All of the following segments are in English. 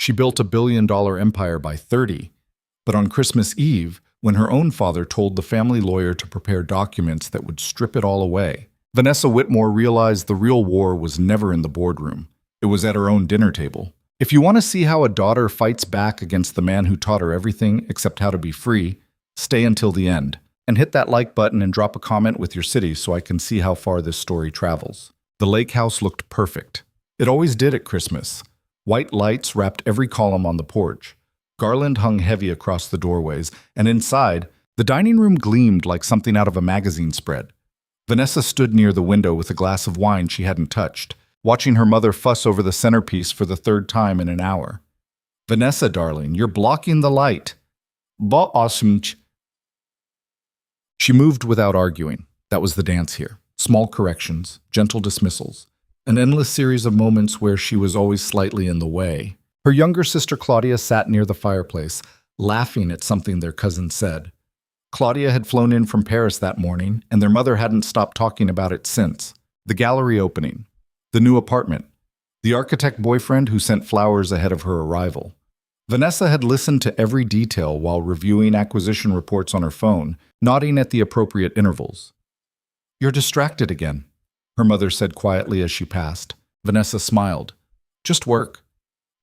She built a billion-dollar empire by 30, but on Christmas Eve, when her own father told the family lawyer to prepare documents that would strip it all away, Vanessa Whitmore realized the real war was never in the boardroom. It was at her own dinner table. If you want to see how a daughter fights back against the man who taught her everything except how to be free, stay until the end. And hit that like button and drop a comment with your city so I can see how far this story travels. The lake house looked perfect. It always did at Christmas. White lights wrapped every column on the porch. Garland hung heavy across the doorways, and inside, the dining room gleamed like something out of a magazine spread. Vanessa stood near the window with a glass of wine she hadn't touched, watching her mother fuss over the centerpiece for the third time in an hour. "Vanessa, darling, you're blocking the light." "Awesome." She moved without arguing. That was the dance here. Small corrections, gentle dismissals, an endless series of moments where she was always slightly in the way. Her younger sister Claudia sat near the fireplace, laughing at something their cousin said. Claudia had flown in from Paris that morning, and their mother hadn't stopped talking about it since. The gallery opening, the new apartment, the architect boyfriend who sent flowers ahead of her arrival. Vanessa had listened to every detail while reviewing acquisition reports on her phone, nodding at the appropriate intervals. "You're distracted again," her mother said quietly as she passed. Vanessa smiled. "Just work.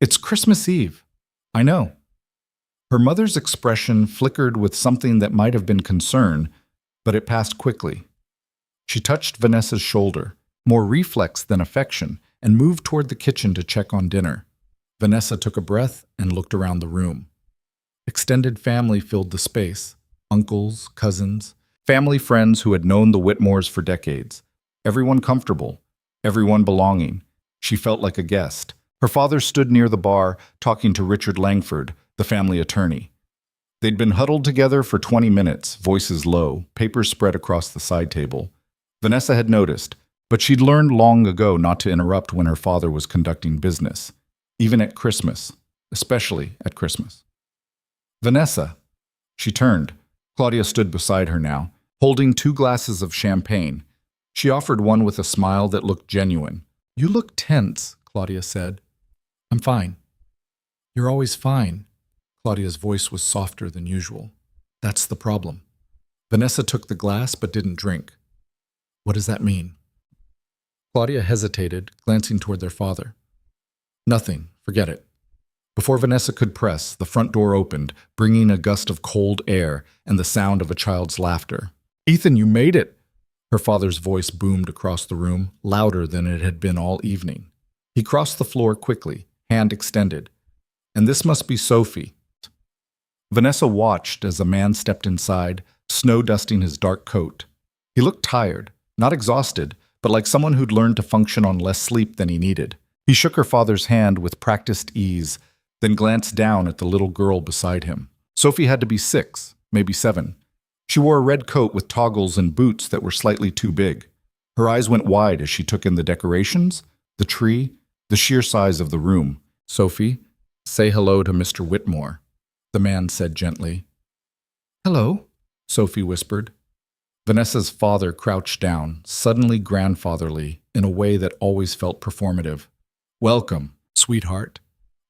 It's Christmas Eve." "I know." Her mother's expression flickered with something that might have been concern, but it passed quickly. She touched Vanessa's shoulder, more reflex than affection, and moved toward the kitchen to check on dinner. Vanessa took a breath and looked around the room. Extended family filled the space. Uncles, cousins, family friends who had known the Whitmores for decades. Everyone comfortable, everyone belonging. She felt like a guest. Her father stood near the bar, talking to Richard Langford, the family attorney. They'd been huddled together for 20 minutes, voices low, papers spread across the side table. Vanessa had noticed, but she'd learned long ago not to interrupt when her father was conducting business, even at Christmas, especially at Christmas. "Vanessa." She turned. Claudia stood beside her now, holding 2 glasses of champagne. She offered one with a smile that looked genuine. "You look tense," Claudia said. "I'm fine." "You're always fine." Claudia's voice was softer than usual. "That's the problem." Vanessa took the glass but didn't drink. "What does that mean?" Claudia hesitated, glancing toward their father. "Nothing. Forget it." Before Vanessa could press, the front door opened, bringing a gust of cold air and the sound of a child's laughter. "Ethan, you made it!" Her father's voice boomed across the room, louder than it had been all evening. He crossed the floor quickly, hand extended. "And this must be Sophie." Vanessa watched as a man stepped inside, snow-dusting his dark coat. He looked tired, not exhausted, but like someone who'd learned to function on less sleep than he needed. He shook her father's hand with practiced ease, then glanced down at the little girl beside him. Sophie had to be 6, maybe 7. She wore a red coat with toggles and boots that were slightly too big. Her eyes went wide as she took in the decorations, the tree, the sheer size of the room. "Sophie, say hello to Mr. Whitmore," the man said gently. "Hello," Sophie whispered. Vanessa's father crouched down, suddenly grandfatherly, in a way that always felt performative. "Welcome, sweetheart.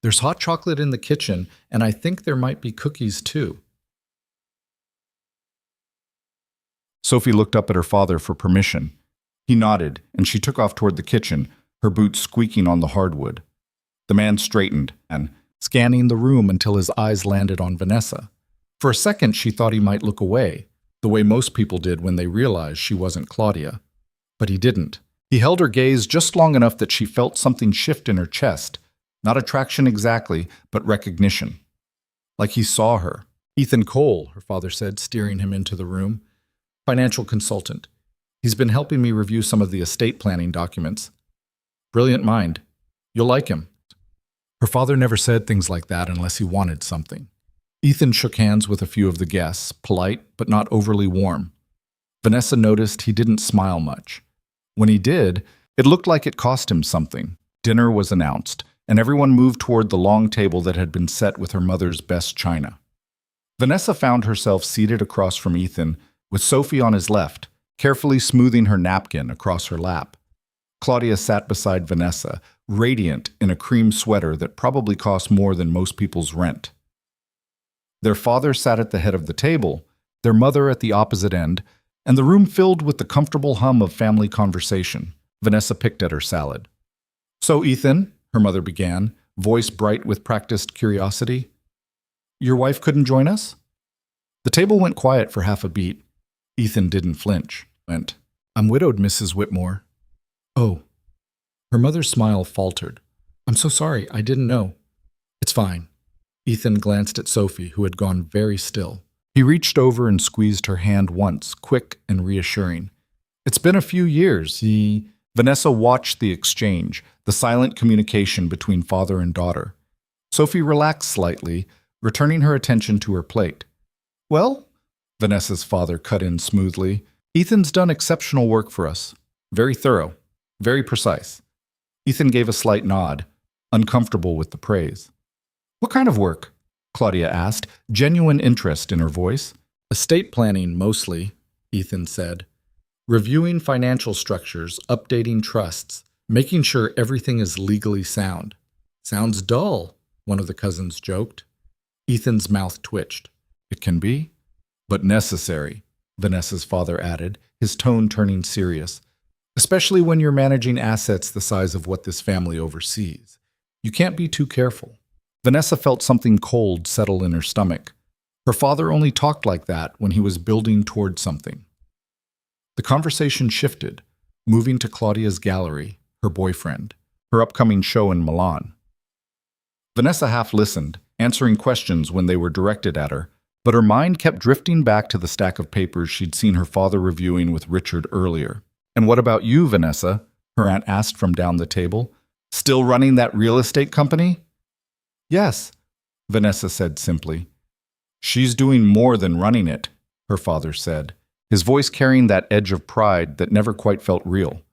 There's hot chocolate in the kitchen, and I think there might be cookies too." Sophie looked up at her father for permission. He nodded, and she took off toward the kitchen, her boots squeaking on the hardwood. The man straightened, and scanning the room until his eyes landed on Vanessa. For a second, she thought he might look away, the way most people did when they realized she wasn't Claudia. But he didn't. He held her gaze just long enough that she felt something shift in her chest. Not attraction exactly, but recognition. Like he saw her. "Ethan Cole," her father said, steering him into the room. "Financial consultant. He's been helping me review some of the estate planning documents. Brilliant mind. You'll like him." Her father never said things like that unless he wanted something. Ethan shook hands with a few of the guests, polite but not overly warm. Vanessa noticed he didn't smile much. When he did, it looked like it cost him something. Dinner was announced, and everyone moved toward the long table that had been set with her mother's best china. Vanessa found herself seated across from Ethan, with Sophie on his left, carefully smoothing her napkin across her lap. Claudia sat beside Vanessa, radiant in a cream sweater that probably cost more than most people's rent. Their father sat at the head of the table, their mother at the opposite end, and the room filled with the comfortable hum of family conversation. Vanessa picked at her salad. "So, Ethan," her mother began, voice bright with practiced curiosity, "your wife couldn't join us?" The table went quiet for half a beat. Ethan didn't flinch. "I'm widowed, Mrs. Whitmore." "Oh." Her mother's smile faltered. "I'm so sorry, I didn't know." "It's fine." Ethan glanced at Sophie, who had gone very still. He reached over and squeezed her hand once, quick and reassuring. "It's been a few years." Vanessa watched the exchange, the silent communication between father and daughter. Sophie relaxed slightly, returning her attention to her plate. "Well," Vanessa's father cut in smoothly, "Ethan's done exceptional work for us. Very thorough, very precise." Ethan gave a slight nod, uncomfortable with the praise. "What kind of work?" Claudia asked, genuine interest in her voice. "Estate planning, mostly," Ethan said. "Reviewing financial structures, updating trusts, making sure everything is legally sound." "Sounds dull," one of the cousins joked. Ethan's mouth twitched. "It can be, but necessary," Vanessa's father added, his tone turning serious. "Especially when you're managing assets the size of what this family oversees. You can't be too careful." Vanessa felt something cold settle in her stomach. Her father only talked like that when he was building toward something. The conversation shifted, moving to Claudia's gallery, her boyfriend, her upcoming show in Milan. Vanessa half listened, answering questions when they were directed at her, but her mind kept drifting back to the stack of papers she'd seen her father reviewing with Richard earlier. "And what about you, Vanessa?" her aunt asked from down the table. "Still running that real estate company?" "Yes," Vanessa said simply. "She's doing more than running it," her father said, his voice carrying that edge of pride that never quite felt real.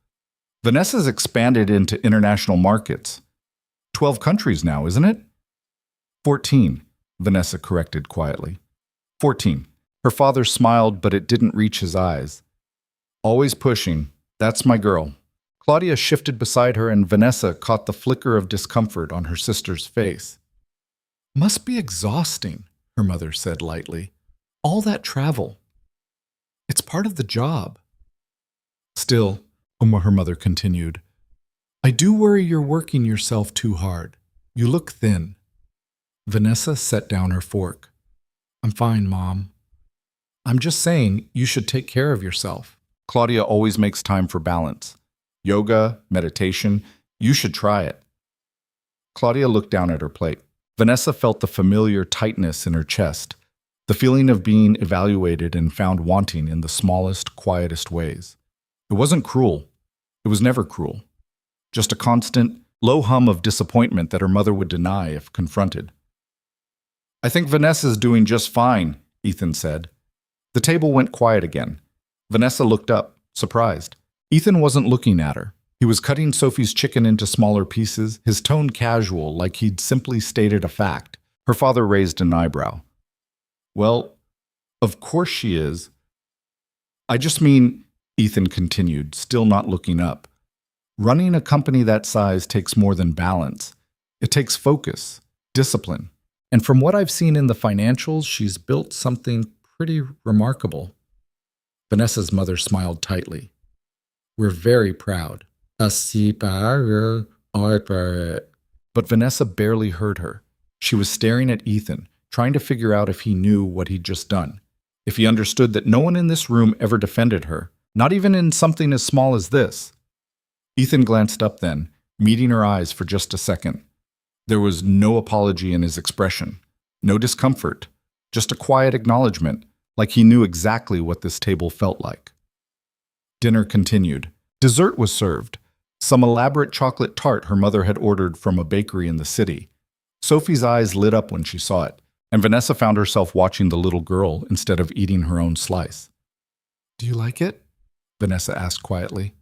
"Vanessa's expanded into international markets. 12 countries now, isn't it?" 14, Vanessa corrected quietly. 14. Her father smiled, but it didn't reach his eyes. "Always pushing. That's my girl." Claudia shifted beside her, and Vanessa caught the flicker of discomfort on her sister's face. "Must be exhausting," her mother said lightly. "All that travel. It's part of the job." "Still," her mother continued, "I do worry you're working yourself too hard. You look thin." Vanessa set down her fork. "I'm fine, Mom. I'm just saying you should take care of yourself." Claudia always makes time for balance. Yoga, meditation, you should try it. Claudia looked down at her plate. Vanessa felt the familiar tightness in her chest, the feeling of being evaluated and found wanting in the smallest, quietest ways. It wasn't cruel. It was never cruel. Just a constant, low hum of disappointment that her mother would deny if confronted. "I think Vanessa's doing just fine," Ethan said. The table went quiet again. Vanessa looked up, surprised. Ethan wasn't looking at her. He was cutting Sophie's chicken into smaller pieces, his tone casual, like he'd simply stated a fact. Her father raised an eyebrow. "Well, of course she is. I just mean," Ethan continued, still not looking up, "running a company that size takes more than balance. It takes focus, discipline. And from what I've seen in the financials, she's built something pretty remarkable." Vanessa's mother smiled tightly. "We're very proud." But Vanessa barely heard her. She was staring at Ethan, trying to figure out if he knew what he'd just done, if he understood that no one in this room ever defended her, not even in something as small as this. Ethan glanced up then, meeting her eyes for just a second. There was no apology in his expression, no discomfort, just a quiet acknowledgement, like he knew exactly what this table felt like. Dinner continued. Dessert was served, some elaborate chocolate tart her mother had ordered from a bakery in the city. Sophie's eyes lit up when she saw it, and Vanessa found herself watching the little girl instead of eating her own slice. "Do you like it?" Vanessa asked quietly.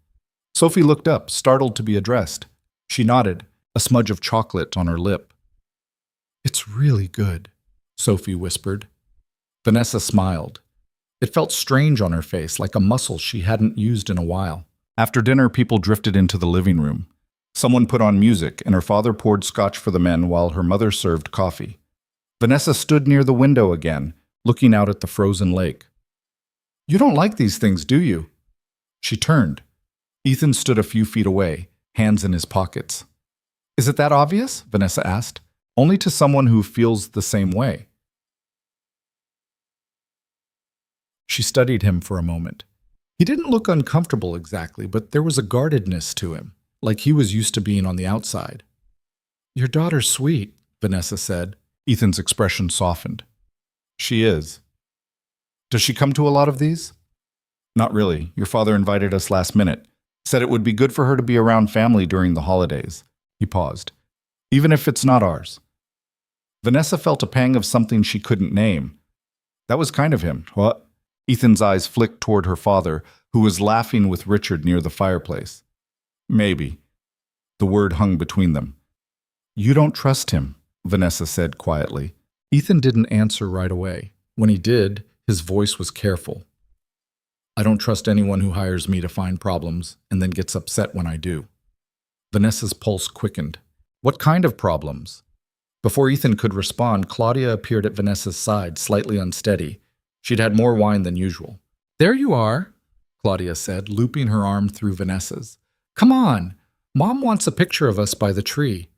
Sophie looked up, startled to be addressed. She nodded, a smudge of chocolate on her lip. "It's really good," Sophie whispered. Vanessa smiled. It felt strange on her face, like a muscle she hadn't used in a while. After dinner, people drifted into the living room. Someone put on music, and her father poured scotch for the men while her mother served coffee. Vanessa stood near the window again, looking out at the frozen lake. "You don't like these things, do you?" She turned. Ethan stood a few feet away, hands in his pockets. "Is it that obvious?" Vanessa asked. "Only to someone who feels the same way." She studied him for a moment. He didn't look uncomfortable exactly, but there was a guardedness to him, like he was used to being on the outside. "Your daughter's sweet," Vanessa said. Ethan's expression softened. "She is." "Does she come to a lot of these?" "Not really. Your father invited us last minute. Said it would be good for her to be around family during the holidays." He paused. "Even if it's not ours." Vanessa felt a pang of something she couldn't name. That was kind of him. What? Ethan's eyes flicked toward her father, who was laughing with Richard near the fireplace. "Maybe." The word hung between them. "You don't trust him," Vanessa said quietly. Ethan didn't answer right away. When he did, his voice was careful. "I don't trust anyone who hires me to find problems and then gets upset when I do." Vanessa's pulse quickened. "What kind of problems?" Before Ethan could respond, Claudia appeared at Vanessa's side, slightly unsteady. She'd had more wine than usual. "There you are," Claudia said, looping her arm through Vanessa's. "Come on. Mom wants a picture of us by the tree."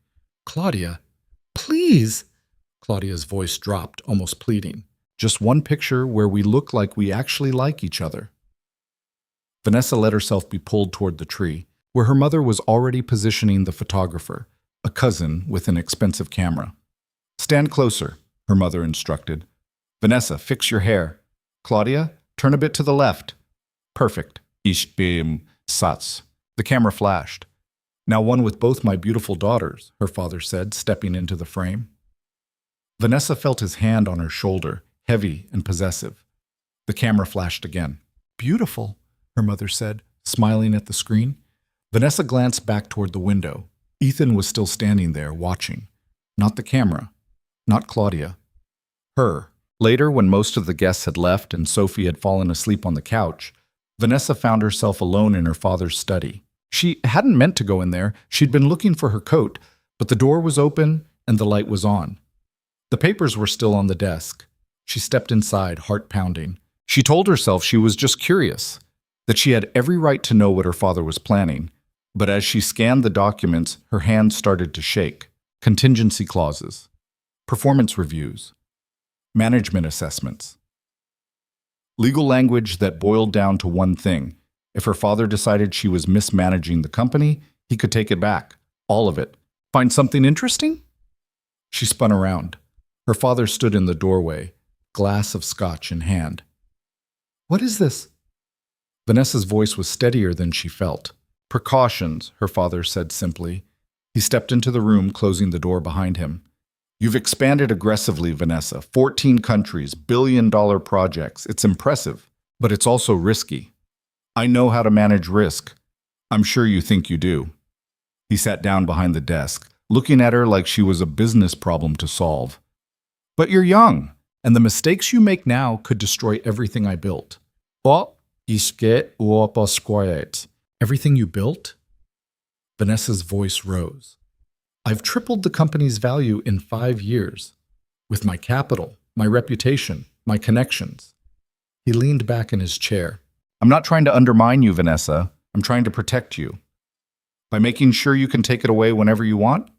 "Claudia, please." Claudia's voice dropped, almost pleading. "Just one picture where we look like we actually like each other." Vanessa let herself be pulled toward the tree, where her mother was already positioning the photographer, a cousin with an expensive camera. "Stand closer," her mother instructed. "Vanessa, fix your hair. Claudia, turn a bit to the left." "Perfect." Ich bin Satz. The camera flashed. "Now one with both my beautiful daughters," her father said, stepping into the frame. Vanessa felt his hand on her shoulder, heavy and possessive. The camera flashed again. "Beautiful," her mother said, smiling at the screen. Vanessa glanced back toward the window. Ethan was still standing there, watching. Not the camera. Not Claudia. Her. Later, when most of the guests had left and Sophie had fallen asleep on the couch, Vanessa found herself alone in her father's study. She hadn't meant to go in there. She'd been looking for her coat, but the door was open and the light was on. The papers were still on the desk. She stepped inside, heart pounding. She told herself she was just curious, that she had every right to know what her father was planning. But as she scanned the documents, her hands started to shake. Contingency clauses, performance reviews, management assessments. Legal language that boiled down to one thing. If her father decided she was mismanaging the company, he could take it back. All of it. "Find something interesting?" She spun around. Her father stood in the doorway, glass of scotch in hand. "What is this?" Vanessa's voice was steadier than she felt. "Precautions," her father said simply. He stepped into the room, closing the door behind him. "You've expanded aggressively, Vanessa. 14 countries, billion-dollar projects. It's impressive, but it's also risky. I know how to manage risk. I'm sure you think you do." He sat down behind the desk, looking at her like she was a business problem to solve. "But you're young, and the mistakes you make now could destroy everything I built." "Everything you built?" Vanessa's voice rose. "I've tripled the company's value in 5 years. With my capital, my reputation, my connections." He leaned back in his chair. "I'm not trying to undermine you, Vanessa. I'm trying to protect you. By making sure you can take it away whenever you want.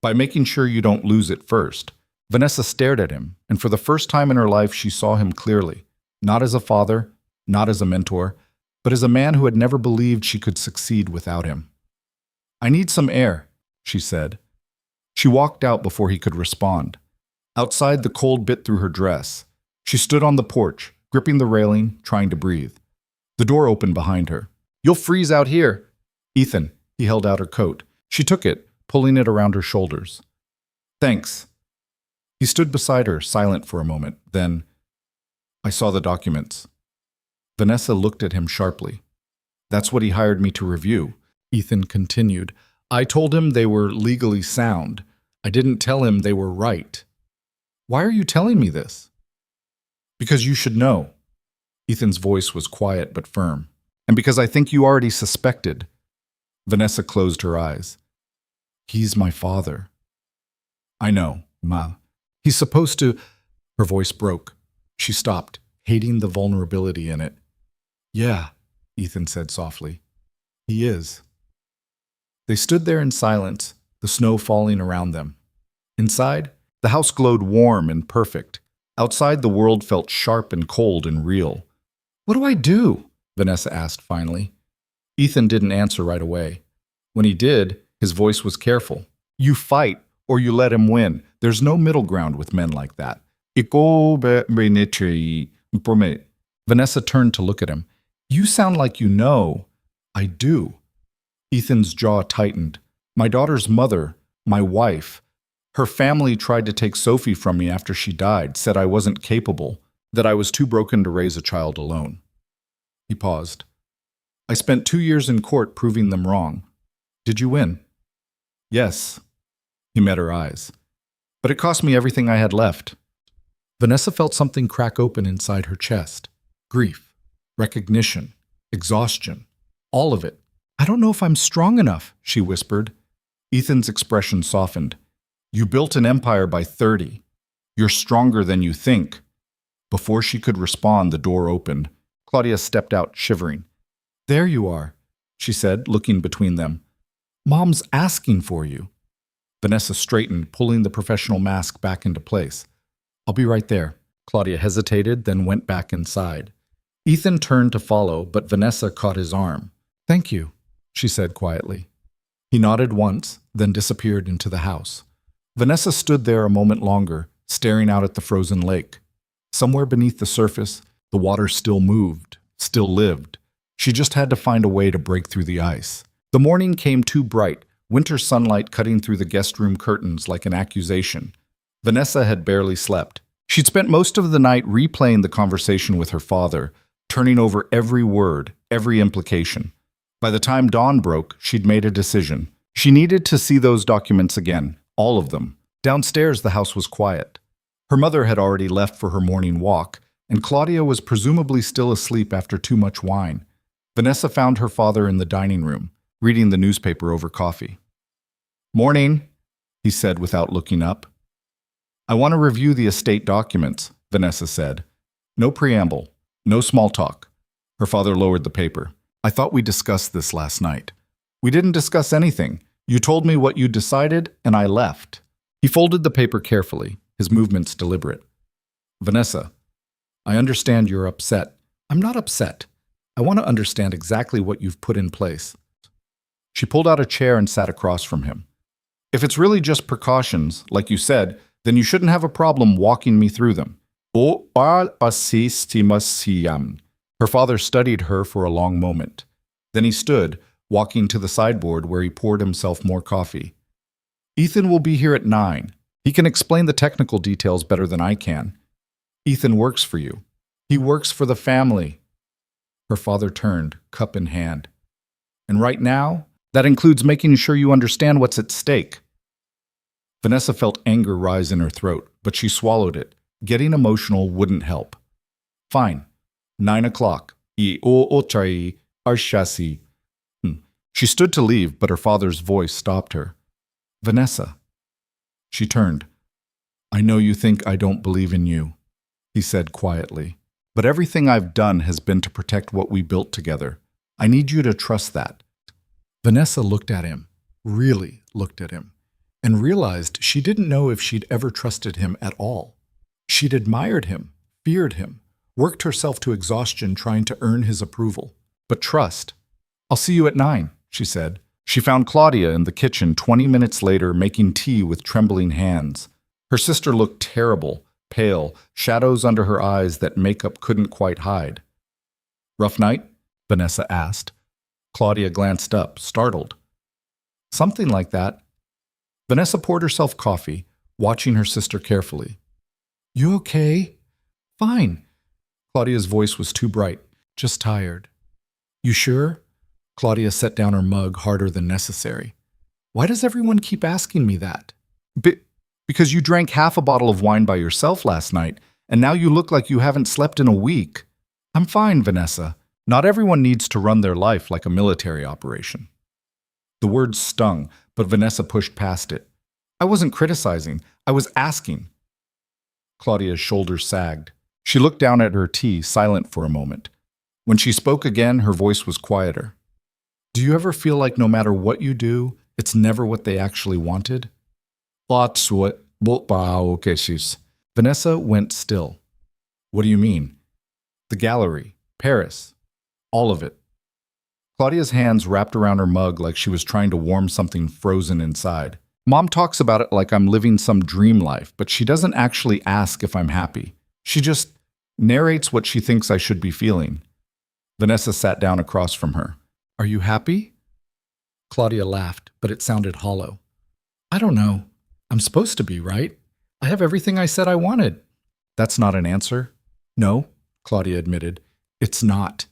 By making sure you don't lose it first." Vanessa stared at him, and for the first time in her life she saw him clearly. Not as a father, not as a mentor, but as a man who had never believed she could succeed without him. "I need some air," she said. She walked out before he could respond. Outside, the cold bit through her dress. She stood on the porch, gripping the railing, trying to breathe. The door opened behind her. "You'll freeze out here." "Ethan," he held out her coat. She took it, pulling it around her shoulders. "Thanks." He stood beside her, silent for a moment. Then, "I saw the documents." Vanessa looked at him sharply. "That's what he hired me to review," Ethan continued. "I told him they were legally sound. I didn't tell him they were right." "Why are you telling me this?" "Because you should know." Ethan's voice was quiet but firm. And because I think you already suspected. Vanessa closed her eyes. He's my father. I know, Ma. He's supposed to... Her voice broke. She stopped, hating the vulnerability in it. Yeah, Ethan said softly. He is. They stood there in silence, the snow falling around them. Inside, the house glowed warm and perfect. Outside, the world felt sharp and cold and real. What do I do? Vanessa asked finally. Ethan didn't answer right away. When he did, his voice was careful. You fight, or you let him win. There's no middle ground with men like that. Vanessa turned to look at him. You sound like you know. I do. Ethan's jaw tightened. My daughter's mother, my wife, her family tried to take Sophie from me after she died, said I wasn't capable, that I was too broken to raise a child alone. He paused. I spent 2 years in court proving them wrong. Did you win? Yes. He met her eyes. But it cost me everything I had left. Vanessa felt something crack open inside her chest. Grief, recognition, exhaustion, all of it. I don't know if I'm strong enough, she whispered. Ethan's expression softened. You built an empire by 30. You're stronger than you think. Before she could respond, the door opened. Claudia stepped out, shivering. There you are, she said, looking between them. Mom's asking for you. Vanessa straightened, pulling the professional mask back into place. I'll be right there. Claudia hesitated, then went back inside. Ethan turned to follow, but Vanessa caught his arm. Thank you, she said quietly. He nodded once, then disappeared into the house. Vanessa stood there a moment longer, staring out at the frozen lake. Somewhere beneath the surface, the water still moved, still lived. She just had to find a way to break through the ice. The morning came too bright, winter sunlight cutting through the guest room curtains like an accusation. Vanessa had barely slept. She'd spent most of the night replaying the conversation with her father, turning over every word, every implication. By the time dawn broke, she'd made a decision. She needed to see those documents again, all of them. Downstairs, the house was quiet. Her mother had already left for her morning walk, and Claudia was presumably still asleep after too much wine. Vanessa found her father in the dining room, reading the newspaper over coffee. Morning, he said without looking up. I want to review the estate documents, Vanessa said. No preamble, no small talk. Her father lowered the paper. I thought we discussed this last night. We didn't discuss anything. You told me what you decided, and I left. He folded the paper carefully, his movements deliberate. Vanessa, I understand you're upset. I'm not upset. I want to understand exactly what you've put in place. She pulled out a chair and sat across from him. If it's really just precautions, like you said, then you shouldn't have a problem walking me through them. Her father studied her for a long moment. Then he stood, walking to the sideboard where he poured himself more coffee. Ethan will be here at 9. He can explain the technical details better than I can. Ethan works for you. He works for the family. Her father turned, cup in hand. And right now, that includes making sure you understand what's at stake. Vanessa felt anger rise in her throat, but she swallowed it. Getting emotional wouldn't help. Fine. 9 o'clock. She stood to leave, but her father's voice stopped her. Vanessa. She turned. I know you think I don't believe in you, he said quietly. But everything I've done has been to protect what we built together. I need you to trust that. Vanessa looked at him, really looked at him, and realized she didn't know if she'd ever trusted him at all. She'd admired him, feared him, worked herself to exhaustion trying to earn his approval. But trust. I'll see you at 9, she said. She found Claudia in the kitchen 20 minutes later making tea with trembling hands. Her sister looked terrible, pale, shadows under her eyes that makeup couldn't quite hide. Rough night? Vanessa asked. Claudia glanced up, startled. Something like that. Vanessa poured herself coffee, watching her sister carefully. You okay? Fine. Claudia's voice was too bright, just tired. You sure? Claudia set down her mug harder than necessary. Why does everyone keep asking me that? Because you drank half a bottle of wine by yourself last night, and now you look like you haven't slept in a week. I'm fine, Vanessa. Not everyone needs to run their life like a military operation. The words stung, but Vanessa pushed past it. I wasn't criticizing. I was asking. Claudia's shoulders sagged. She looked down at her tea, silent for a moment. When she spoke again, her voice was quieter. Do you ever feel like no matter what you do, it's never what they actually wanted? That's what. Okay, she's. Vanessa went still. What do you mean? The gallery, Paris, all of it. Claudia's hands wrapped around her mug like she was trying to warm something frozen inside. Mom talks about it like I'm living some dream life, but she doesn't actually ask if I'm happy. She just narrates what she thinks I should be feeling. Vanessa sat down across from her. Are you happy? Claudia laughed, but it sounded hollow. I don't know. I'm supposed to be, right? I have everything I said I wanted. That's not an answer. No, Claudia admitted. It's not.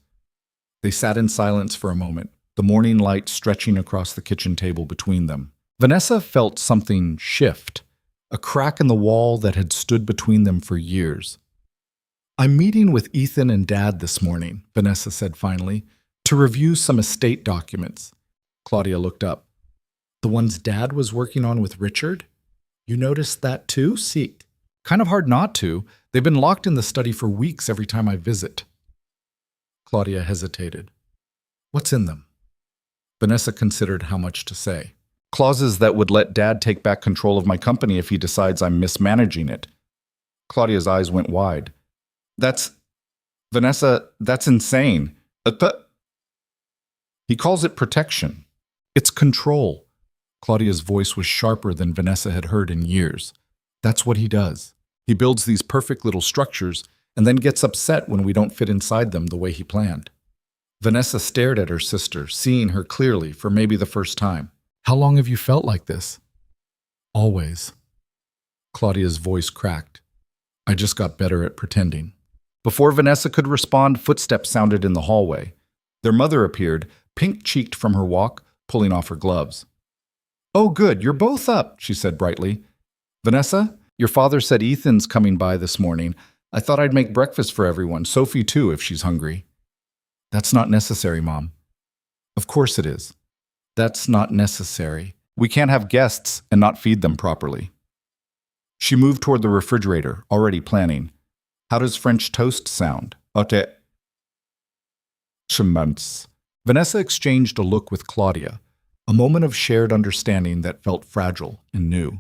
They sat in silence for a moment, the morning light stretching across the kitchen table between them. Vanessa felt something shift, a crack in the wall that had stood between them for years. I'm meeting with Ethan and Dad this morning, Vanessa said finally, to review some estate documents. Claudia looked up. The ones Dad was working on with Richard? You noticed that too? Seek. Kind of hard not to. They've been locked in the study for weeks every time I visit. Claudia hesitated. What's in them? Vanessa considered how much to say. Clauses that would let Dad take back control of my company if he decides I'm mismanaging it. Claudia's eyes went wide. Vanessa, that's insane. He calls it protection. It's control. Claudia's voice was sharper than Vanessa had heard in years. That's what he does. He builds these perfect little structures and then gets upset when we don't fit inside them the way he planned. Vanessa stared at her sister, seeing her clearly for maybe the first time. How long have you felt like this? Always. Claudia's voice cracked. I just got better at pretending. Before Vanessa could respond, footsteps sounded in the hallway. Their mother appeared, pink-cheeked from her walk, pulling off her gloves. Oh, good, you're both up, she said brightly. Vanessa, your father said Ethan's coming by this morning. I thought I'd make breakfast for everyone, Sophie too, if she's hungry. That's not necessary, Mom. Of course it is. That's not necessary. We can't have guests and not feed them properly. She moved toward the refrigerator, already planning. How does French toast sound? Ote. Chemonts. Vanessa exchanged a look with Claudia, a moment of shared understanding that felt fragile and new.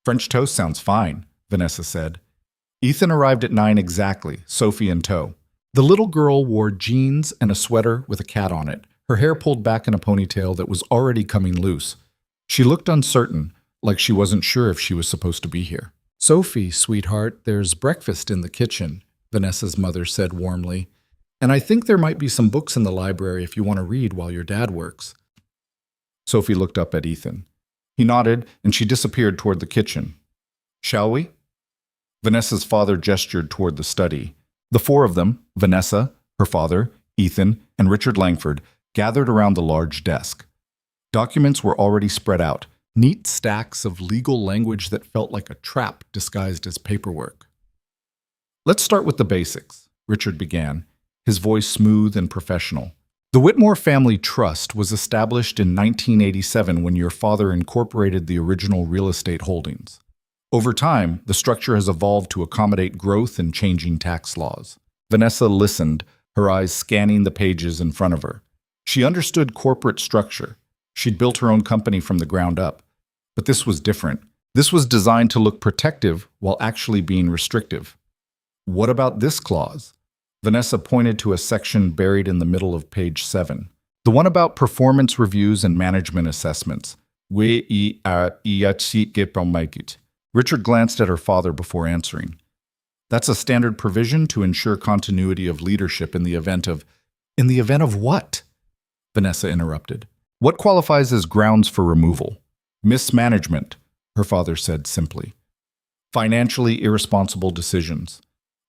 French toast sounds fine, Vanessa said. Ethan arrived at 9 exactly, Sophie in tow. The little girl wore jeans and a sweater with a cat on it, her hair pulled back in a ponytail that was already coming loose. She looked uncertain, like she wasn't sure if she was supposed to be here. Sophie, sweetheart, there's breakfast in the kitchen, Vanessa's mother said warmly. And I think there might be some books in the library if you want to read while your dad works. Sophie looked up at Ethan. He nodded, and she disappeared toward the kitchen. Shall we? Vanessa's father gestured toward the study. The four of them, Vanessa, her father, Ethan, and Richard Langford, gathered around the large desk. Documents were already spread out, neat stacks of legal language that felt like a trap disguised as paperwork. Let's start with the basics, Richard began, his voice smooth and professional. The Whitmore Family Trust was established in 1987 when your father incorporated the original real estate holdings. Over time, the structure has evolved to accommodate growth and changing tax laws. Vanessa listened, her eyes scanning the pages in front of her. She understood corporate structure. She'd built her own company from the ground up. But this was different. This was designed to look protective while actually being restrictive. What about this clause? Vanessa pointed to a section buried in the middle of page 7. The one about performance reviews and management assessments. Richard glanced at her father before answering. That's a standard provision to ensure continuity of leadership in the event of... In the event of what? Vanessa interrupted. What qualifies as grounds for removal? Mismanagement, her father said simply. Financially irresponsible decisions.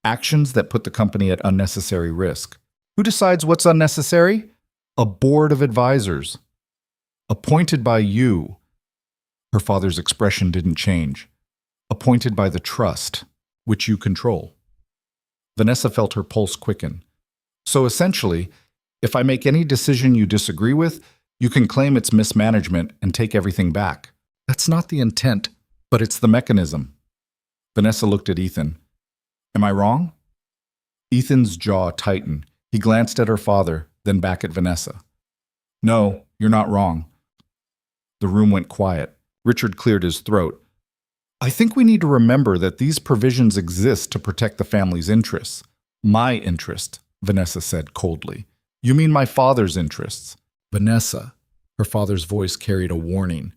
Actions that put the company at unnecessary risk. Who decides what's unnecessary? A board of advisors. Appointed by you. Her father's expression didn't change. Appointed by the trust, which you control. Vanessa felt her pulse quicken. So essentially, if I make any decision you disagree with, you can claim it's mismanagement and take everything back. That's not the intent, but it's the mechanism. Vanessa looked at Ethan. Am I wrong? Ethan's jaw tightened. He glanced at her father, then back at Vanessa. No, you're not wrong. The room went quiet. Richard cleared his throat. I think we need to remember that these provisions exist to protect the family's interests. My interest, Vanessa said coldly. You mean my father's interests? Vanessa, her father's voice carried a warning.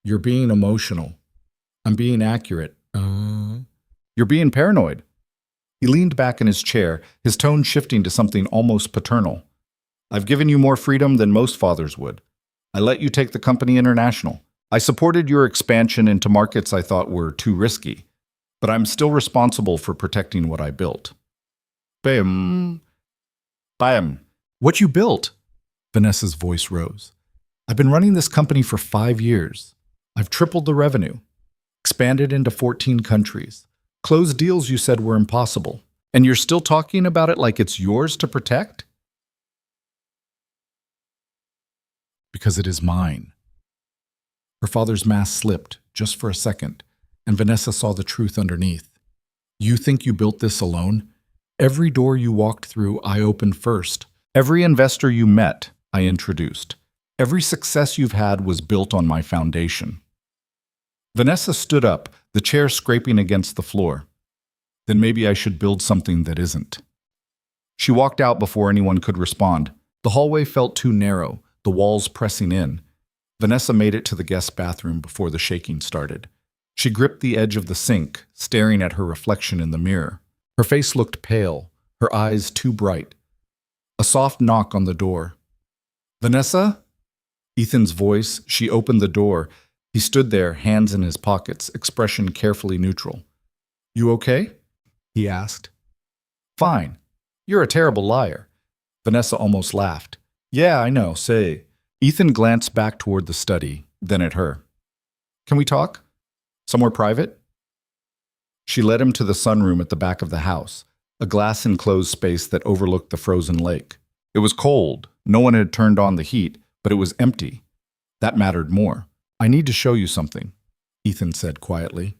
You're being emotional. I'm being accurate. You're being paranoid. He leaned back in his chair, his tone shifting to something almost paternal. I've given you more freedom than most fathers would. I let you take the company international. I supported your expansion into markets I thought were too risky, but I'm still responsible for protecting what I built. Bam. Bam. What you built? Vanessa's voice rose. I've been running this company for 5 years. I've tripled the revenue, expanded into 14 countries, closed deals you said were impossible, and you're still talking about it like it's yours to protect? Because it is mine. Her father's mask slipped, just for a second, and Vanessa saw the truth underneath. You think you built this alone? Every door you walked through, I opened first. Every investor you met, I introduced. Every success you've had was built on my foundation. Vanessa stood up, the chair scraping against the floor. Then maybe I should build something that isn't. She walked out before anyone could respond. The hallway felt too narrow, the walls pressing in. Vanessa made it to the guest bathroom before the shaking started. She gripped the edge of the sink, staring at her reflection in the mirror. Her face looked pale, her eyes too bright. A soft knock on the door. Vanessa? Ethan's voice. She opened the door. He stood there, hands in his pockets, expression carefully neutral. You okay? He asked. Fine. You're a terrible liar. Vanessa almost laughed. Yeah, I know, say. Ethan glanced back toward the study, then at her. Can we talk? Somewhere private? She led him to the sunroom at the back of the house, a glass-enclosed space that overlooked the frozen lake. It was cold. No one had turned on the heat, but it was empty. That mattered more. I need to show you something, Ethan said quietly.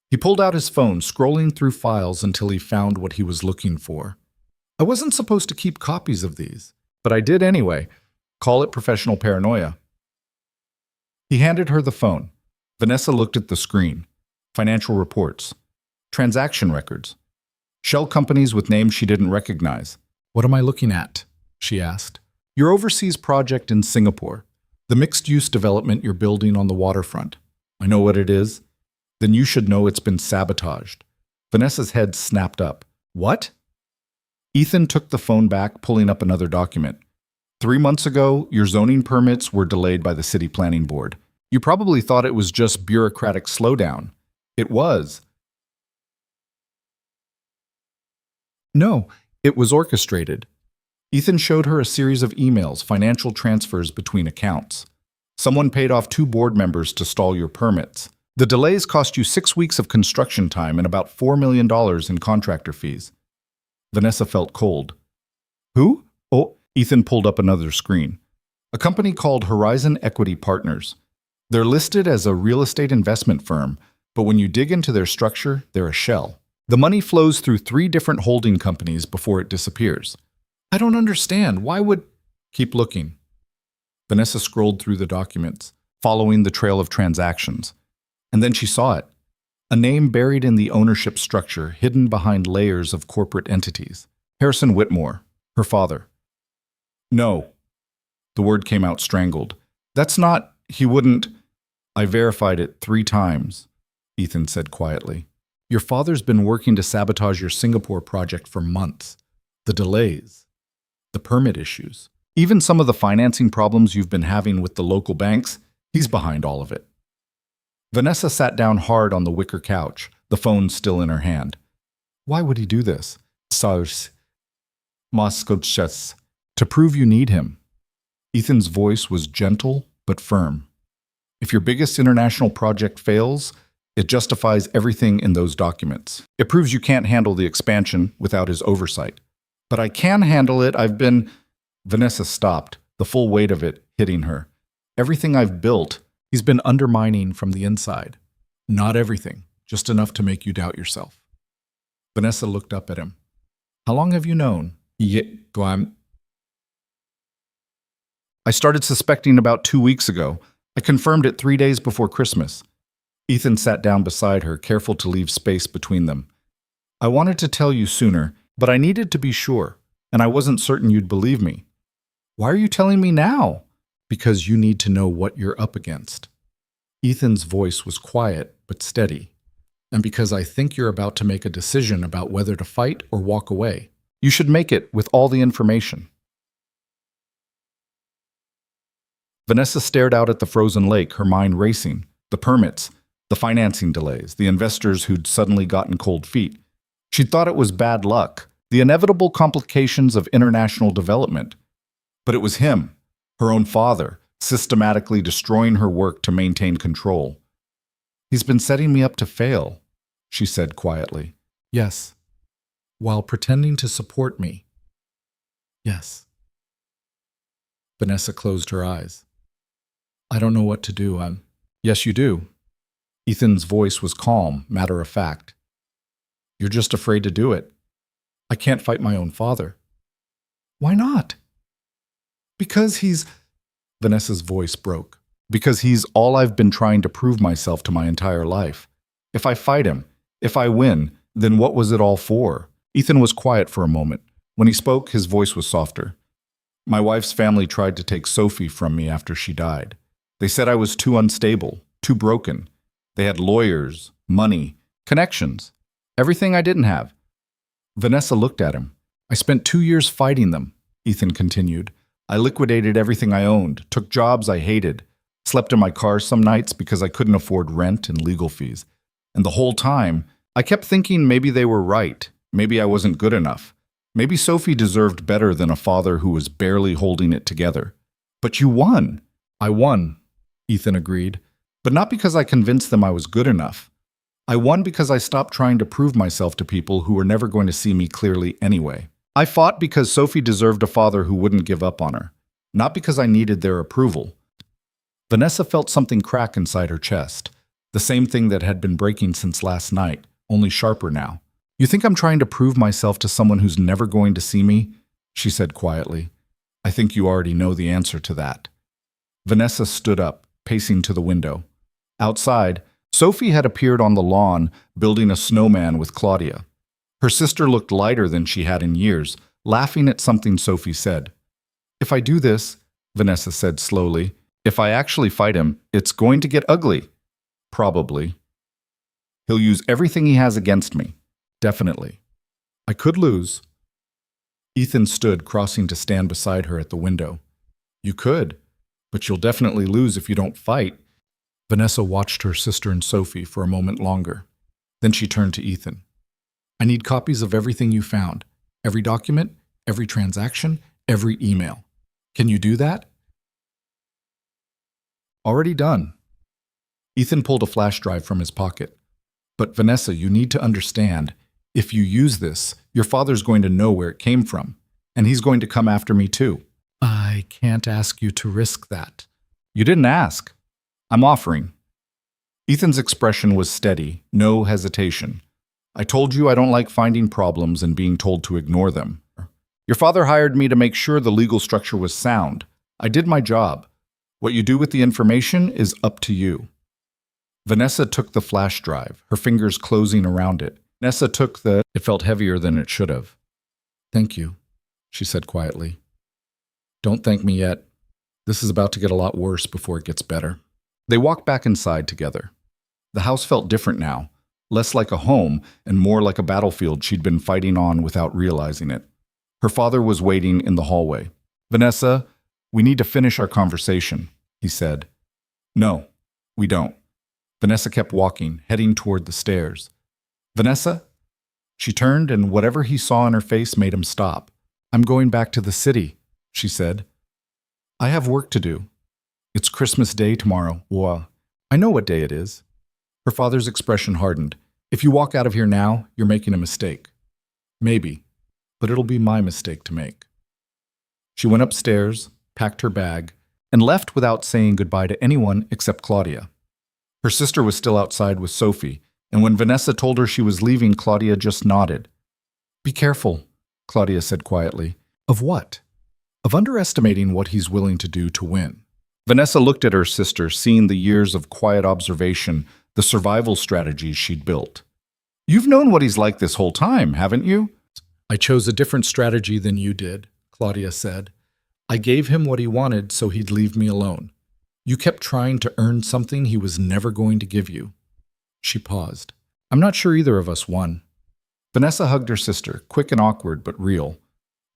He pulled out his phone, scrolling through files until he found what he was looking for. I wasn't supposed to keep copies of these, but I did anyway. Call it professional paranoia. He handed her the phone. Vanessa looked at the screen. Financial reports. Transaction records. Shell companies with names she didn't recognize. What am I looking at? She asked. Your overseas project in Singapore. The mixed-use development you're building on the waterfront. I know what it is. Then you should know it's been sabotaged. Vanessa's head snapped up. What? Ethan took the phone back, pulling up another document. 3 months ago, your zoning permits were delayed by the city planning board. You probably thought it was just bureaucratic slowdown. It was. No, it was orchestrated. Ethan showed her a series of emails, financial transfers between accounts. Someone paid off 2 board members to stall your permits. The delays cost you 6 weeks of construction time and about $4 million in contractor fees. Vanessa felt cold. Who? Oh, Ethan pulled up another screen. A company called Horizon Equity Partners. They're listed as a real estate investment firm, but when you dig into their structure, they're a shell. The money flows through 3 different holding companies before it disappears. I don't understand. Why would... Keep looking. Vanessa scrolled through the documents, following the trail of transactions. And then she saw it. A name buried in the ownership structure, hidden behind layers of corporate entities. Harrison Whitmore, her father. No. The word came out strangled. That's not... He wouldn't... I verified it 3 times, Ethan said quietly. Your father's been working to sabotage your Singapore project for months. The delays. The permit issues. Even some of the financing problems you've been having with the local banks, he's behind all of it. Vanessa sat down hard on the wicker couch, the phone still in her hand. Why would he do this? To prove you need him. Ethan's voice was gentle but firm. If your biggest international project fails, it justifies everything in those documents. It proves you can't handle the expansion without his oversight. But I can handle it. I've been. Vanessa stopped, the full weight of it hitting her. Everything I've built, he's been undermining from the inside. Not everything, just enough to make you doubt yourself. Vanessa looked up at him. How long have you known? I started suspecting about 2 weeks ago. I confirmed it 3 days before Christmas. Ethan sat down beside her, careful to leave space between them. I wanted to tell you sooner, but I needed to be sure, and I wasn't certain you'd believe me. Why are you telling me now? Because you need to know what you're up against. Ethan's voice was quiet but steady. And because I think you're about to make a decision about whether to fight or walk away. You should make it with all the information. Vanessa stared out at the frozen lake, her mind racing. The permits, the financing delays, the investors who'd suddenly gotten cold feet. She'd thought it was bad luck, the inevitable complications of international development. But it was him, her own father, systematically destroying her work to maintain control. He's been setting me up to fail, she said quietly. Yes. While pretending to support me. Yes. Vanessa closed her eyes. I don't know what to do. Yes, you do. Ethan's voice was calm, matter of fact. You're just afraid to do it. I can't fight my own father. Why not? Because he's... Vanessa's voice broke. Because he's all I've been trying to prove myself to my entire life. If I fight him, if I win, then what was it all for? Ethan was quiet for a moment. When he spoke, his voice was softer. My wife's family tried to take Sophie from me after she died. They said I was too unstable, too broken. They had lawyers, money, connections, everything I didn't have. Vanessa looked at him. I spent 2 years fighting them, Ethan continued. I liquidated everything I owned, took jobs I hated, slept in my car some nights because I couldn't afford rent and legal fees. And the whole time, I kept thinking maybe they were right. Maybe I wasn't good enough. Maybe Sophie deserved better than a father who was barely holding it together. But you won. I won, Ethan agreed. But not because I convinced them I was good enough. I won because I stopped trying to prove myself to people who were never going to see me clearly anyway. I fought because Sophie deserved a father who wouldn't give up on her, not because I needed their approval. Vanessa felt something crack inside her chest, the same thing that had been breaking since last night, only sharper now. You think I'm trying to prove myself to someone who's never going to see me? She said quietly. I think you already know the answer to that. Vanessa stood up, pacing to the window. Outside, Sophie had appeared on the lawn, building a snowman with Claudia. Her sister looked lighter than she had in years, laughing at something Sophie said. If I do this, Vanessa said slowly, if I actually fight him, it's going to get ugly. Probably. He'll use everything he has against me. Definitely. I could lose. Ethan stood, crossing to stand beside her at the window. You could, but you'll definitely lose if you don't fight. Vanessa watched her sister and Sophie for a moment longer. Then she turned to Ethan. I need copies of everything you found. Every document, every transaction, every email. Can you do that? Already done. Ethan pulled a flash drive from his pocket. But Vanessa, you need to understand, if you use this, your father's going to know where it came from, and he's going to come after me too. I can't ask you to risk that. You didn't ask. I'm offering. Ethan's expression was steady, no hesitation. I told you I don't like finding problems and being told to ignore them. Your father hired me to make sure the legal structure was sound. I did my job. What you do with the information is up to you. Vanessa took the flash drive, her fingers closing around it. Vanessa took the... It felt heavier than it should have. Thank you, she said quietly. Don't thank me yet. This is about to get a lot worse before it gets better. They walked back inside together. The house felt different now, less like a home and more like a battlefield she'd been fighting on without realizing it. Her father was waiting in the hallway. Vanessa, we need to finish our conversation, he said. No, we don't. Vanessa kept walking, heading toward the stairs. Vanessa? She turned, and whatever he saw in her face made him stop. I'm going back to the city, she said. I have work to do. It's Christmas Day tomorrow. Well, I know what day it is. Her father's expression hardened. If you walk out of here now, you're making a mistake. Maybe. but it'll be my mistake to make. She went upstairs, packed her bag, and left without saying goodbye to anyone except Claudia. Her sister was still outside with Sophie, and when Vanessa told her she was leaving, Claudia just nodded. "Be careful," Claudia said quietly. "Of what?" "Of underestimating what he's willing to do to win." Vanessa looked at her sister, seeing the years of quiet observation, the survival strategies she'd built. "You've known what he's like this whole time, haven't you?" "I chose a different strategy than you did," Claudia said. "I gave him what he wanted so he'd leave me alone. You kept trying to earn something he was never going to give you." She paused. "I'm not sure either of us won." Vanessa hugged her sister, quick and awkward but real.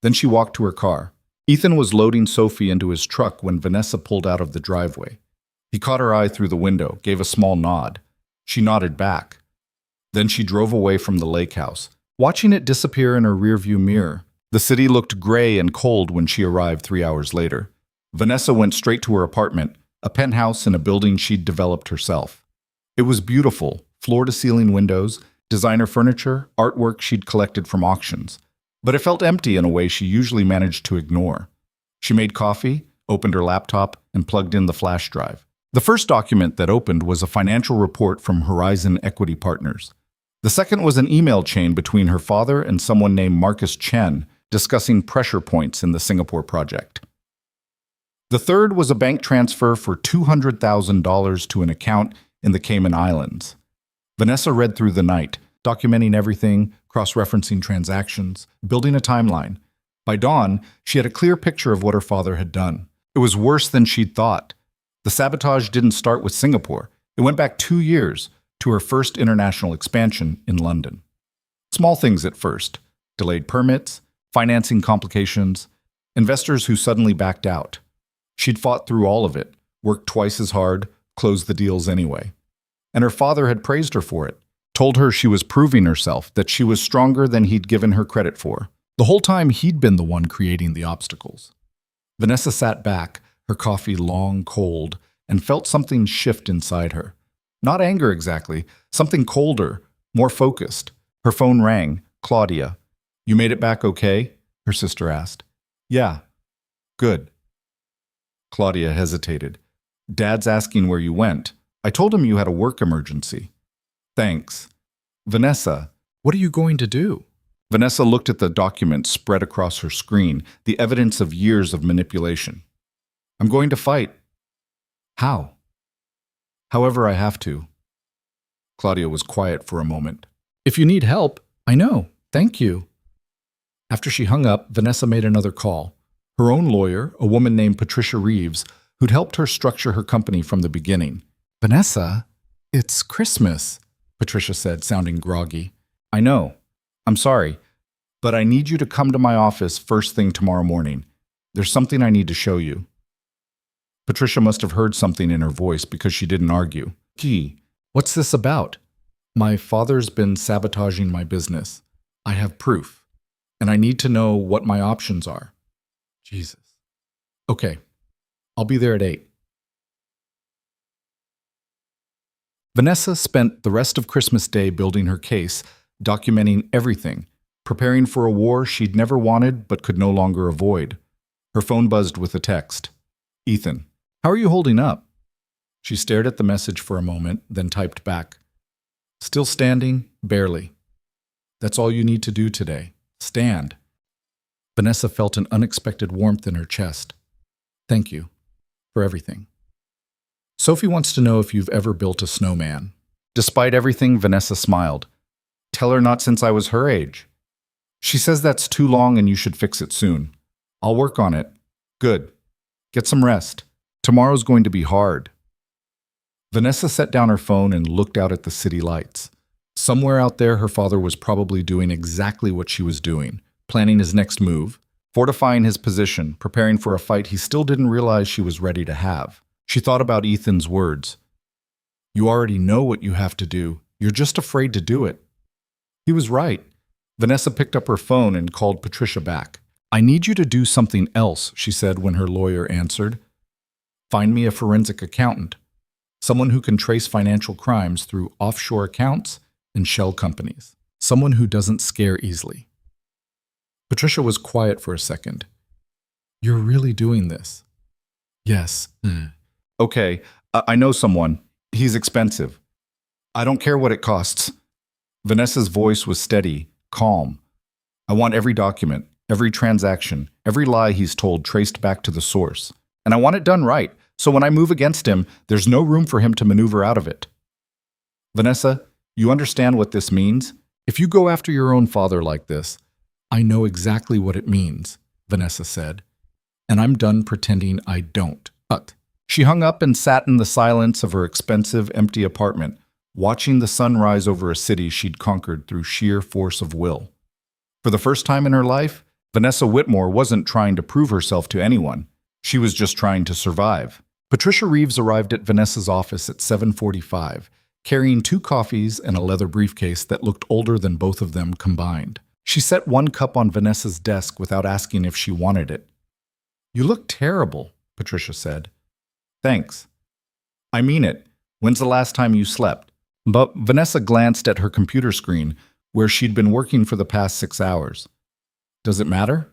Then she walked to her car. Ethan was loading Sophie into his truck when Vanessa pulled out of the driveway. He caught her eye through the window, gave a small nod. She nodded back. Then she drove away from the lake house, watching it disappear in her rearview mirror. The city looked gray and cold when she arrived 3 hours later. Vanessa went straight to her apartment, a penthouse in a building she'd developed herself. It was beautiful, floor-to-ceiling windows, designer furniture, artwork she'd collected from auctions. But it felt empty in a way she usually managed to ignore. She made coffee, opened her laptop, and plugged in the flash drive. The first document that opened was a financial report from Horizon Equity Partners. The second was an email chain between her father and someone named Marcus Chen discussing pressure points in the Singapore project. The third was a bank transfer for $200,000 to an account in the Cayman Islands. Vanessa read through the night, documenting everything, cross-referencing transactions, building a timeline. By dawn, she had a clear picture of what her father had done. It was worse than she'd thought. The sabotage didn't start with Singapore. It went back 2 years to her first international expansion in London. Small things at first: delayed permits, financing complications, investors who suddenly backed out. She'd fought through all of it, worked twice as hard, closed the deals anyway. And her father had praised her for it, told her she was proving herself, that she was stronger than he'd given her credit for. The whole time he'd been the one creating the obstacles. Vanessa sat back, her coffee long cold, and felt something shift inside her. Not anger exactly, something colder, more focused. Her phone rang. "Claudia." "You made it back okay?" her sister asked. "Yeah." "Good." Claudia hesitated. "Dad's asking where you went. I told him you had a work emergency." "Thanks." "Vanessa, what are you going to do?" Vanessa looked at the document spread across her screen, the evidence of years of manipulation. "I'm going to fight." "How?" "However I have to." Claudia was quiet for a moment. "If you need help, I know. Thank you." After she hung up, Vanessa made another call. Her own lawyer, a woman named Patricia Reeves, who'd helped her structure her company from the beginning. "Vanessa, it's Christmas," Patricia said, sounding groggy. "I know. I'm sorry, but I need you to come to my office first thing tomorrow morning. There's something I need to show you." Patricia must have heard something in her voice because she didn't argue. "Gee, what's this about?" "My father's been sabotaging my business. I have proof, and I need to know what my options are." Jesus. "Okay, I'll be there at 8. Vanessa spent the rest of Christmas Day building her case, documenting everything, preparing for a war she'd never wanted but could no longer avoid. Her phone buzzed with a text. "Ethan, how are you holding up?" She stared at the message for a moment, then typed back. "Still standing, barely. That's all you need to do today. Stand." Vanessa felt an unexpected warmth in her chest. "Thank you for everything." "Sophie wants to know if you've ever built a snowman." Despite everything, Vanessa smiled. "Tell her not since I was her age." "She says that's too long and you should fix it soon." "I'll work on it." "Good. Get some rest. Tomorrow's going to be hard." Vanessa set down her phone and looked out at the city lights. Somewhere out there, her father was probably doing exactly what she was doing, planning his next move, fortifying his position, preparing for a fight he still didn't realize she was ready to have. She thought about Ethan's words. "You already know what you have to do. You're just afraid to do it." He was right. Vanessa picked up her phone and called Patricia back. "I need you to do something else," she said when her lawyer answered. "Find me a forensic accountant, someone who can trace financial crimes through offshore accounts and shell companies, someone who doesn't scare easily." Patricia was quiet for a second. You're really doing this? Yes. Okay, I know someone. He's expensive. I don't care what it costs. Vanessa's voice was steady, calm. I want every document, every transaction, every lie he's told traced back to the source. And I want it done right, so when I move against him, there's no room for him to maneuver out of it. Vanessa, you understand what this means? If you go after your own father like this, I know exactly what it means, Vanessa said. And I'm done pretending I don't. She hung up and sat in the silence of her expensive, empty apartment, watching the sun rise over a city she'd conquered through sheer force of will. For the first time in her life, Vanessa Whitmore wasn't trying to prove herself to anyone. She was just trying to survive. Patricia Reeves arrived at Vanessa's office at 7:45, carrying 2 coffees and a leather briefcase that looked older than both of them combined. She set 1 cup on Vanessa's desk without asking if she wanted it. You look terrible, Patricia said. Thanks. I mean it. When's the last time you slept? But Vanessa glanced at her computer screen, where she'd been working for the past 6 hours. Does it matter?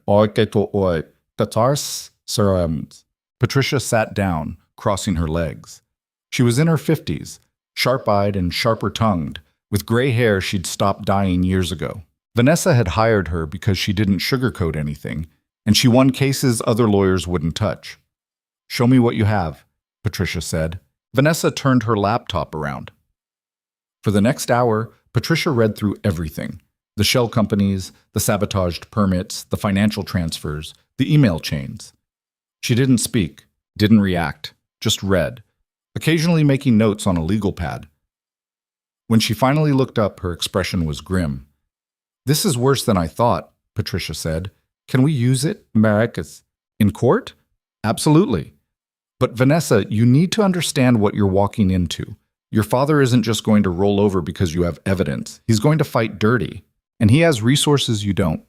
Patricia sat down, crossing her legs. She was in her 50s, sharp-eyed and sharper-tongued, with gray hair she'd stopped dyeing years ago. Vanessa had hired her because she didn't sugarcoat anything, and she won cases other lawyers wouldn't touch. Show me what you have, Patricia said. Vanessa turned her laptop around. For the next hour, Patricia read through everything. The shell companies, the sabotaged permits, the financial transfers, the email chains. She didn't speak, didn't react, just read, occasionally making notes on a legal pad. When she finally looked up, her expression was grim. This is worse than I thought, Patricia said. Can we use it, Maracas? In court? Absolutely. But Vanessa, you need to understand what you're walking into. Your father isn't just going to roll over because you have evidence. He's going to fight dirty. And he has resources you don't.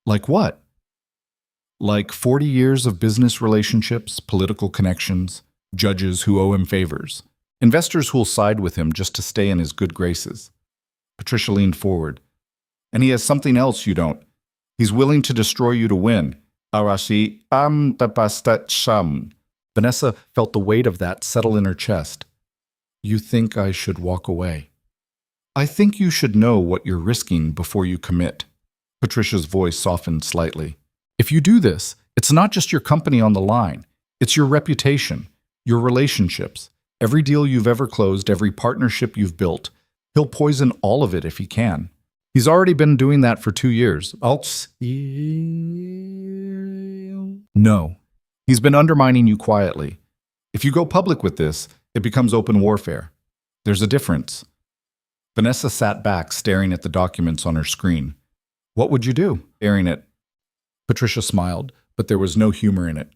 Like what? Like 40 years of business relationships, political connections, judges who owe him favors, investors who'll side with him just to stay in his good graces. Patricia leaned forward. And he has something else you don't. He's willing to destroy you to win. Vanessa felt the weight of that settle in her chest. You think I should walk away? I think you should know what you're risking before you commit. Patricia's voice softened slightly. If you do this, it's not just your company on the line. It's your reputation, your relationships, every deal you've ever closed, every partnership you've built. He'll poison all of it if he can. He's already been doing that for 2 years. No. He's been undermining you quietly. If you go public with this, it becomes open warfare. There's a difference. Vanessa sat back, staring at the documents on her screen. What would you do? Staring at. Patricia smiled, but there was no humor in it.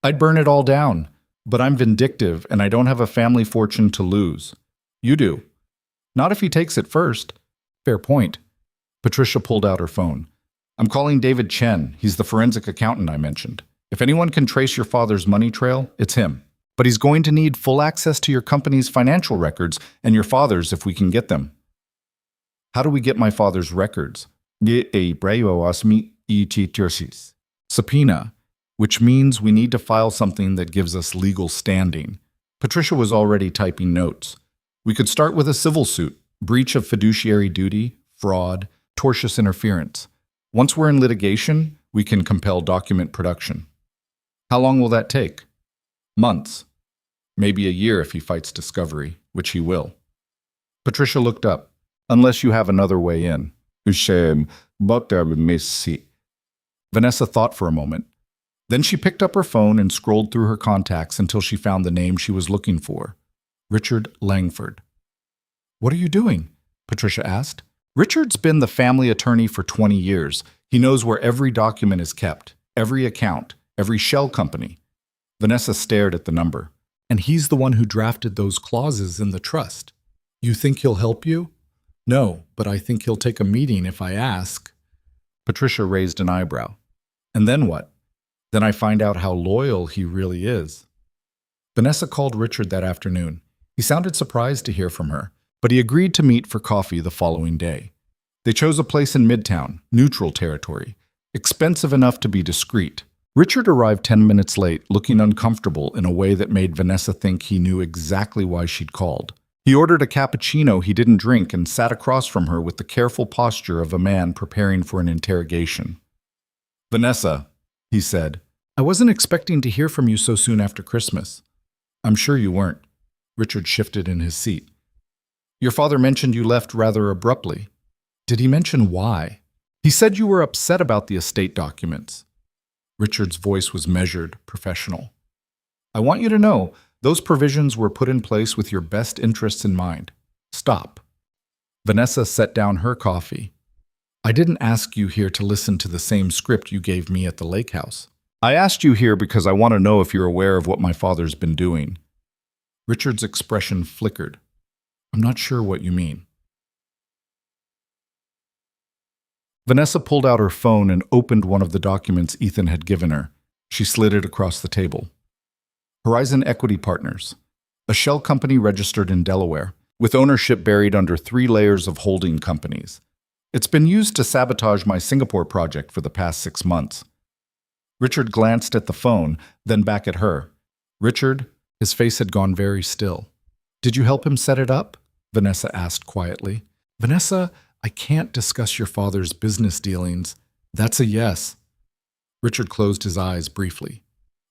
I'd burn it all down, but I'm vindictive and I don't have a family fortune to lose. You do. Not if he takes it first. Fair point. Patricia pulled out her phone. I'm calling David Chen. He's the forensic accountant I mentioned. If anyone can trace your father's money trail, it's him. But he's going to need full access to your company's financial records and your father's if we can get them. How do we get my father's records? Subpoena, which means we need to file something that gives us legal standing. Patricia was already typing notes. We could start with a civil suit, breach of fiduciary duty, fraud, tortious interference. Once we're in litigation, we can compel document production. How long will that take? Months. Maybe a year if he fights discovery, which he will. Patricia looked up. Unless you have another way in. Vanessa thought for a moment. Then she picked up her phone and scrolled through her contacts until she found the name she was looking for. Richard Langford. What are you doing? Patricia asked. Richard's been the family attorney for 20 years. He knows where every document is kept, every account, every shell company. Vanessa stared at the number. And he's the one who drafted those clauses in the trust. You think he'll help you? No, but I think he'll take a meeting if I ask. Patricia raised an eyebrow. And then what? Then I find out how loyal he really is. Vanessa called Richard that afternoon. He sounded surprised to hear from her, but he agreed to meet for coffee the following day. They chose a place in Midtown, neutral territory, expensive enough to be discreet. Richard arrived 10 minutes late, looking uncomfortable in a way that made Vanessa think he knew exactly why she'd called. He ordered a cappuccino he didn't drink and sat across from her with the careful posture of a man preparing for an interrogation. "Vanessa," he said, "I wasn't expecting to hear from you so soon after Christmas." "I'm sure you weren't." Richard shifted in his seat. "Your father mentioned you left rather abruptly." "Did he mention why?" "He said you were upset about the estate documents." Richard's voice was measured, professional. "I want you to know, those provisions were put in place with your best interests in mind. Stop." Vanessa set down her coffee. "I didn't ask you here to listen to the same script you gave me at the lake house. I asked you here because I want to know if you're aware of what my father's been doing." Richard's expression flickered. "I'm not sure what you mean." Vanessa pulled out her phone and opened one of the documents Ethan had given her. She slid it across the table. Horizon Equity Partners, a shell company registered in Delaware, with ownership buried under 3 layers of holding companies. It's been used to sabotage my Singapore project for the past 6 months. Richard glanced at the phone, then back at her. Richard, his face had gone very still. "Did you help him set it up?" Vanessa asked quietly. "Vanessa, I can't discuss your father's business dealings." "That's a yes." Richard closed his eyes briefly.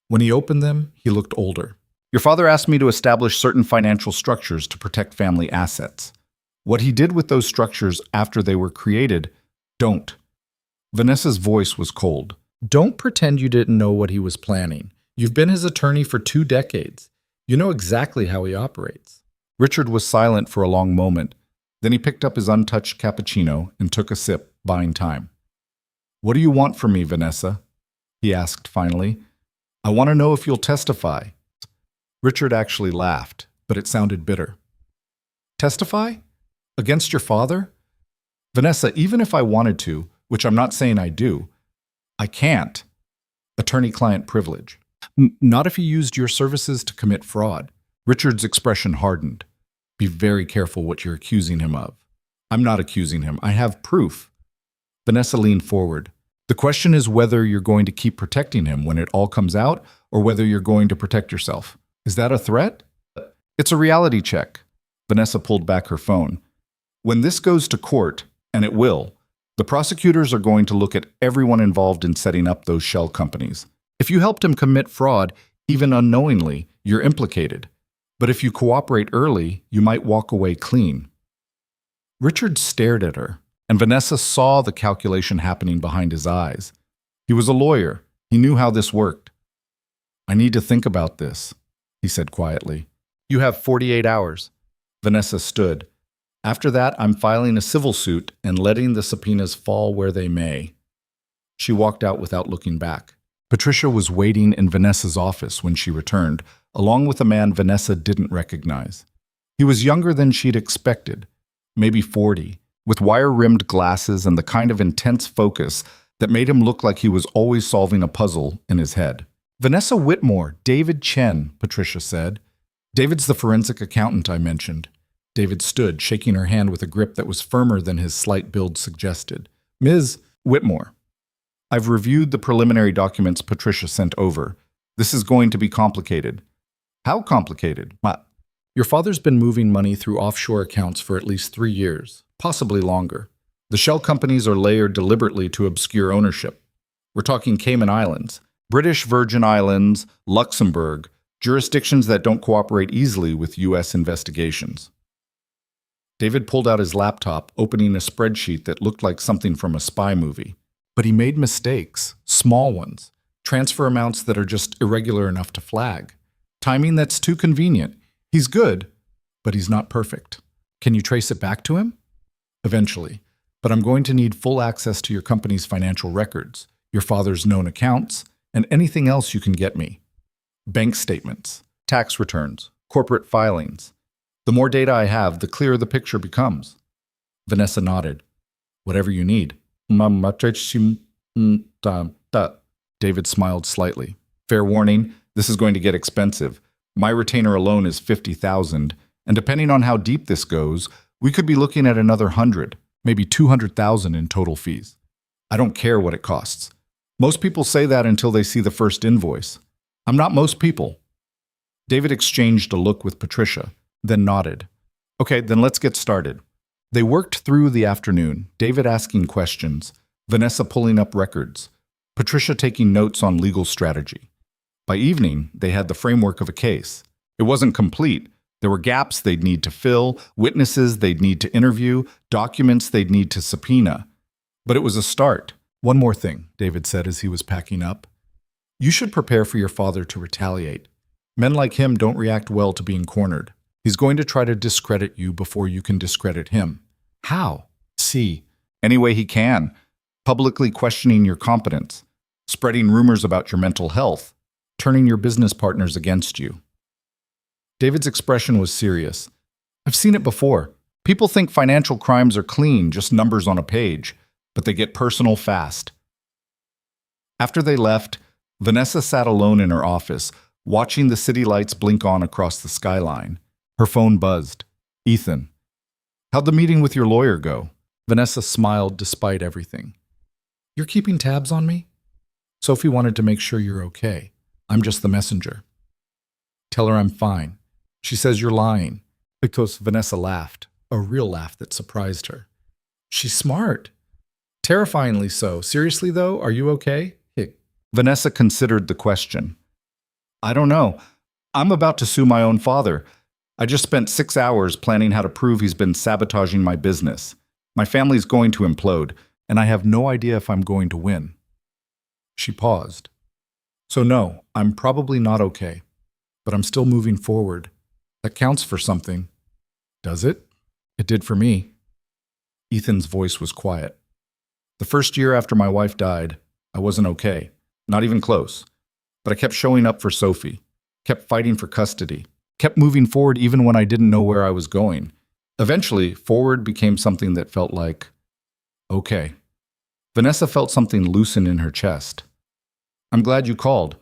When he opened them, he looked older. "Your father asked me to establish certain financial structures to protect family assets. What he did with those structures after they were created, don't." Vanessa's voice was cold. "Don't pretend you didn't know what he was planning. You've been his attorney for 2 decades. You know exactly how he operates." Richard was silent for a long moment. Then he picked up his untouched cappuccino and took a sip, buying time. "What do you want from me, Vanessa?" he asked finally. "I want to know if you'll testify." Richard actually laughed, but it sounded bitter. "Testify? Against your father?" "Vanessa, even if I wanted to, which I'm not saying I do, I can't. Attorney-client privilege. Not if he used your services to commit fraud." Richard's expression hardened. "Be very careful what you're accusing him of." "I'm not accusing him. I have proof." Vanessa leaned forward. "The question is whether you're going to keep protecting him when it all comes out, or whether you're going to protect yourself. Is that a threat?" "It's a reality check." Vanessa pulled back her phone. "When this goes to court, and it will, the prosecutors are going to look at everyone involved in setting up those shell companies. If you helped him commit fraud, even unknowingly, you're implicated. But if you cooperate early, you might walk away clean." Richard stared at her, and Vanessa saw the calculation happening behind his eyes. He was a lawyer. He knew how this worked. "I need to think about this," he said quietly. "You have 48 hours. Vanessa stood. "After that, I'm filing a civil suit and letting the subpoenas fall where they may." She walked out without looking back. Patricia was waiting in Vanessa's office when she returned, along with a man Vanessa didn't recognize. He was younger than she'd expected, maybe 40, with wire-rimmed glasses and the kind of intense focus that made him look like he was always solving a puzzle in his head. "Vanessa Whitmore, David Chen," Patricia said. "David's the forensic accountant I mentioned." David stood, shaking her hand with a grip that was firmer than his slight build suggested. "Ms. Whitmore, I've reviewed the preliminary documents Patricia sent over. This is going to be complicated." "How complicated?" "Your father's been moving money through offshore accounts for at least 3 years, possibly longer. The shell companies are layered deliberately to obscure ownership. We're talking Cayman Islands, British Virgin Islands, Luxembourg, jurisdictions that don't cooperate easily with U.S. investigations." David pulled out his laptop, opening a spreadsheet that looked like something from a spy movie. "But he made mistakes, small ones, transfer amounts that are just irregular enough to flag. Timing that's too convenient. He's good, but he's not perfect." "Can you trace it back to him?" "Eventually, but I'm going to need full access to your company's financial records, your father's known accounts, and anything else you can get me. Bank statements, tax returns, corporate filings. The more data I have, the clearer the picture becomes." Vanessa nodded. "Whatever you need." David smiled slightly. "Fair warning, this is going to get expensive. My retainer alone is $50,000, and depending on how deep this goes, we could be looking at another 100. maybe $200,000 in total fees. I don't care what it costs. Most people say that until they see the first invoice. I'm not most people. David exchanged a look with Patricia, then nodded. Okay, then let's get started. They worked through the afternoon, David asking questions, Vanessa pulling up records, Patricia taking notes on legal strategy. By evening, they had the framework of a case. It wasn't complete. There were gaps they'd need to fill, witnesses they'd need to interview, documents they'd need to subpoena. But it was a start. One more thing, David said as he was packing up. You should prepare for your father to retaliate. Men like him don't react well to being cornered. He's going to try to discredit you before you can discredit him. How? See, any way he can. Publicly questioning your competence, spreading rumors about your mental health, turning your business partners against you. David's expression was serious. I've seen it before. People think financial crimes are clean, just numbers on a page, but they get personal fast. After they left, Vanessa sat alone in her office, watching the city lights blink on across the skyline. Her phone buzzed. Ethan. How'd the meeting with your lawyer go? Vanessa smiled despite everything. You're keeping tabs on me? Sophie wanted to make sure you're okay. I'm just the messenger. Tell her I'm fine. She says you're lying. Because Vanessa laughed, a real laugh that surprised her. She's smart. Terrifyingly so. Seriously, though, are you okay? Vanessa considered the question. I don't know. I'm about to sue my own father. I just spent 6 hours planning how to prove he's been sabotaging my business. My family's going to implode, and I have no idea if I'm going to win. She paused. So no, I'm probably not okay, but I'm still moving forward. That counts for something. Does it? It did for me. Ethan's voice was quiet. The first year after my wife died, I wasn't okay, not even close. But I kept showing up for Sophie, kept fighting for custody, kept moving forward even when I didn't know where I was going. Eventually, forward became something that felt like, okay. Vanessa felt something loosen in her chest. I'm glad you called.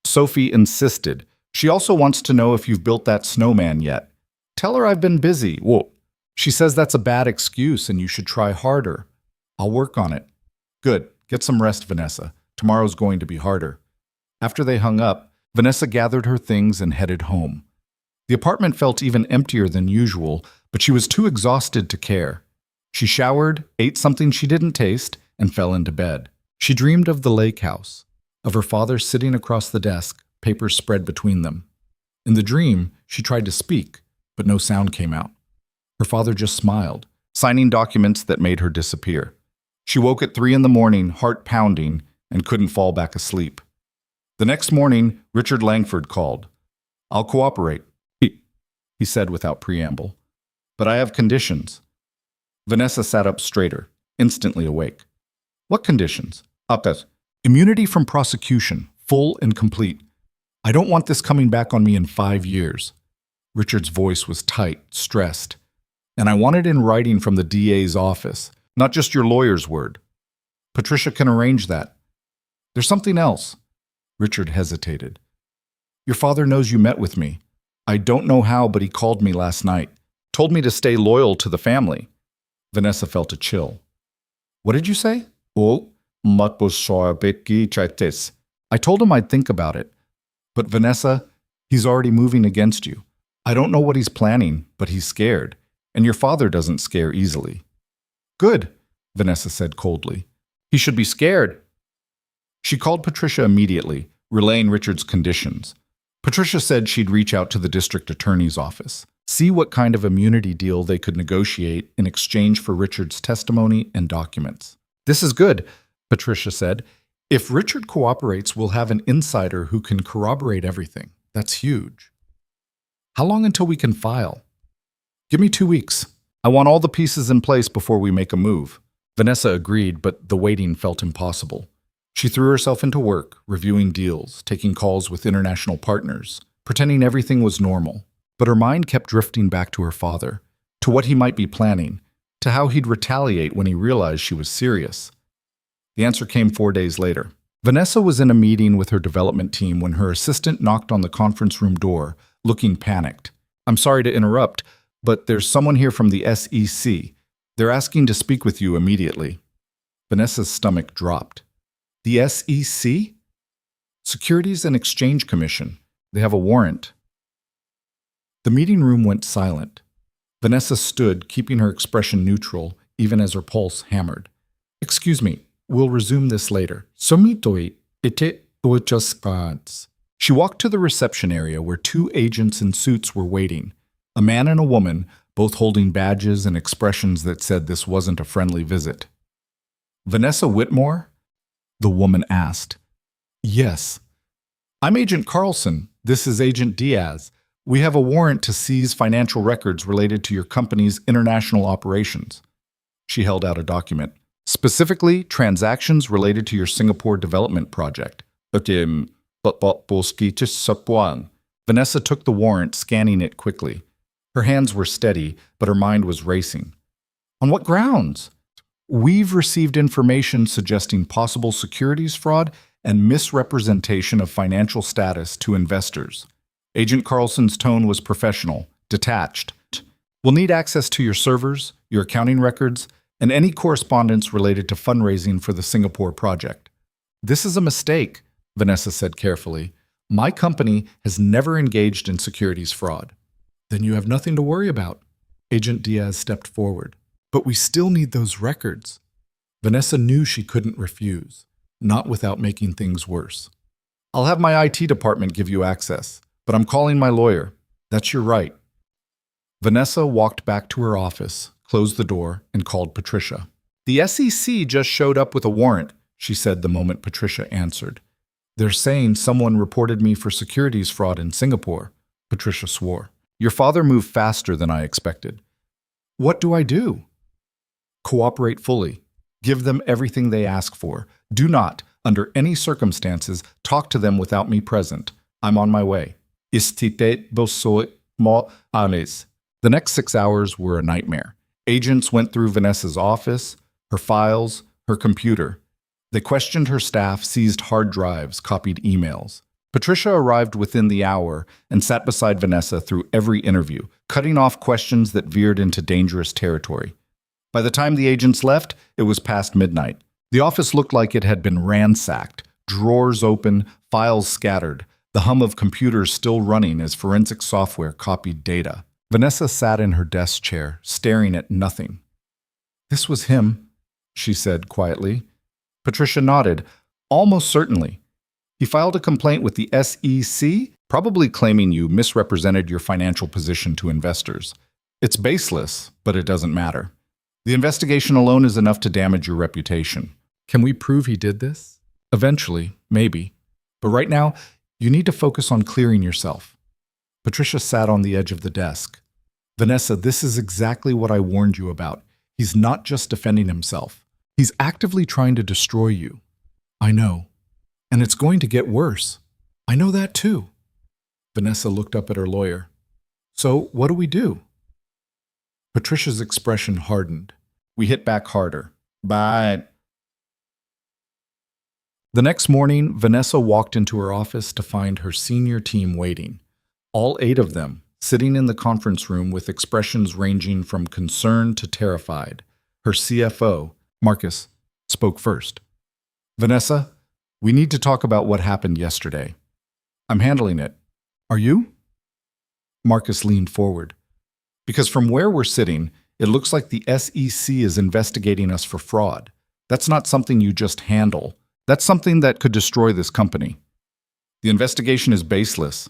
Sophie insisted. She also wants to know if you've built that snowman yet. Tell her I've been busy. Whoa. She says that's a bad excuse and you should try harder. I'll work on it. Good. Get some rest, Vanessa. Tomorrow's going to be harder. After they hung up, Vanessa gathered her things and headed home. The apartment felt even emptier than usual, but she was too exhausted to care. She showered, ate something she didn't taste, and fell into bed. She dreamed of the lake house, of her father sitting across the desk, papers spread between them. In the dream, she tried to speak, but no sound came out. Her father just smiled, signing documents that made her disappear. She woke at 3 a.m, heart pounding, and couldn't fall back asleep. The next morning, Richard Langford called. I'll cooperate, he said without preamble. But I have conditions. Vanessa sat up straighter, instantly awake. What conditions? Immunity from prosecution, full and complete. I don't want this coming back on me in 5 years. Richard's voice was tight, stressed. And I want it in writing from the DA's office, not just your lawyer's word. Patricia can arrange that. There's something else. Richard hesitated. Your father knows you met with me. I don't know how, but he called me last night. Told me to stay loyal to the family. Vanessa felt a chill. What did you say? I told him I'd think about it. But Vanessa, he's already moving against you. I don't know what he's planning, but he's scared. And your father doesn't scare easily. Good, Vanessa said coldly. He should be scared. She called Patricia immediately, relaying Richard's conditions. Patricia said she'd reach out to the district attorney's office, see what kind of immunity deal they could negotiate in exchange for Richard's testimony and documents. This is good, Patricia said. If Richard cooperates, we'll have an insider who can corroborate everything. That's huge. How long until we can file? Give me 2 weeks. I want all the pieces in place before we make a move. Vanessa agreed, but the waiting felt impossible. She threw herself into work, reviewing deals, taking calls with international partners, pretending everything was normal. But her mind kept drifting back to her father, to what he might be planning, to how he'd retaliate when he realized she was serious. The answer came 4 days later. Vanessa was in a meeting with her development team when her assistant knocked on the conference room door, looking panicked. I'm sorry to interrupt, but there's someone here from the SEC. They're asking to speak with you immediately. Vanessa's stomach dropped. The SEC? Securities and Exchange Commission. They have a warrant. The meeting room went silent. Vanessa stood, keeping her expression neutral, even as her pulse hammered. Excuse me, we'll resume this later. She walked to the reception area where two agents in suits were waiting, a man and a woman, both holding badges and expressions that said this wasn't a friendly visit. Vanessa Whitmore? The woman asked. Yes. I'm Agent Carlson. This is Agent Diaz. We have a warrant to seize financial records related to your company's international operations. She held out a document. Specifically, transactions related to your Singapore development project. Vanessa took the warrant, scanning it quickly. Her hands were steady, but her mind was racing. On what grounds? We've received information suggesting possible securities fraud and misrepresentation of financial status to investors. Agent Carlson's tone was professional, detached. We'll need access to your servers, your accounting records, and any correspondence related to fundraising for the Singapore project. This is a mistake, Vanessa said carefully. My company has never engaged in securities fraud. Then you have nothing to worry about. Agent Diaz stepped forward. But we still need those records. Vanessa knew she couldn't refuse, not without making things worse. I'll have my IT department give you access, but I'm calling my lawyer. That's your right. Vanessa walked back to her office, closed the door, and called Patricia. The SEC just showed up with a warrant, she said the moment Patricia answered. They're saying someone reported me for securities fraud in Singapore, Patricia swore. Your father moved faster than I expected. What do I do? Cooperate fully. Give them everything they ask for. Do not, under any circumstances, talk to them without me present. I'm on my way. The next 6 hours were a nightmare. Agents went through Vanessa's office, her files, her computer. They questioned her staff, seized hard drives, copied emails. Patricia arrived within the hour and sat beside Vanessa through every interview, cutting off questions that veered into dangerous territory. By the time the agents left, it was past midnight. The office looked like it had been ransacked, drawers open, files scattered, the hum of computers still running as forensic software copied data. Vanessa sat in her desk chair, staring at nothing. This was him, she said quietly. Patricia nodded. Almost certainly. He filed a complaint with the SEC, probably claiming you misrepresented your financial position to investors. It's baseless, but it doesn't matter. The investigation alone is enough to damage your reputation. Can we prove he did this? Eventually, maybe. But right now, you need to focus on clearing yourself. Patricia sat on the edge of the desk. Vanessa, this is exactly what I warned you about. He's not just defending himself. He's actively trying to destroy you. I know. And it's going to get worse. I know that too. Vanessa looked up at her lawyer. So, what do we do? Patricia's expression hardened. We hit back harder. But the next morning, Vanessa walked into her office to find her senior team waiting. All 8 of them, sitting in the conference room with expressions ranging from concerned to terrified. Her CFO, Marcus, spoke first. Vanessa, we need to talk about what happened yesterday. I'm handling it. Are you? Marcus leaned forward. Because from where we're sitting, it looks like the SEC is investigating us for fraud. That's not something you just handle. That's something that could destroy this company. The investigation is baseless.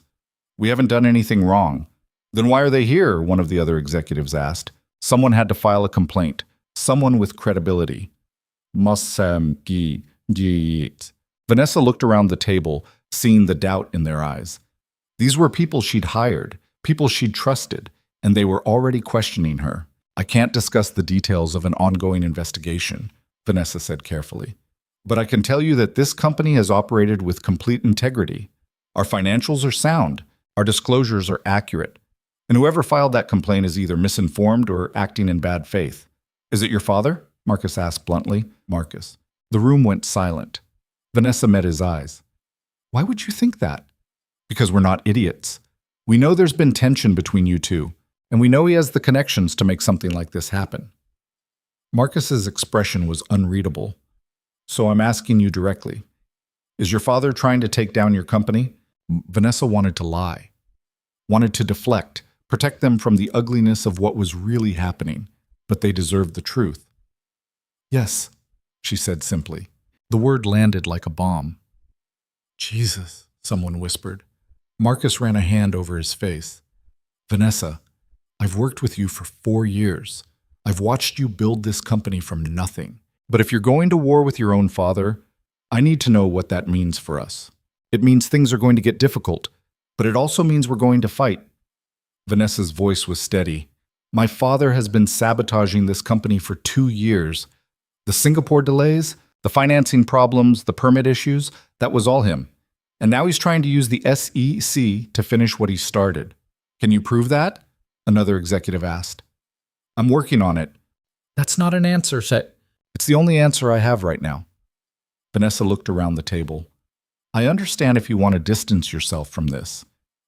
We haven't done anything wrong. Then why are they here? One of the other executives asked. Someone had to file a complaint. Someone with credibility. Vanessa looked around the table, seeing the doubt in their eyes. These were people she'd hired, people she'd trusted, and they were already questioning her. I can't discuss the details of an ongoing investigation, Vanessa said carefully. But I can tell you that this company has operated with complete integrity. Our financials are sound. Our disclosures are accurate. And whoever filed that complaint is either misinformed or acting in bad faith. Is it your father? Marcus asked bluntly. Marcus. The room went silent. Vanessa met his eyes. Why would you think that? Because we're not idiots. We know there's been tension between you two, and we know he has the connections to make something like this happen. Marcus's expression was unreadable. So I'm asking you directly. Is your father trying to take down your company? Vanessa wanted to lie, wanted to deflect, protect them from the ugliness of what was really happening, but they deserved the truth. Yes, she said simply. The word landed like a bomb. Jesus, someone whispered. Marcus ran a hand over his face. Vanessa, I've worked with you for 4 years. I've watched you build this company from nothing. But if you're going to war with your own father, I need to know what that means for us. It means things are going to get difficult, but it also means we're going to fight. Vanessa's voice was steady. My father has been sabotaging this company for 2 years. The Singapore delays, the financing problems, the permit issues, that was all him. And now he's trying to use the SEC to finish what he started. Can you prove that? Another executive asked. I'm working on it. That's not an answer, Set. It's the only answer I have right now. Vanessa looked around the table. I understand if you want to distance yourself from this.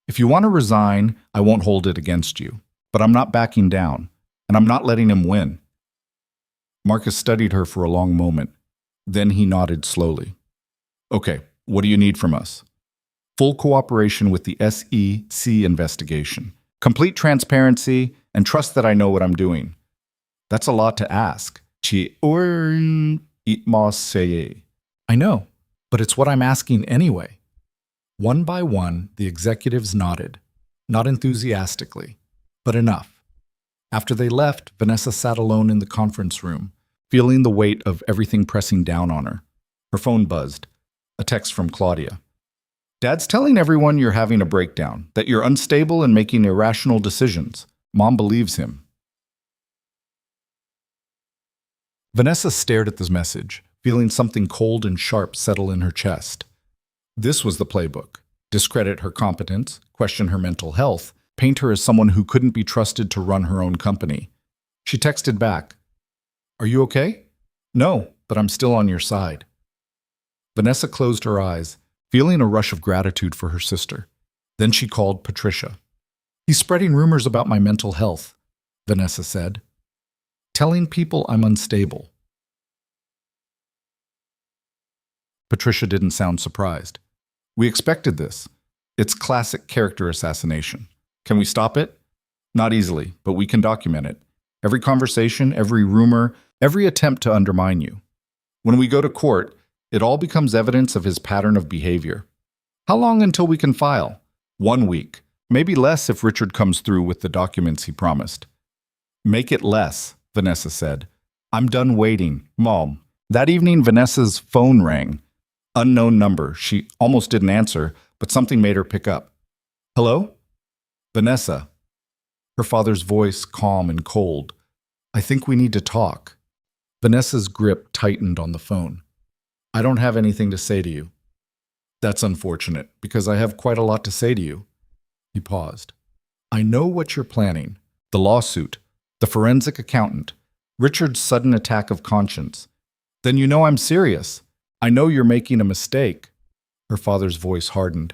If you want to resign, I won't hold it against you. But I'm not backing down, and I'm not letting him win. Marcus studied her for a long moment. Then he nodded slowly. Okay, what do you need from us? Full cooperation with the SEC investigation. Complete transparency and trust that I know what I'm doing. That's a lot to ask. I know, but it's what I'm asking anyway. One by one, the executives nodded, not enthusiastically, but enough. After they left, Vanessa sat alone in the conference room, feeling the weight of everything pressing down on her. Her phone buzzed. A text from Claudia. Dad's telling everyone you're having a breakdown, that you're unstable and making irrational decisions. Mom believes him. Vanessa stared at this message, feeling something cold and sharp settle in her chest. This was the playbook. Discredit her competence, question her mental health, paint her as someone who couldn't be trusted to run her own company. She texted back, Are you okay? No, but I'm still on your side. Vanessa closed her eyes, feeling a rush of gratitude for her sister. Then she called Patricia. He's spreading rumors about my mental health, Vanessa said. Telling people I'm unstable. Patricia didn't sound surprised. We expected this. It's classic character assassination. Can we stop it? Not easily, but we can document it. Every conversation, every rumor, every attempt to undermine you. When we go to court, it all becomes evidence of his pattern of behavior. How long until we can file? 1 week. Maybe less if Richard comes through with the documents he promised. Make it less, Vanessa said. I'm done waiting, Mom. That evening, Vanessa's phone rang. Unknown number. She almost didn't answer, but something made her pick up. Hello? Vanessa. Her father's voice calm and cold. I think we need to talk. Vanessa's grip tightened on the phone. I don't have anything to say to you. That's unfortunate, because I have quite a lot to say to you. He paused. I know what you're planning. The lawsuit. The forensic accountant. Richard's sudden attack of conscience. Then you know I'm serious. I know you're making a mistake. Her father's voice hardened.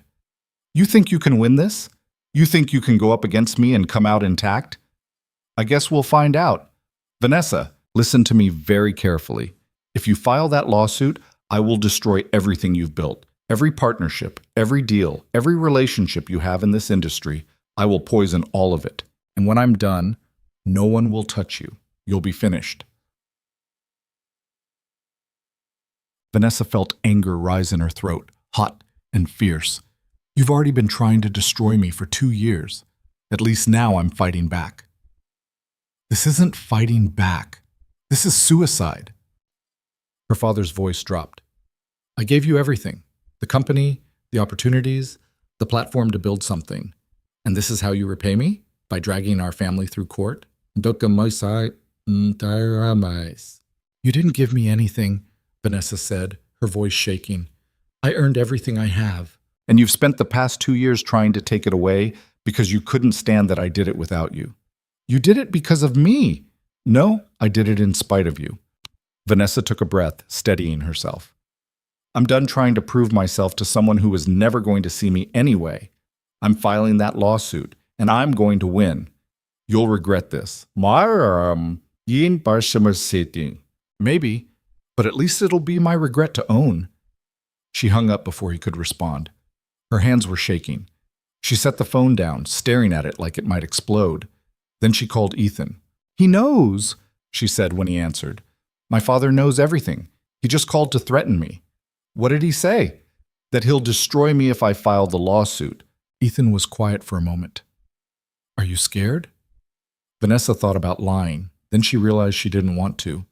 You think you can win this? You think you can go up against me and come out intact? I guess we'll find out. Vanessa, listen to me very carefully. If you file that lawsuit, I will destroy everything you've built. Every partnership, every deal, every relationship you have in this industry, I will poison all of it. And when I'm done, no one will touch you. You'll be finished. Vanessa felt anger rise in her throat, hot and fierce. You've already been trying to destroy me for 2 years. At least now I'm fighting back. This isn't fighting back. This is suicide. Her father's voice dropped. I gave you everything. The company, the opportunities, the platform to build something. And this is how you repay me? By dragging our family through court? You didn't give me anything, Vanessa said, her voice shaking. I earned everything I have. And you've spent the past 2 years trying to take it away because you couldn't stand that I did it without you. You did it because of me. No, I did it in spite of you. Vanessa took a breath, steadying herself. I'm done trying to prove myself to someone who was never going to see me anyway. I'm filing that lawsuit, and I'm going to win. You'll regret this. Yin Barshamaseting. Maybe, but at least it'll be my regret to own. She hung up before he could respond. Her hands were shaking. She set the phone down, staring at it like it might explode. Then she called Ethan. He knows, she said when he answered. My father knows everything. He just called to threaten me. What did he say? That he'll destroy me if I file the lawsuit. Ethan was quiet for a moment. Are you scared? Vanessa thought about lying. Then she realized she didn't want to.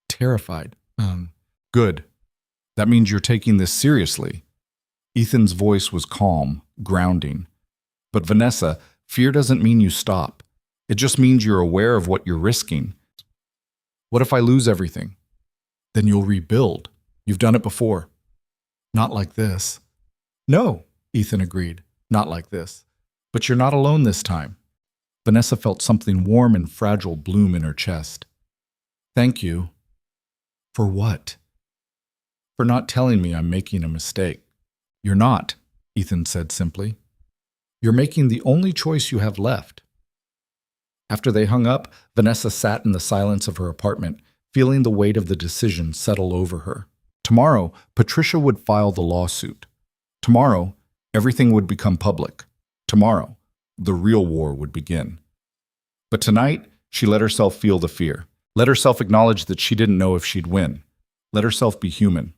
Terrified. Good. That means you're taking this seriously. Ethan's voice was calm, grounding. But Vanessa, fear doesn't mean you stop. It just means you're aware of what you're risking. What if I lose everything? Then you'll rebuild. You've done it before. Not like this. No, Ethan agreed. Not like this. But you're not alone this time. Vanessa felt something warm and fragile bloom in her chest. Thank you. For what? For not telling me I'm making a mistake. You're not, Ethan said simply. You're making the only choice you have left. After they hung up, Vanessa sat in the silence of her apartment, feeling the weight of the decision settle over her. Tomorrow, Patricia would file the lawsuit. Tomorrow, everything would become public. Tomorrow, the real war would begin. But tonight, she let herself feel the fear. Let herself acknowledge that she didn't know if she'd win. Let herself be human.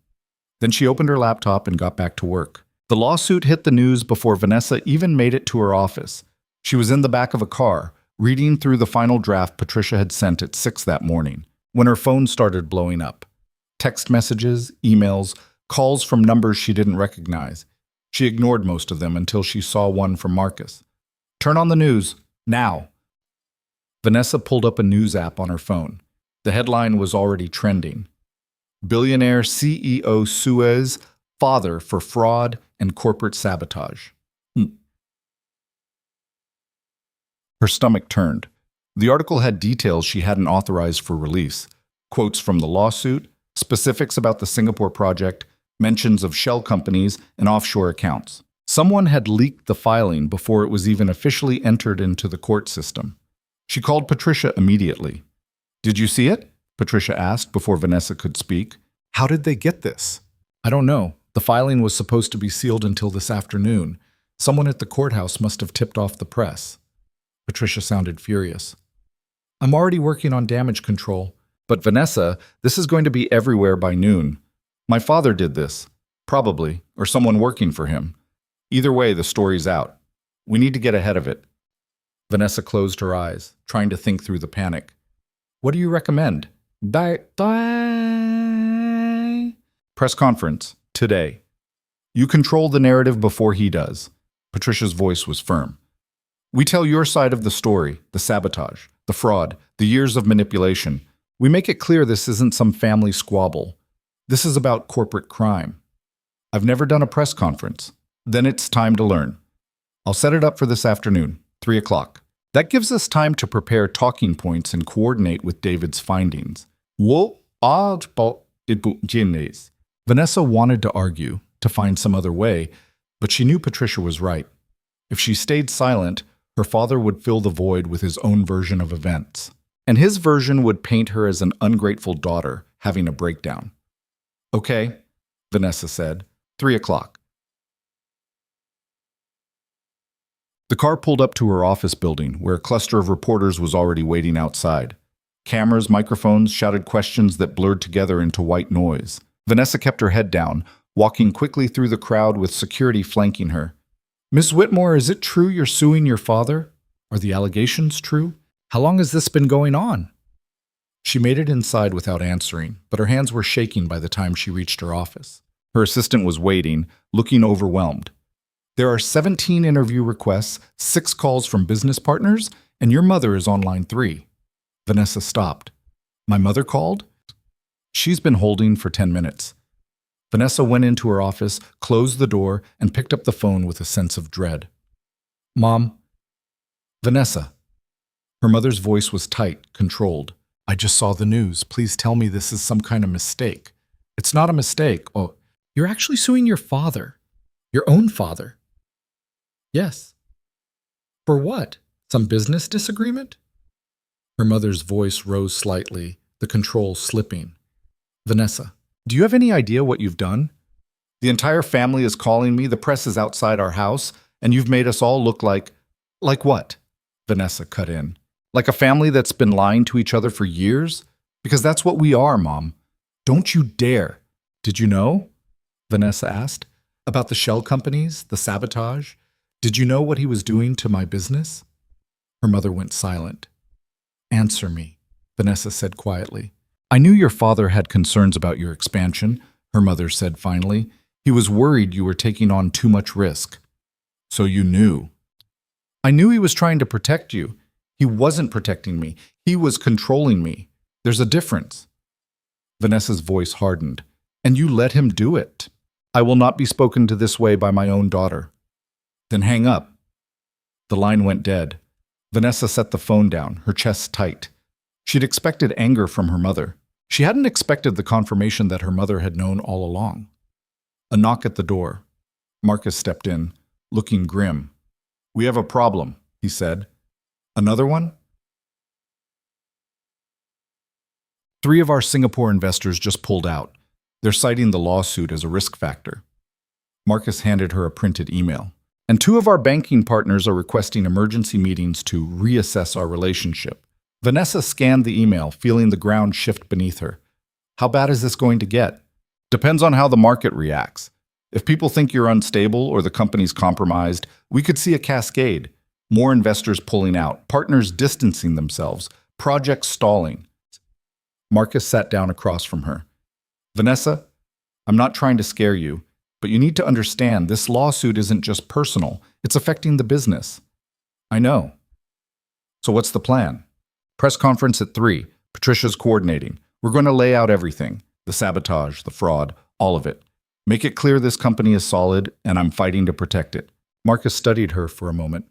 Then she opened her laptop and got back to work. The lawsuit hit the news before Vanessa even made it to her office. She was in the back of a car, reading through the final draft Patricia had sent at 6 that morning, when her phone started blowing up. Text messages, emails, calls from numbers she didn't recognize. She ignored most of them until she saw one from Marcus. Turn on the news, now. Vanessa pulled up a news app on her phone. The headline was already trending. Billionaire CEO Suez, father for fraud and corporate sabotage. Her stomach turned. The article had details she hadn't authorized for release. Quotes from the lawsuit, specifics about the Singapore project, mentions of shell companies and offshore accounts. Someone had leaked the filing before it was even officially entered into the court system. She called Patricia immediately. Did you see it? Patricia asked before Vanessa could speak. How did they get this? I don't know. The filing was supposed to be sealed until this afternoon. Someone at the courthouse must have tipped off the press. Patricia sounded furious. I'm already working on damage control. But Vanessa, this is going to be everywhere by noon. My father did this. Probably. Or someone working for him. Either way, the story's out. We need to get ahead of it. Vanessa closed her eyes, trying to think through the panic. What do you recommend? Press conference, today. You control the narrative before he does. Patricia's voice was firm. We tell your side of the story, the sabotage, the fraud, the years of manipulation. We make it clear this isn't some family squabble. This is about corporate crime. I've never done a press conference. Then it's time to learn. I'll set it up for this afternoon, 3 o'clock. That gives us time to prepare talking points and coordinate with David's findings. Vanessa wanted to argue, to find some other way, but she knew Patricia was right. If she stayed silent, her father would fill the void with his own version of events. And his version would paint her as an ungrateful daughter having a breakdown. Okay, Vanessa said, 3 o'clock. The car pulled up to her office building, where a cluster of reporters was already waiting outside. Cameras, microphones shouted questions that blurred together into white noise. Vanessa kept her head down, walking quickly through the crowd with security flanking her. Miss Whitmore, is it true you're suing your father? Are the allegations true? How long has this been going on? She made it inside without answering, but her hands were shaking by the time she reached her office. Her assistant was waiting, looking overwhelmed. There are 17 interview requests, 6 calls from business partners, and your mother is on line 3. Vanessa stopped. My mother called? She's been holding for 10 minutes. Vanessa went into her office, closed the door, and picked up the phone with a sense of dread. Mom? Vanessa. Her mother's voice was tight, controlled. I just saw the news. Please tell me this is some kind of mistake. It's not a mistake. Oh, you're actually suing your father. Your own father. Yes. For what? Some business disagreement? Her mother's voice rose slightly, the control slipping. Vanessa, do you have any idea what you've done? The entire family is calling me, the press is outside our house, and you've made us all look like… Like what? Vanessa cut in. Like a family that's been lying to each other for years? Because that's what we are, Mom. Don't you dare. Did you know? Vanessa asked. About the shell companies, the sabotage? Did you know what he was doing to my business? Her mother went silent. Answer me, Vanessa said quietly. I knew your father had concerns about your expansion, her mother said finally. He was worried you were taking on too much risk. So you knew. I knew he was trying to protect you. He wasn't protecting me. He was controlling me. There's a difference. Vanessa's voice hardened. And you let him do it. I will not be spoken to this way by my own daughter. Then hang up. The line went dead. Vanessa set the phone down, her chest tight. She'd expected anger from her mother. She hadn't expected the confirmation that her mother had known all along. A knock at the door. Marcus stepped in, looking grim. We have a problem, he said. Another one? 3 of our Singapore investors just pulled out. They're citing the lawsuit as a risk factor. Marcus handed her a printed email. And 2 of our banking partners are requesting emergency meetings to reassess our relationship. Vanessa scanned the email, feeling the ground shift beneath her. How bad is this going to get? Depends on how the market reacts. If people think you're unstable or the company's compromised, we could see a cascade. More investors pulling out, partners distancing themselves, projects stalling. Marcus sat down across from her. Vanessa, I'm not trying to scare you, but you need to understand this lawsuit isn't just personal. It's affecting the business. I know. So what's the plan? Press conference at 3. Patricia's coordinating. We're going to lay out everything. The sabotage, the fraud, all of it. Make it clear this company is solid, and I'm fighting to protect it. Marcus studied her for a moment.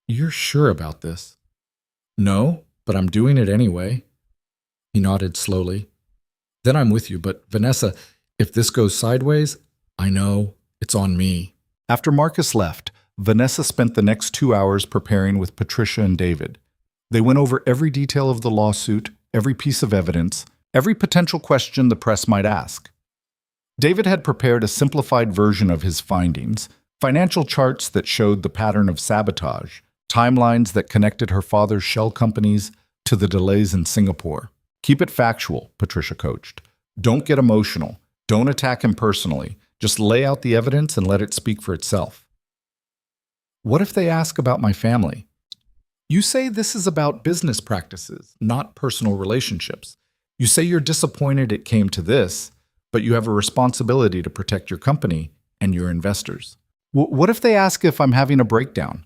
You're sure about this? No, but I'm doing it anyway. He nodded slowly. Then I'm with you, but Vanessa, if this goes sideways, I know it's on me. After Marcus left, Vanessa spent the next 2 hours preparing with Patricia and David. They went over every detail of the lawsuit, every piece of evidence, every potential question the press might ask. David had prepared a simplified version of his findings, financial charts that showed the pattern of sabotage, timelines that connected her father's shell companies to the delays in Singapore. Keep it factual, Patricia coached. Don't get emotional. Don't attack him personally. Just lay out the evidence and let it speak for itself. What if they ask about my family? You say this is about business practices, not personal relationships. You say you're disappointed it came to this, but you have a responsibility to protect your company and your investors. What if they ask if I'm having a breakdown?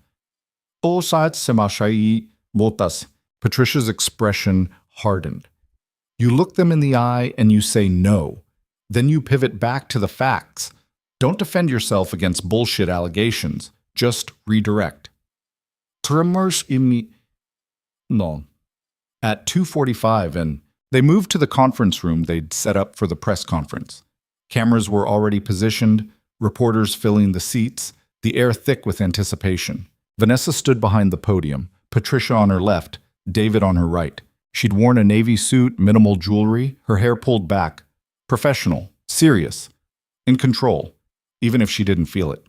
Patricia's expression hardened. You look them in the eye and you say no. Then you pivot back to the facts. Don't defend yourself against bullshit allegations. Just redirect. Tremors no. At 2:45, and they moved to the conference room they'd set up for the press conference. Cameras were already positioned, reporters filling the seats, the air thick with anticipation. Vanessa stood behind the podium, Patricia on her left, David on her right. She'd worn a navy suit, minimal jewelry, her hair pulled back. Professional, serious, in control, even if she didn't feel it.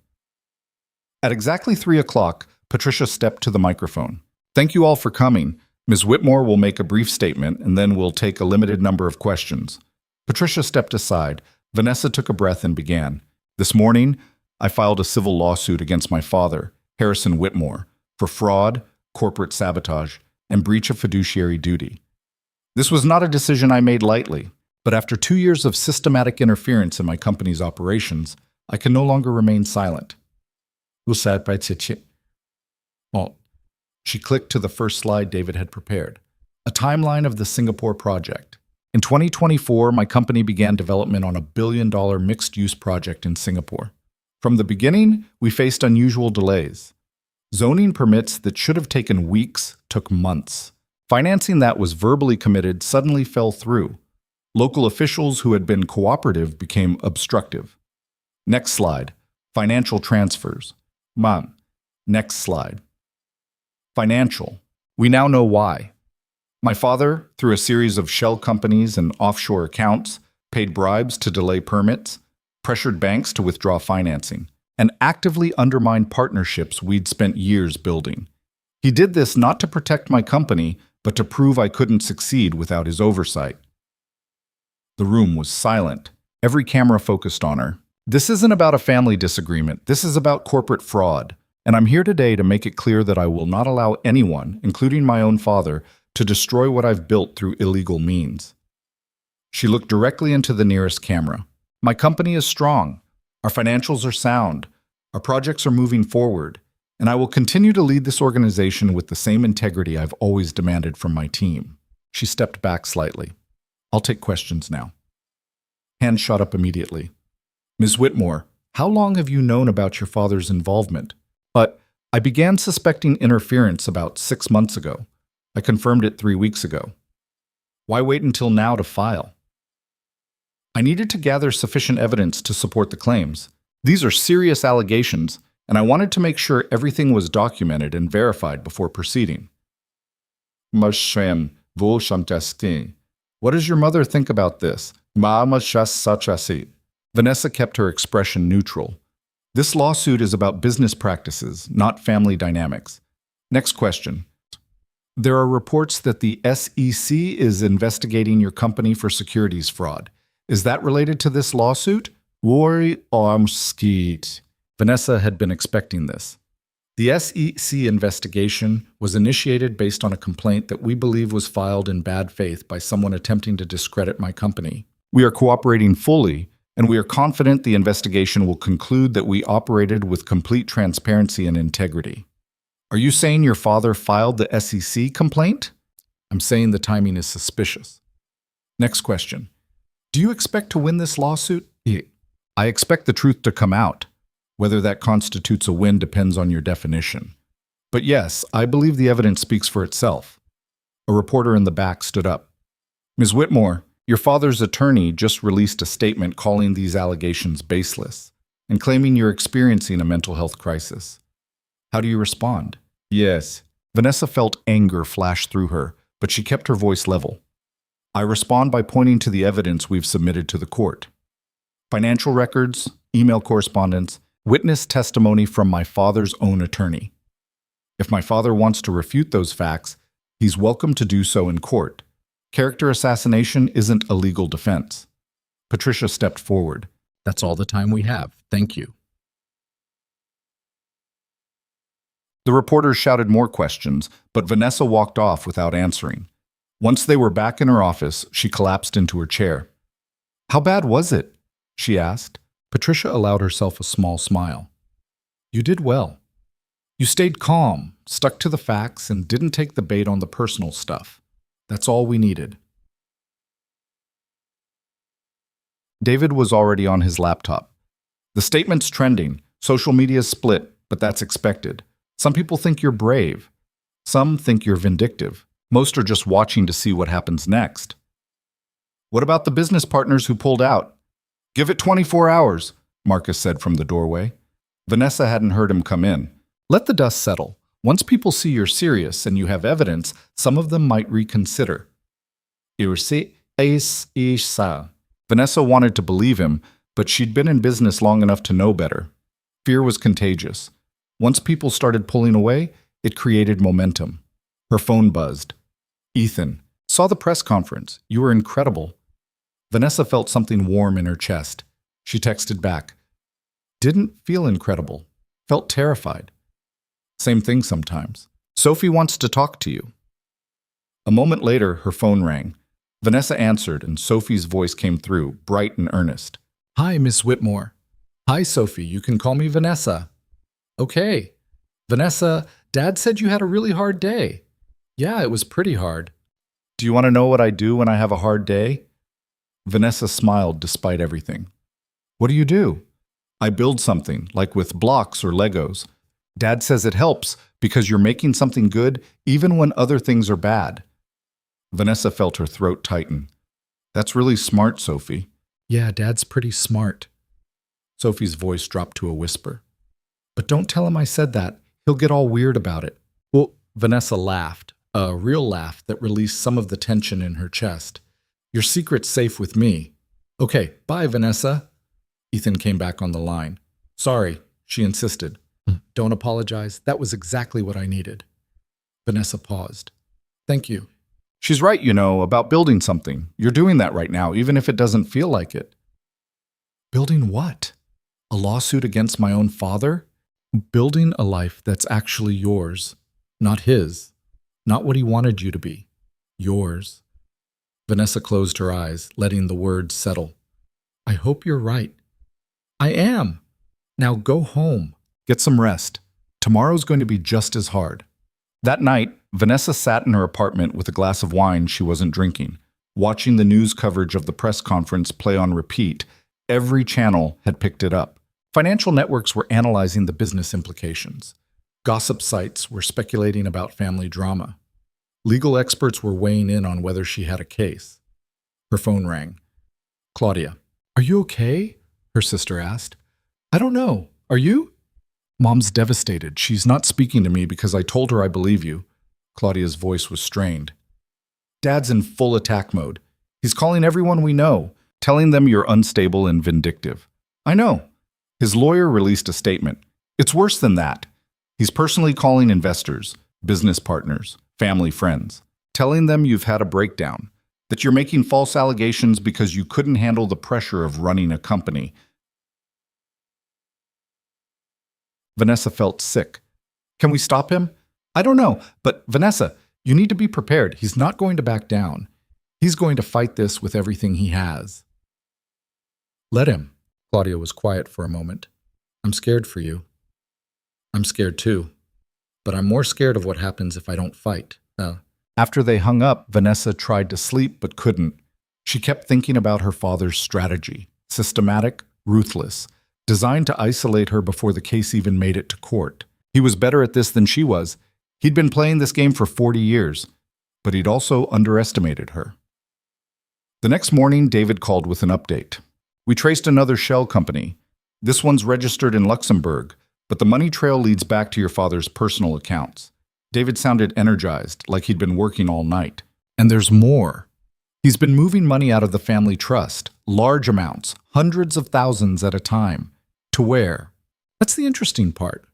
At exactly 3 o'clock, Patricia stepped to the microphone. Thank you all for coming. Ms. Whitmore will make a brief statement, and then we'll take a limited number of questions. Patricia stepped aside. Vanessa took a breath and began. This morning, I filed a civil lawsuit against my father, Harrison Whitmore, for fraud, corporate sabotage, and breach of fiduciary duty. This was not a decision I made lightly, but after 2 years of systematic interference in my company's operations, I can no longer remain silent. She clicked to the first slide David had prepared, a timeline of the Singapore project. In 2024, my company began development on a billion-dollar mixed-use project in Singapore. From the beginning, we faced unusual delays. Zoning permits that should have taken weeks took months. Financing that was verbally committed suddenly fell through. Local officials who had been cooperative became obstructive. Next slide. Financial transfers. Next slide. Financial. We now know why. My father, through a series of shell companies and offshore accounts, paid bribes to delay permits, pressured banks to withdraw financing, and actively undermined partnerships we'd spent years building. He did this not to protect my company, but to prove I couldn't succeed without his oversight. The room was silent. Every camera focused on her. This isn't about a family disagreement. This is about corporate fraud. And I'm here today to make it clear that I will not allow anyone, including my own father, to destroy what I've built through illegal means. She looked directly into the nearest camera. My company is strong. Our financials are sound. Our projects are moving forward. And I will continue to lead this organization with the same integrity I've always demanded from my team. She stepped back slightly. I'll take questions now. Hand shot up immediately. Ms. Whitmore, how long have you known about your father's involvement? But I began suspecting interference about 6 months ago. I confirmed it 3 weeks ago. Why wait until now to file? I needed to gather sufficient evidence to support the claims. These are serious allegations, and I wanted to make sure everything was documented and verified before proceeding. What does your mother think about this? Vanessa kept her expression neutral. This lawsuit is about business practices, not family dynamics. Next question. There are reports that the SEC is investigating your company for securities fraud. Is that related to this lawsuit? Vanessa had been expecting this. The SEC investigation was initiated based on a complaint that we believe was filed in bad faith by someone attempting to discredit my company. We are cooperating fully, and we are confident the investigation will conclude that we operated with complete transparency and integrity. Are you saying your father filed the SEC complaint? I'm saying the timing is suspicious. Next question. Do you expect to win this lawsuit? I expect the truth to come out. Whether that constitutes a win depends on your definition. But yes, I believe the evidence speaks for itself. A reporter in the back stood up. Ms. Whitmore, your father's attorney just released a statement calling these allegations baseless and claiming you're experiencing a mental health crisis. How do you respond? Yes. Vanessa felt anger flash through her, but she kept her voice level. I respond by pointing to the evidence we've submitted to the court. Financial records, email correspondence, witness testimony from my father's own attorney. If my father wants to refute those facts, he's welcome to do so in court. Character assassination isn't a legal defense. Patricia stepped forward. That's all the time we have. Thank you. The reporters shouted more questions, but Vanessa walked off without answering. Once they were back in her office, she collapsed into her chair. How bad was it? She asked. Patricia allowed herself a small smile. You did well. You stayed calm, stuck to the facts, and didn't take the bait on the personal stuff. That's all we needed. David was already on his laptop. The statement's trending. Social media's split, but that's expected. Some people think you're brave. Some think you're vindictive. Most are just watching to see what happens next. What about the business partners who pulled out? Give it 24 hours, Marcus said from the doorway. Vanessa hadn't heard him come in. Let the dust settle. Once people see you're serious and you have evidence, some of them might reconsider. Vanessa wanted to believe him, but she'd been in business long enough to know better. Fear was contagious. Once people started pulling away, it created momentum. Her phone buzzed. Ethan, saw the press conference. You were incredible. Vanessa felt something warm in her chest. She texted back. Didn't feel incredible. Felt terrified. Same thing sometimes. Sophie wants to talk to you. A moment later, her phone rang. Vanessa answered, and Sophie's voice came through, bright and earnest. Hi, Miss Whitmore. Hi, Sophie. You can call me Vanessa. Okay. Vanessa, Dad said you had a really hard day. Yeah, it was pretty hard. Do you want to know what I do when I have a hard day? Vanessa smiled despite everything. What do you do? I build something, like with blocks or Legos. Dad says it helps because you're making something good even when other things are bad. Vanessa felt her throat tighten. That's really smart, Sophie. Yeah, Dad's pretty smart. Sophie's voice dropped to a whisper. But don't tell him I said that. He'll get all weird about it. Well, Vanessa laughed. A real laugh that released some of the tension in her chest. Your secret's safe with me. Okay, bye, Vanessa. Ethan came back on the line. Sorry, she insisted. Don't apologize. That was exactly what I needed. Vanessa paused. Thank you. She's right, about building something. You're doing that right now, even if it doesn't feel like it. Building what? A lawsuit against my own father? Building a life that's actually yours, not his. Not what he wanted you to be. Yours. Vanessa closed her eyes, letting the words settle. I hope you're right. I am. Now go home. Get some rest. Tomorrow's going to be just as hard. That night, Vanessa sat in her apartment with a glass of wine she wasn't drinking, watching the news coverage of the press conference play on repeat. Every channel had picked it up. Financial networks were analyzing the business implications. Gossip sites were speculating about family drama. Legal experts were weighing in on whether she had a case. Her phone rang. Claudia. Are you okay? Her sister asked. I don't know. Are you? Mom's devastated. She's not speaking to me because I told her I believe you. Claudia's voice was strained. Dad's in full attack mode. He's calling everyone we know, telling them you're unstable and vindictive. I know. His lawyer released a statement. It's worse than that. He's personally calling investors, business partners, family friends, telling them you've had a breakdown, that you're making false allegations because you couldn't handle the pressure of running a company. Vanessa felt sick. Can we stop him? I don't know, but Vanessa, you need to be prepared. He's not going to back down. He's going to fight this with everything he has. Let him. Claudia was quiet for a moment. I'm scared for you. I'm scared too. But I'm more scared of what happens if I don't fight. After they hung up, Vanessa tried to sleep but couldn't. She kept thinking about her father's strategy. Systematic, ruthless, designed to isolate her before the case even made it to court. He was better at this than she was. He'd been playing this game for 40 years, but he'd also underestimated her. The next morning, David called with an update. We traced another shell company. This one's registered in Luxembourg, but the money trail leads back to your father's personal accounts. David sounded energized, like he'd been working all night. And there's more. He's been moving money out of the family trust, large amounts, hundreds of thousands at a time. To where? That's the interesting part.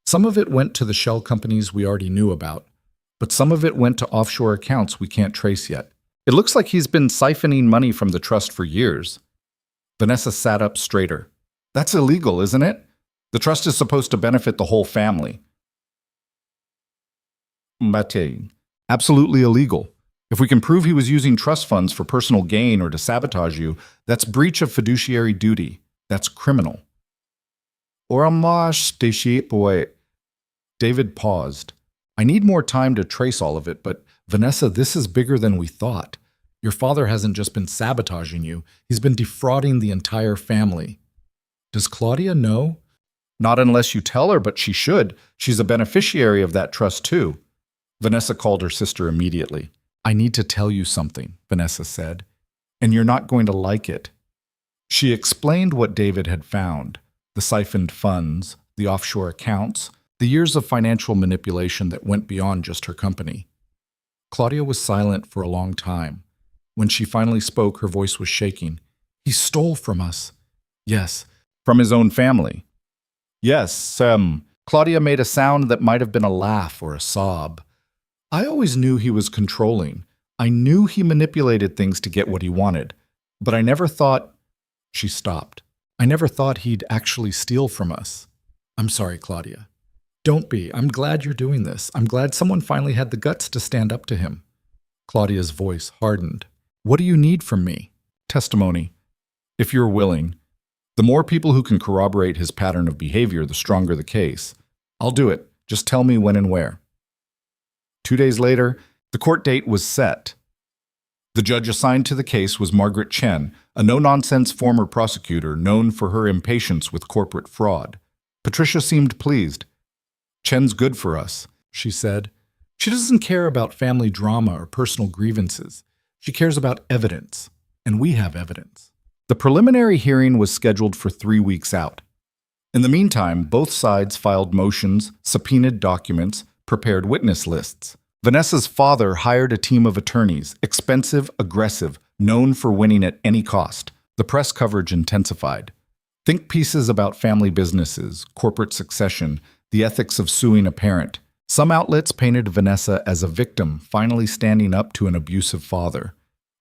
Some of it went to the shell companies we already knew about, but some of it went to offshore accounts we can't trace yet. It looks like he's been siphoning money from the trust for years. Vanessa sat up straighter. That's illegal, isn't it? The trust is supposed to benefit the whole family. Mate, absolutely illegal. If we can prove he was using trust funds for personal gain or to sabotage you, that's breach of fiduciary duty. That's criminal. David paused. I need more time to trace all of it, but Vanessa, this is bigger than we thought. Your father hasn't just been sabotaging you, he's been defrauding the entire family. Does Claudia know? Not unless you tell her, but she should. She's a beneficiary of that trust too. Vanessa called her sister immediately. I need to tell you something, Vanessa said, and you're not going to like it. She explained what David had found, the siphoned funds, the offshore accounts, the years of financial manipulation that went beyond just her company. Claudia was silent for a long time. When she finally spoke, her voice was shaking. He stole from us. Yes, from his own family. Yes, Claudia made a sound that might have been a laugh or a sob. I always knew he was controlling. I knew he manipulated things to get what he wanted. But I never thought... She stopped. I never thought he'd actually steal from us. I'm sorry, Claudia. Don't be. I'm glad you're doing this. I'm glad someone finally had the guts to stand up to him. Claudia's voice hardened. What do you need from me? Testimony. If you're willing. The more people who can corroborate his pattern of behavior, the stronger the case. I'll do it. Just tell me when and where. 2 days later, the court date was set. The judge assigned to the case was Margaret Chen, a no-nonsense former prosecutor known for her impatience with corporate fraud. Patricia seemed pleased. Chen's good for us, she said. She doesn't care about family drama or personal grievances. She cares about evidence, and we have evidence. The preliminary hearing was scheduled for 3 weeks out. In the meantime, both sides filed motions, subpoenaed documents, prepared witness lists. Vanessa's father hired a team of attorneys, expensive, aggressive, known for winning at any cost. The press coverage intensified. Think pieces about family businesses, corporate succession, the ethics of suing a parent. Some outlets painted Vanessa as a victim, finally standing up to an abusive father.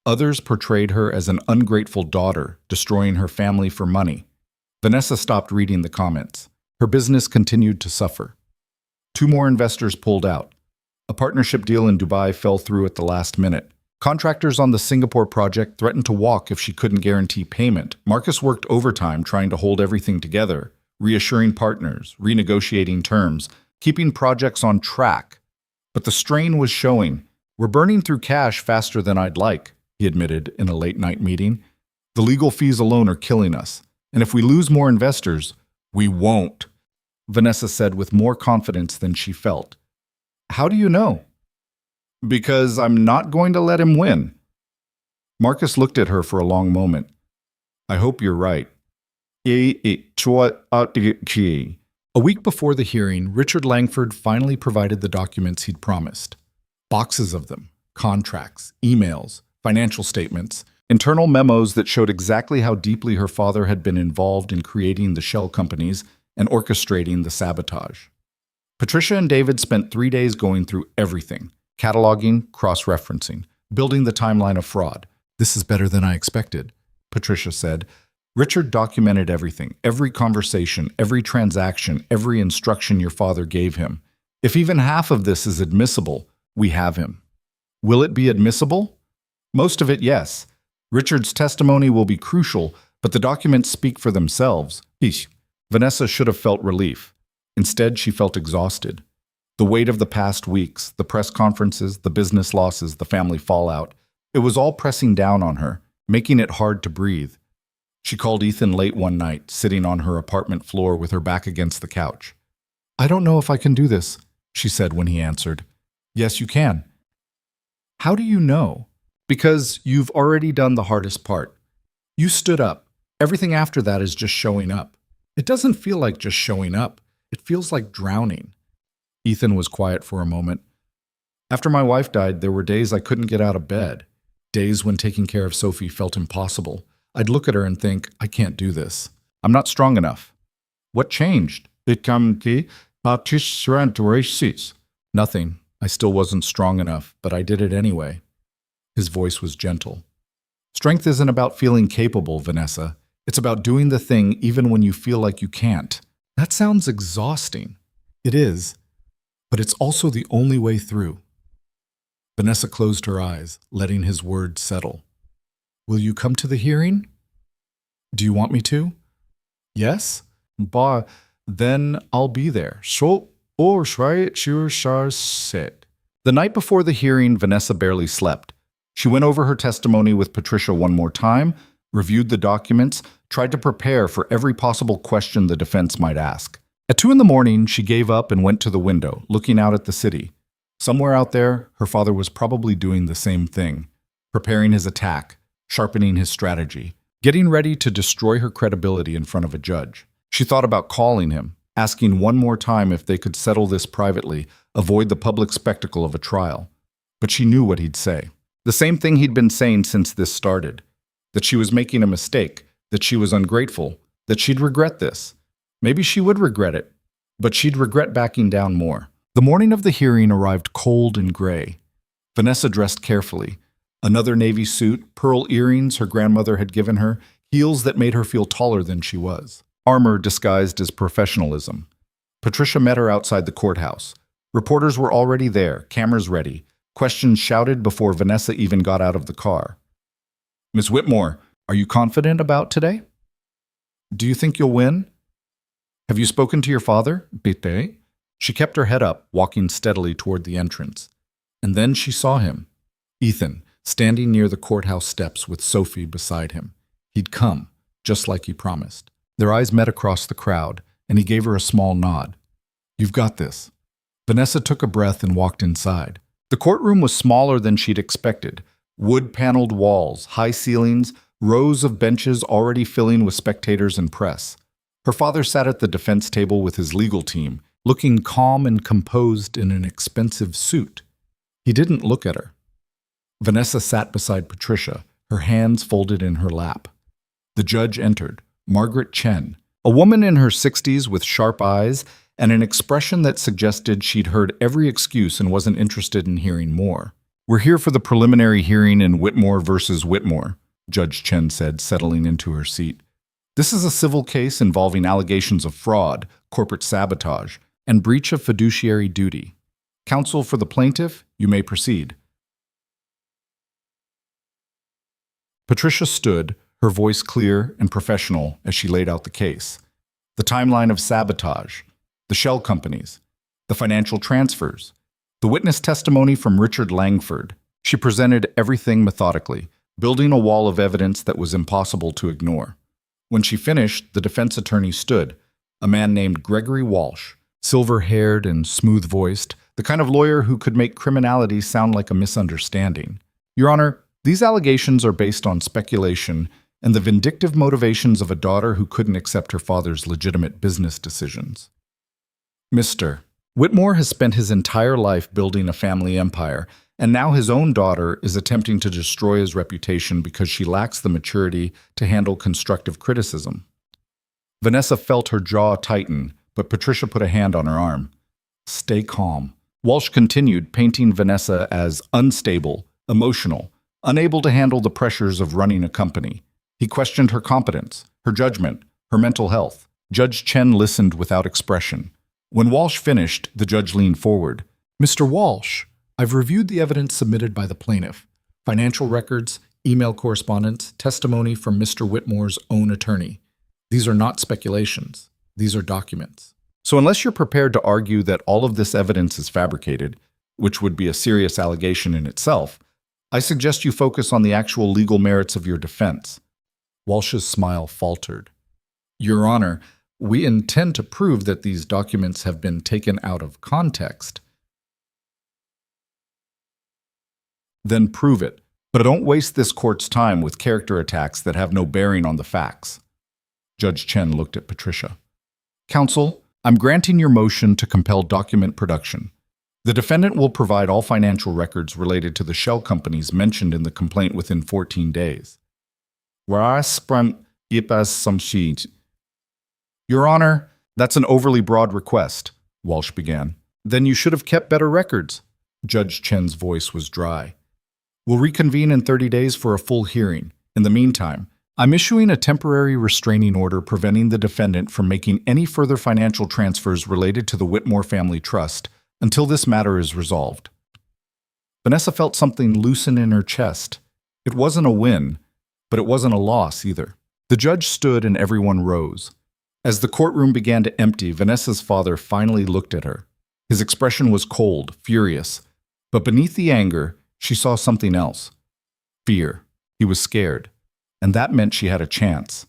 Others portrayed her as an ungrateful daughter, destroying her family for money. Vanessa stopped reading the comments. Her business continued to suffer. 2 more investors pulled out. A partnership deal in Dubai fell through at the last minute. Contractors on the Singapore project threatened to walk if she couldn't guarantee payment. Marcus worked overtime trying to hold everything together, reassuring partners, renegotiating terms, keeping projects on track. But the strain was showing. "We're burning through cash faster than I'd like," he admitted in a late-night meeting. "The legal fees alone are killing us. And if we lose more investors, we won't," Vanessa said with more confidence than she felt. "How do you know?" "Because I'm not going to let him win." Marcus looked at her for a long moment. "I hope you're right." A week before the hearing, Richard Langford finally provided the documents he'd promised. Boxes of them, contracts, emails, financial statements, internal memos that showed exactly how deeply her father had been involved in creating the shell companies and orchestrating the sabotage. Patricia and David spent 3 days going through everything, cataloging, cross-referencing, building the timeline of fraud. "This is better than I expected," Patricia said. "Richard documented everything, every conversation, every transaction, every instruction your father gave him. If even half of this is admissible, we have him." "Will it be admissible?" "Most of it, yes. Richard's testimony will be crucial, but the documents speak for themselves." Vanessa should have felt relief. Instead, she felt exhausted. The weight of the past weeks, the press conferences, the business losses, the family fallout, it was all pressing down on her, making it hard to breathe. She called Ethan late one night, sitting on her apartment floor with her back against the couch. "I don't know if I can do this," she said when he answered. "Yes, you can." "How do you know?" "Because you've already done the hardest part. You stood up. Everything after that is just showing up. It doesn't feel like just showing up. It feels like drowning." Ethan was quiet for a moment. "After my wife died, there were days I couldn't get out of bed. Days when taking care of Sophie felt impossible. I'd look at her and think, I can't do this. I'm not strong enough." "What changed?" "Nothing. I still wasn't strong enough, but I did it anyway." His voice was gentle. "Strength isn't about feeling capable, Vanessa. It's about doing the thing even when you feel like you can't." "That sounds exhausting." "It is, but it's also the only way through." Vanessa closed her eyes, letting his words settle. "Will you come to the hearing?" "Do you want me to?" "Yes." "Bah, then I'll be there." The night before the hearing, Vanessa barely slept. She went over her testimony with Patricia one more time, reviewed the documents, tried to prepare for every possible question the defense might ask. At 2 in the morning, she gave up and went to the window, looking out at the city. Somewhere out there, her father was probably doing the same thing, preparing his attack, sharpening his strategy, getting ready to destroy her credibility in front of a judge. She thought about calling him, asking one more time if they could settle this privately, avoid the public spectacle of a trial. But she knew what he'd say. The same thing he'd been saying since this started. That she was making a mistake, that she was ungrateful, that she'd regret this. Maybe she would regret it, but she'd regret backing down more. The morning of the hearing arrived cold and gray. Vanessa dressed carefully. Another navy suit, pearl earrings her grandmother had given her, heels that made her feel taller than she was. Armor disguised as professionalism. Patricia met her outside the courthouse. Reporters were already there, cameras ready. Questions shouted before Vanessa even got out of the car. "Miss Whitmore, are you confident about today? Do you think you'll win? Have you spoken to your father?" "Bitte?" She kept her head up, walking steadily toward the entrance. And then she saw him. Ethan, standing near the courthouse steps with Sophie beside him. He'd come, just like he promised. Their eyes met across the crowd, and he gave her a small nod. "You've got this." Vanessa took a breath and walked inside. The courtroom was smaller than she'd expected. Wood-paneled walls, high ceilings, rows of benches already filling with spectators and press. Her father sat at the defense table with his legal team, looking calm and composed in an expensive suit. He didn't look at her. Vanessa sat beside Patricia, her hands folded in her lap. The judge entered, Margaret Chen, a woman in her 60s with sharp eyes and an expression that suggested she'd heard every excuse and wasn't interested in hearing more. "We're here for the preliminary hearing in Whitmore versus Whitmore," Judge Chen said, settling into her seat. "This is a civil case involving allegations of fraud, corporate sabotage, and breach of fiduciary duty. Counsel for the plaintiff, you may proceed." Patricia stood, her voice clear and professional as she laid out the case. The timeline of sabotage, the shell companies, the financial transfers, the witness testimony from Richard Langford. She presented everything methodically, building a wall of evidence that was impossible to ignore. When she finished, the defense attorney stood, a man named Gregory Walsh, silver-haired and smooth-voiced, the kind of lawyer who could make criminality sound like a misunderstanding. "Your Honor, these allegations are based on speculation and the vindictive motivations of a daughter who couldn't accept her father's legitimate business decisions. Mr. Whitmore has spent his entire life building a family empire, and now his own daughter is attempting to destroy his reputation because she lacks the maturity to handle constructive criticism." Vanessa felt her jaw tighten, but Patricia put a hand on her arm. "Stay calm." Walsh continued, painting Vanessa as unstable, emotional, unable to handle the pressures of running a company. He questioned her competence, her judgment, her mental health. Judge Chen listened without expression. When Walsh finished, the judge leaned forward. "Mr. Walsh, I've reviewed the evidence submitted by the plaintiff. Financial records, email correspondence, testimony from Mr. Whitmore's own attorney. These are not speculations. These are documents. So unless you're prepared to argue that all of this evidence is fabricated, which would be a serious allegation in itself, I suggest you focus on the actual legal merits of your defense." Walsh's smile faltered. "Your Honor, we intend to prove that these documents have been taken out of context." "Then prove it, but don't waste this court's time with character attacks that have no bearing on the facts." Judge Chen looked at Patricia. "Counsel, I'm granting your motion to compel document production. The defendant will provide all financial records related to the shell companies mentioned in the complaint within 14 days. Your Honor, that's an overly broad request," Walsh began. "Then you should have kept better records." Judge Chen's voice was dry. "We'll reconvene in 30 days for a full hearing. In the meantime, I'm issuing a temporary restraining order preventing the defendant from making any further financial transfers related to the Whitmore Family Trust until this matter is resolved." Vanessa felt something loosen in her chest. It wasn't a win, but it wasn't a loss either. The judge stood and everyone rose. As the courtroom began to empty, Vanessa's father finally looked at her. His expression was cold, furious, but beneath the anger, she saw something else. Fear. He was scared, and that meant she had a chance.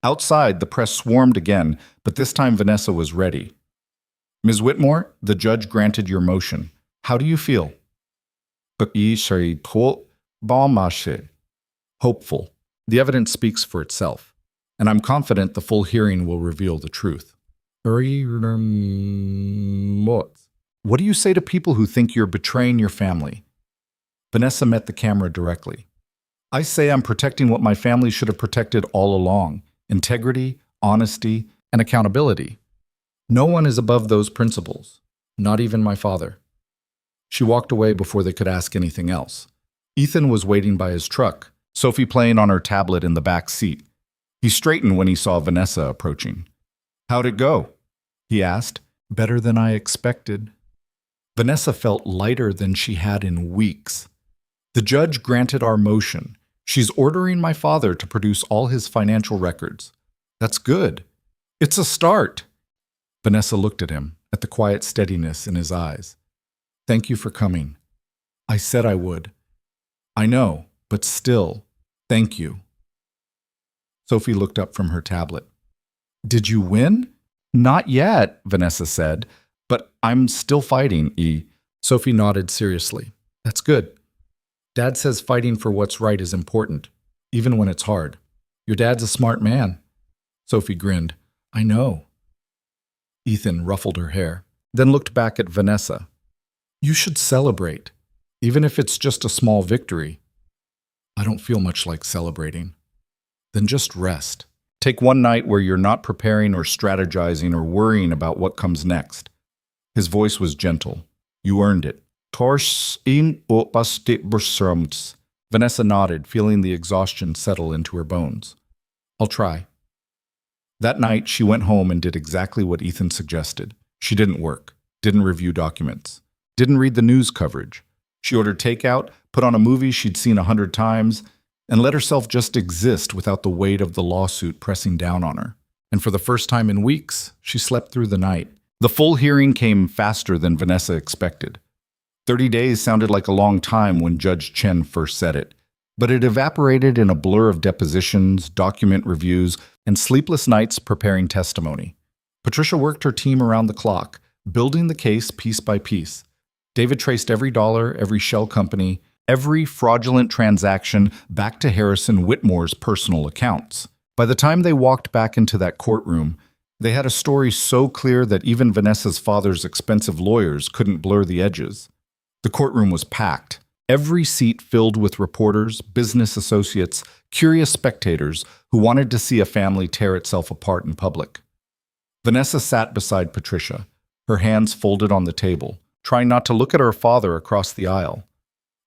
Outside, the press swarmed again, but this time Vanessa was ready. "Ms. Whitmore, the judge granted your motion. How do you feel?" "Hopeful. The evidence speaks for itself, and I'm confident the full hearing will reveal the truth." "What do you say to people who think you're betraying your family?" Vanessa met the camera directly. "I say I'm protecting what my family should have protected all along: integrity, honesty, and accountability. No one is above those principles, not even my father." She walked away before they could ask anything else. Ethan was waiting by his truck, Sophie playing on her tablet in the back seat. He straightened when he saw Vanessa approaching. "How'd it go?" he asked. "Better than I expected." Vanessa felt lighter than she had in weeks. "The judge granted our motion. She's ordering my father to produce all his financial records. That's good. It's a start." Vanessa looked at him, at the quiet steadiness in his eyes. "Thank you for coming. I said I would. I know, but still, thank you." Sophie looked up from her tablet. "Did you win?" "Not yet," Vanessa said, "but I'm still fighting, Sophie nodded seriously. "That's good. Dad says fighting for what's right is important, even when it's hard. Your dad's a smart man." Sophie grinned. "I know." Ethan ruffled her hair, then looked back at Vanessa. "You should celebrate. Even if it's just a small victory. I don't feel much like celebrating. Then just rest. Take one night where you're not preparing or strategizing or worrying about what comes next. His voice was gentle. You earned it. Tors in opaste bursrums. Vanessa nodded, feeling the exhaustion settle into her bones. I'll try. That night, she went home and did exactly what Ethan suggested. She didn't work, didn't review documents, didn't read the news coverage. She ordered takeout, put on a movie she'd seen 100 times, and let herself just exist without the weight of the lawsuit pressing down on her. And for the first time in weeks, she slept through the night. The full hearing came faster than Vanessa expected. 30 days sounded like a long time when Judge Chen first said it, but it evaporated in a blur of depositions, document reviews, and sleepless nights preparing testimony. Patricia worked her team around the clock, building the case piece by piece. David traced every dollar, every shell company, every fraudulent transaction back to Harrison Whitmore's personal accounts. By the time they walked back into that courtroom, they had a story so clear that even Vanessa's father's expensive lawyers couldn't blur the edges. The courtroom was packed, every seat filled with reporters, business associates, curious spectators who wanted to see a family tear itself apart in public. Vanessa sat beside Patricia, her hands folded on the table, trying not to look at her father across the aisle.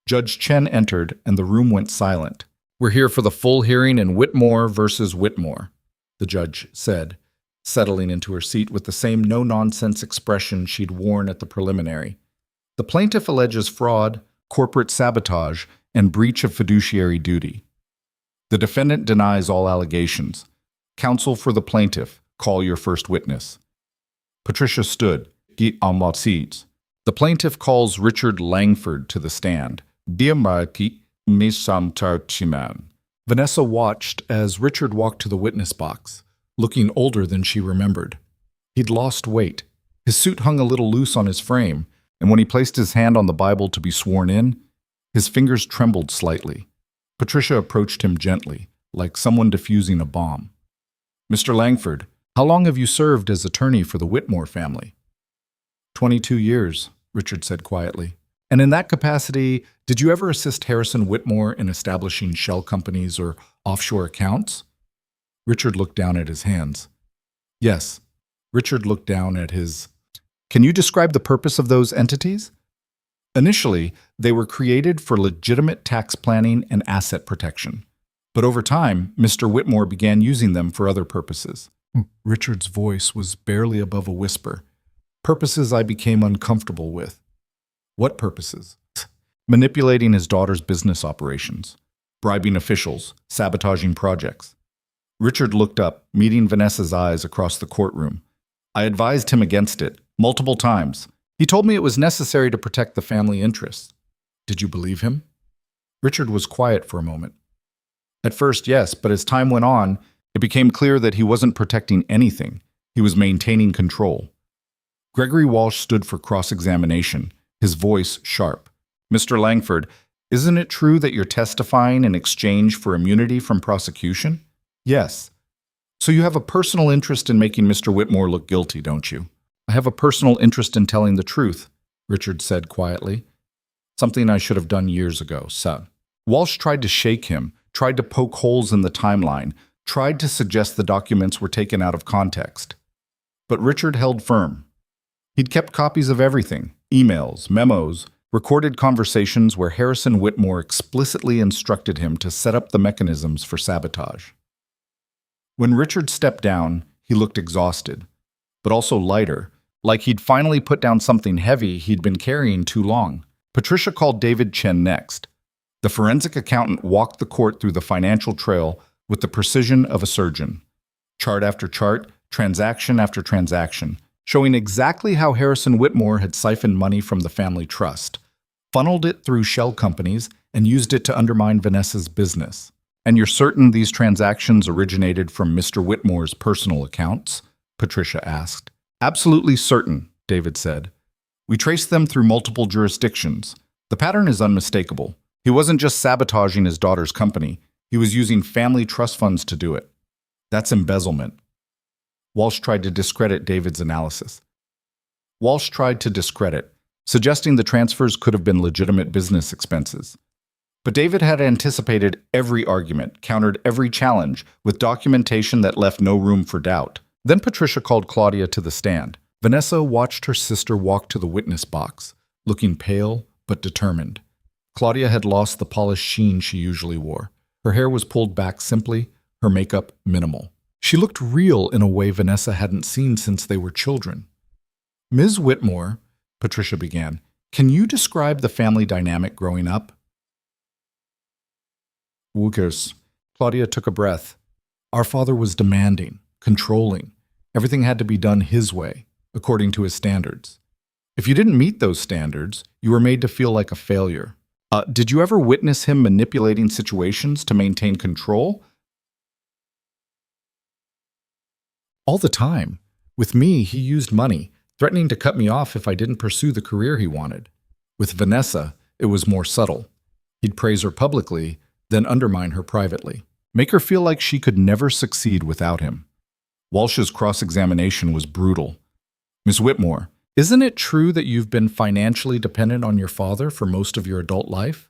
Judge Chen entered, and the room went silent. We're here for the full hearing in Whitmore versus Whitmore, the judge said, settling into her seat with the same no-nonsense expression she'd worn at the preliminary. The plaintiff alleges fraud, corporate sabotage, and breach of fiduciary duty. The defendant denies all allegations. Counsel for the plaintiff, call your first witness. Patricia stood. The plaintiff calls Richard Langford to the stand. Vanessa watched as Richard walked to the witness box, looking older than she remembered. He'd lost weight. His suit hung a little loose on his frame, and when he placed his hand on the Bible to be sworn in, his fingers trembled slightly. Patricia approached him gently, like someone defusing a bomb. Mr. Langford, how long have you served as attorney for the Whitmore family? 22 years, Richard said quietly. And in that capacity, did you ever assist Harrison Whitmore in establishing shell companies or offshore accounts? Richard looked down at his hands. Yes. Richard looked down at his... Can you describe the purpose of those entities? Initially, they were created for legitimate tax planning and asset protection. But over time, Mr. Whitmore began using them for other purposes. Richard's voice was barely above a whisper. Purposes I became uncomfortable with. What purposes? Manipulating his daughter's business operations, bribing officials, sabotaging projects. Richard looked up, meeting Vanessa's eyes across the courtroom. I advised him against it, multiple times. He told me it was necessary to protect the family interests. Did you believe him? Richard was quiet for a moment. At first, yes, but as time went on, it became clear that he wasn't protecting anything. He was maintaining control. Gregory Walsh stood for cross-examination, his voice sharp. Mr. Langford, isn't it true that you're testifying in exchange for immunity from prosecution? Yes. So you have a personal interest in making Mr. Whitmore look guilty, don't you? I have a personal interest in telling the truth, Richard said quietly. Something I should have done years ago, son. Walsh tried to shake him, tried to poke holes in the timeline, tried to suggest the documents were taken out of context. But Richard held firm. He'd kept copies of everything, emails, memos, recorded conversations where Harrison Whitmore explicitly instructed him to set up the mechanisms for sabotage. When Richard stepped down, he looked exhausted, but also lighter, like he'd finally put down something heavy he'd been carrying too long. Patricia called David Chen next. The forensic accountant walked the court through the financial trail with the precision of a surgeon. Chart after chart, transaction after transaction, showing exactly how Harrison Whitmore had siphoned money from the family trust, funneled it through shell companies, and used it to undermine Vanessa's business. And you're certain these transactions originated from Mr. Whitmore's personal accounts? Patricia asked. Absolutely certain, David said. We traced them through multiple jurisdictions. The pattern is unmistakable. He wasn't just sabotaging his daughter's company. He was using family trust funds to do it. That's embezzlement. Walsh tried to discredit David's analysis. suggesting the transfers could have been legitimate business expenses. But David had anticipated every argument, countered every challenge, with documentation that left no room for doubt. Then Patricia called Claudia to the stand. Vanessa watched her sister walk to the witness box, looking pale but determined. Claudia had lost the polished sheen she usually wore. Her hair was pulled back simply, her makeup minimal. She looked real in a way Vanessa hadn't seen since they were children. "Ms. Whitmore," Patricia began, "can you describe the family dynamic growing up?" Wookers. Claudia took a breath. "Our father was demanding, controlling. Everything had to be done his way, according to his standards. If you didn't meet those standards, you were made to feel like a failure. Did you ever witness him manipulating situations to maintain control?" "All the time. With me, he used money, threatening to cut me off if I didn't pursue the career he wanted. With Vanessa, it was more subtle. He'd praise her publicly, then undermine her privately. Make her feel like she could never succeed without him." Walsh's cross-examination was brutal. "Miss Whitmore, isn't it true that you've been financially dependent on your father for most of your adult life?"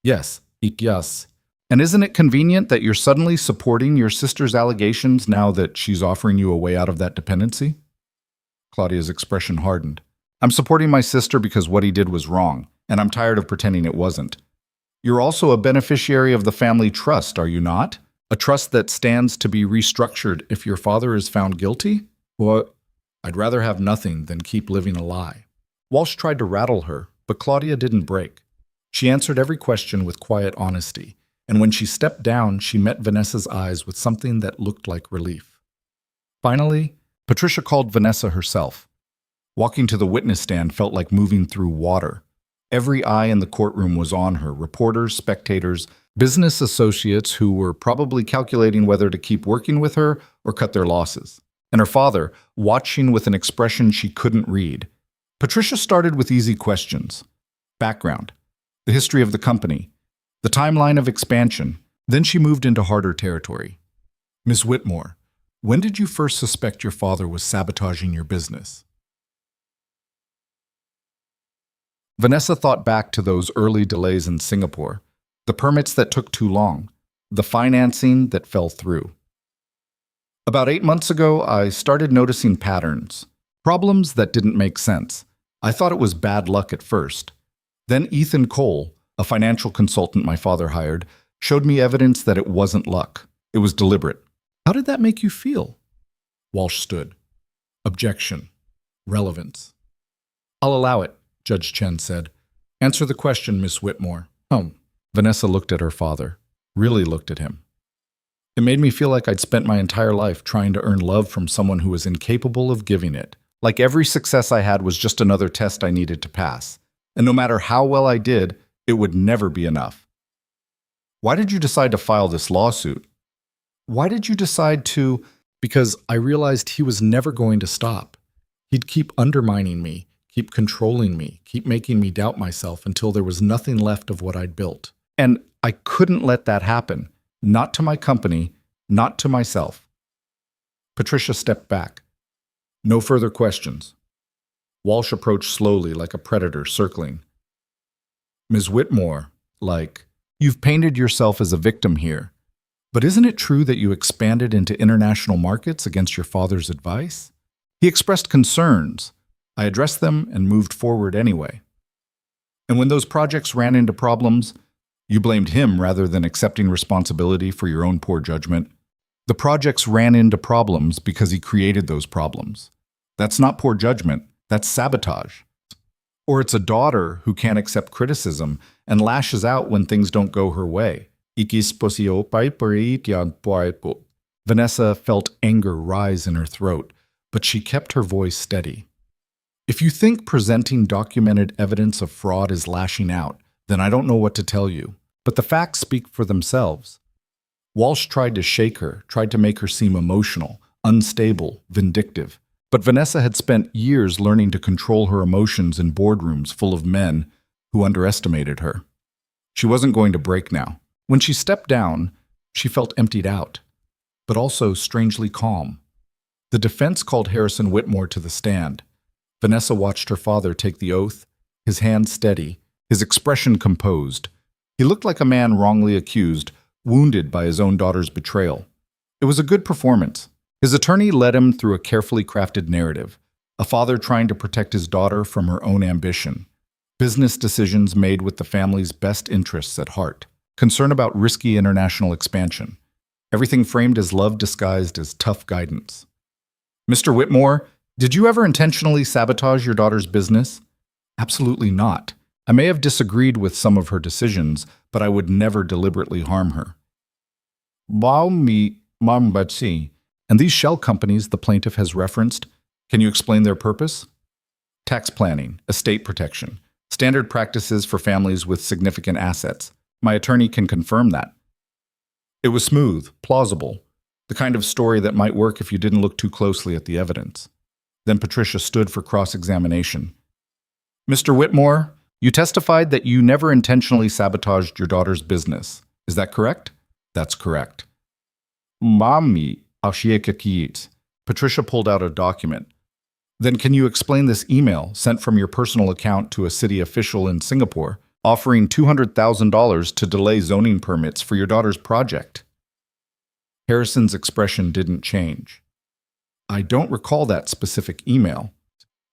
"Yes, yes. And isn't it convenient that you're suddenly supporting your sister's allegations now that she's offering you a way out of that dependency?" Claudia's expression hardened. "I'm supporting my sister because what he did was wrong, and I'm tired of pretending it wasn't. You're also a beneficiary of the family trust, are you not? A trust that stands to be restructured if your father is found guilty? Well, I'd rather have nothing than keep living a lie." Walsh tried to rattle her, but Claudia didn't break. She answered every question with quiet honesty, and when she stepped down, she met Vanessa's eyes with something that looked like relief. Finally, Patricia called Vanessa herself. Walking to the witness stand felt like moving through water. Every eye in the courtroom was on her, reporters, spectators, business associates who were probably calculating whether to keep working with her or cut their losses. And her father, watching with an expression she couldn't read. Patricia started with easy questions. Background, the history of the company, the timeline of expansion. Then she moved into harder territory. "Ms. Whitmore, when did you first suspect your father was sabotaging your business?" Vanessa thought back to those early delays in Singapore, the permits that took too long, the financing that fell through. "About 8 months ago, I started noticing patterns, problems that didn't make sense. I thought it was bad luck at first. Then Ethan Cole, a financial consultant my father hired, showed me evidence that it wasn't luck. It was deliberate." "How did that make you feel?" Walsh stood. "Objection. Relevance." "I'll allow it," Judge Chen said. "Answer the question, Miss Whitmore." Vanessa looked at her father, really looked at him. "It made me feel like I'd spent my entire life trying to earn love from someone who was incapable of giving it. Like every success I had was just another test I needed to pass. And no matter how well I did, it would never be enough." "Why did you decide to file this lawsuit?" "Why did you decide to?" "Because I realized he was never going to stop. He'd keep undermining me, keep controlling me, keep making me doubt myself until there was nothing left of what I'd built. And I couldn't let that happen. Not to my company, not to myself." Patricia stepped back. No further questions. Walsh approached slowly like a predator circling. "Ms. Whitmore, you've painted yourself as a victim here. But isn't it true that you expanded into international markets against your father's advice?" "He expressed concerns. I addressed them and moved forward anyway." "And when those projects ran into problems, you blamed him rather than accepting responsibility for your own poor judgment?" "The projects ran into problems because he created those problems. That's not poor judgment, that's sabotage. Or it's a daughter who can't accept criticism and lashes out when things don't go her way." Vanessa felt anger rise in her throat, but she kept her voice steady. "If you think presenting documented evidence of fraud is lashing out, then I don't know what to tell you. But the facts speak for themselves." Walsh tried to shake her, tried to make her seem emotional, unstable, vindictive. But Vanessa had spent years learning to control her emotions in boardrooms full of men who underestimated her. She wasn't going to break now. When she stepped down, she felt emptied out, but also strangely calm. The defense called Harrison Whitmore to the stand. Vanessa watched her father take the oath, his hand steady, his expression composed. He looked like a man wrongly accused, wounded by his own daughter's betrayal. It was a good performance. His attorney led him through a carefully crafted narrative, a father trying to protect his daughter from her own ambition, business decisions made with the family's best interests at heart, concern about risky international expansion, everything framed as love disguised as tough guidance. Mr. Whitmore, did you ever intentionally sabotage your daughter's business? Absolutely not. I may have disagreed with some of her decisions, but I would never deliberately harm her. And these shell companies the plaintiff has referenced, can you explain their purpose? Tax planning, estate protection, standard practices for families with significant assets. My attorney can confirm that. It was smooth, plausible, the kind of story that might work if you didn't look too closely at the evidence. Then Patricia stood for cross-examination. Mr. Whitmore, you testified that you never intentionally sabotaged your daughter's business. Is that correct? That's correct. Patricia pulled out a document. Then can you explain this email sent from your personal account to a city official in Singapore offering $200,000 to delay zoning permits for your daughter's project? Harrison's expression didn't change. I don't recall that specific email.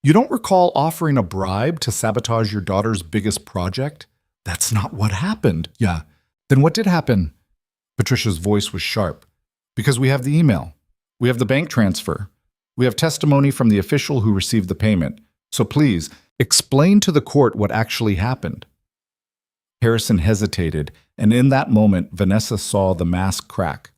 You don't recall offering a bribe to sabotage your daughter's biggest project? That's not what happened. Yeah. Then what did happen? Patricia's voice was sharp. Because we have the email. We have the bank transfer. We have testimony from the official who received the payment. So please, explain to the court what actually happened. Harrison hesitated, and in that moment, Vanessa saw the mask crack.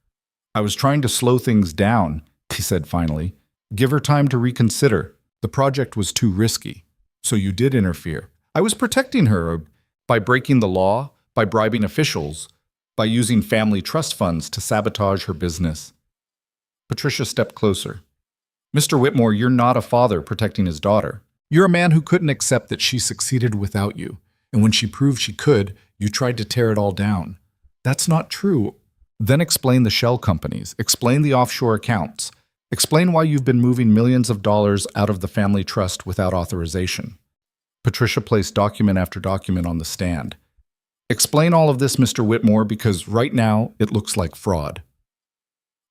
I was trying to slow things down, he said finally. Give her time to reconsider. The project was too risky. So you did interfere. I was protecting her by breaking the law, by bribing officials, by using family trust funds to sabotage her business. Patricia stepped closer. Mr. Whitmore, you're not a father protecting his daughter. You're a man who couldn't accept that she succeeded without you. And when she proved she could, you tried to tear it all down. That's not true. Then explain the shell companies. Explain the offshore accounts. Explain why you've been moving millions of dollars out of the family trust without authorization. Patricia placed document after document on the stand. Explain all of this, Mr. Whitmore, because right now it looks like fraud.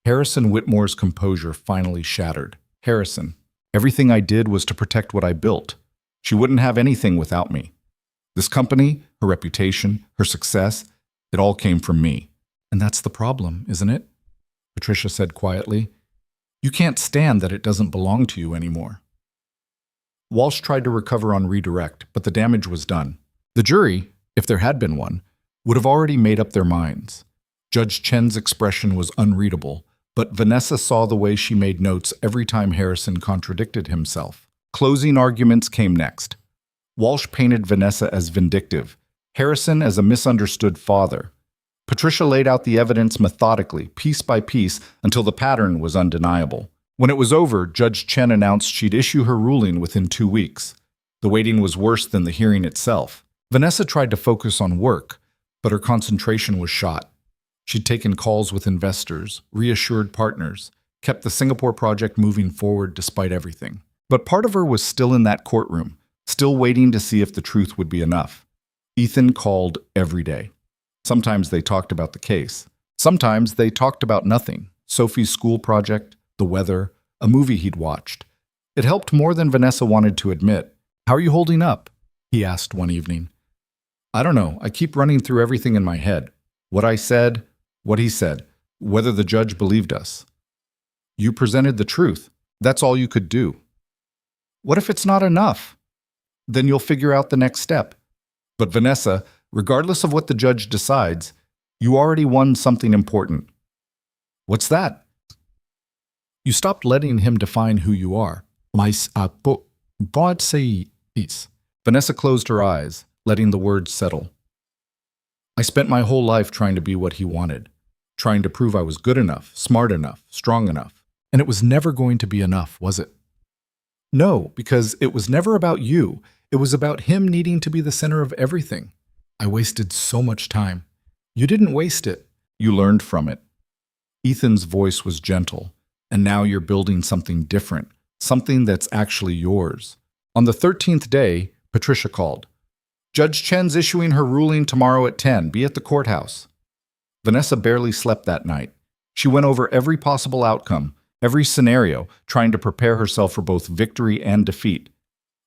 Harrison Whitmore's composure finally shattered. Harrison, everything I did was to protect what I built. She wouldn't have anything without me. This company, her reputation, her success, it all came from me. And that's the problem, isn't it? Patricia said quietly. You can't stand that it doesn't belong to you anymore. Walsh tried to recover on redirect, but the damage was done. The jury, if there had been one, would have already made up their minds. Judge Chen's expression was unreadable, but Vanessa saw the way she made notes every time Harrison contradicted himself. Closing arguments came next. Walsh painted Vanessa as vindictive, Harrison as a misunderstood father. Patricia laid out the evidence methodically, piece by piece, until the pattern was undeniable. When it was over, Judge Chen announced she'd issue her ruling within 2 weeks. The waiting was worse than the hearing itself. Vanessa tried to focus on work, but her concentration was shot. She'd taken calls with investors, reassured partners, kept the Singapore project moving forward despite everything. But part of her was still in that courtroom, still waiting to see if the truth would be enough. Ethan called every day. Sometimes they talked about the case. Sometimes they talked about nothing. Sophie's school project, the weather, a movie he'd watched. It helped more than Vanessa wanted to admit. How are you holding up? He asked one evening. I don't know. I keep running through everything in my head. What I said, what he said, whether the judge believed us. You presented the truth. That's all you could do. What if it's not enough? Then you'll figure out the next step. But Vanessa, regardless of what the judge decides, you already won something important. What's that? You stopped letting him define who you are. Vanessa closed her eyes, letting the words settle. I spent my whole life trying to be what he wanted, trying to prove I was good enough, smart enough, strong enough. And it was never going to be enough, was it? No, because it was never about you. It was about him needing to be the center of everything. I wasted so much time. You didn't waste it. You learned from it. Ethan's voice was gentle, and now you're building something different, something that's actually yours. On the 13th day, Patricia called. Judge Chen's issuing her ruling tomorrow at 10. Be at the courthouse. Vanessa barely slept that night. She went over every possible outcome, every scenario, trying to prepare herself for both victory and defeat.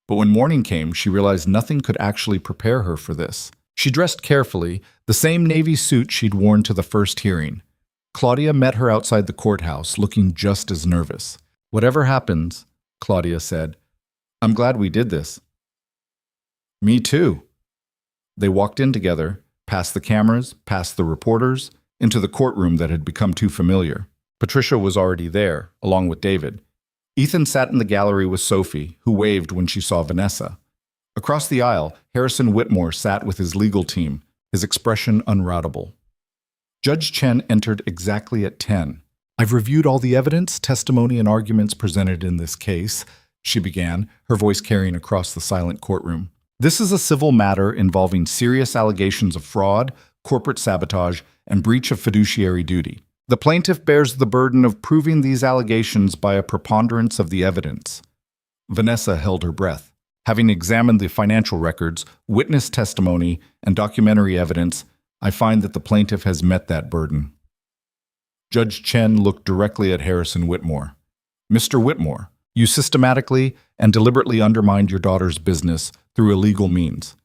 But when morning came, she realized nothing could actually prepare her for this. She dressed carefully, the same navy suit she'd worn to the first hearing. Claudia met her outside the courthouse, looking just as nervous. Whatever happens, Claudia said, I'm glad we did this. Me too. They walked in together, past the cameras, past the reporters, into the courtroom that had become too familiar. Patricia was already there, along with David. Ethan sat in the gallery with Sophie, who waved when she saw Vanessa. Across the aisle, Harrison Whitmore sat with his legal team, his expression unreadable. Judge Chen entered exactly at 10. I've reviewed all the evidence, testimony, and arguments presented in this case, she began, her voice carrying across the silent courtroom. This is a civil matter involving serious allegations of fraud, corporate sabotage, and breach of fiduciary duty. The plaintiff bears the burden of proving these allegations by a preponderance of the evidence. Vanessa held her breath. Having examined the financial records, witness testimony, and documentary evidence, I find that the plaintiff has met that burden. Judge Chen looked directly at Harrison Whitmore. Mr. Whitmore, you systematically and deliberately undermined your daughter's business through illegal means.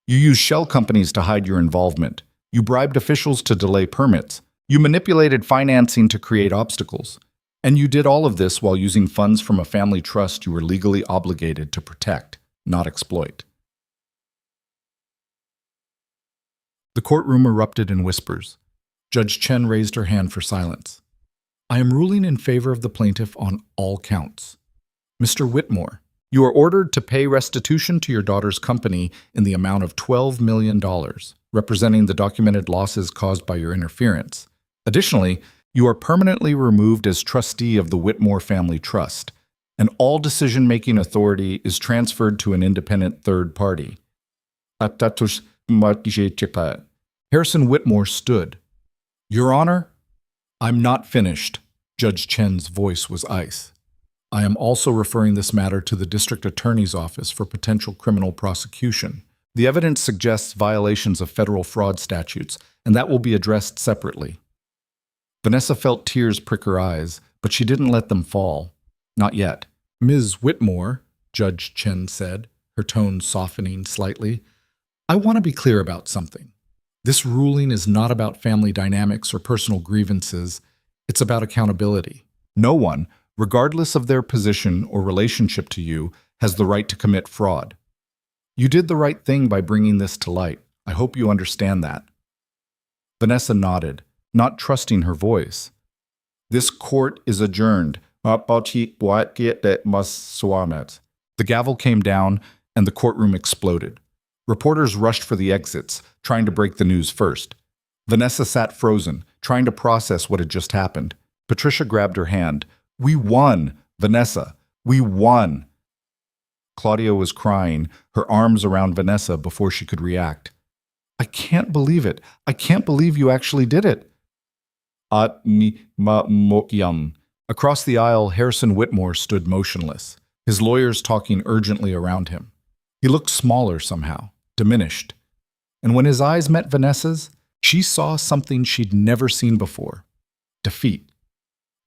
You used shell companies to hide your involvement. You bribed officials to delay permits. You manipulated financing to create obstacles. And you did all of this while using funds from a family trust you were legally obligated to protect, not exploit. The courtroom erupted in whispers. Judge Chen raised her hand for silence. I am ruling in favor of the plaintiff on all counts. Mr. Whitmore, you are ordered to pay restitution to your daughter's company in the amount of $12 million, representing the documented losses caused by your interference. Additionally, you are permanently removed as trustee of the Whitmore Family Trust, and all decision-making authority is transferred to an independent third party. Harrison Whitmore stood. Your Honor, I'm not finished. Judge Chen's voice was ice. I am also referring this matter to the District Attorney's Office for potential criminal prosecution. The evidence suggests violations of federal fraud statutes, and that will be addressed separately. Vanessa felt tears prick her eyes, but she didn't let them fall. Not yet. Ms. Whitmore, Judge Chen said, her tone softening slightly, I want to be clear about something. This ruling is not about family dynamics or personal grievances. It's about accountability. No one, regardless of their position or relationship to you, has the right to commit fraud. You did the right thing by bringing this to light. I hope you understand that. Vanessa nodded, not trusting her voice. This court is adjourned. The gavel came down, and the courtroom exploded. Reporters rushed for the exits, trying to break the news first. Vanessa sat frozen, trying to process what had just happened. Patricia grabbed her hand. We won, Vanessa. We won. Claudia was crying, her arms around Vanessa before she could react. I can't believe it. I can't believe you actually did it. Across the aisle, Harrison Whitmore stood motionless, his lawyers talking urgently around him. He looked smaller somehow, diminished. And when his eyes met Vanessa's, she saw something she'd never seen before. Defeat.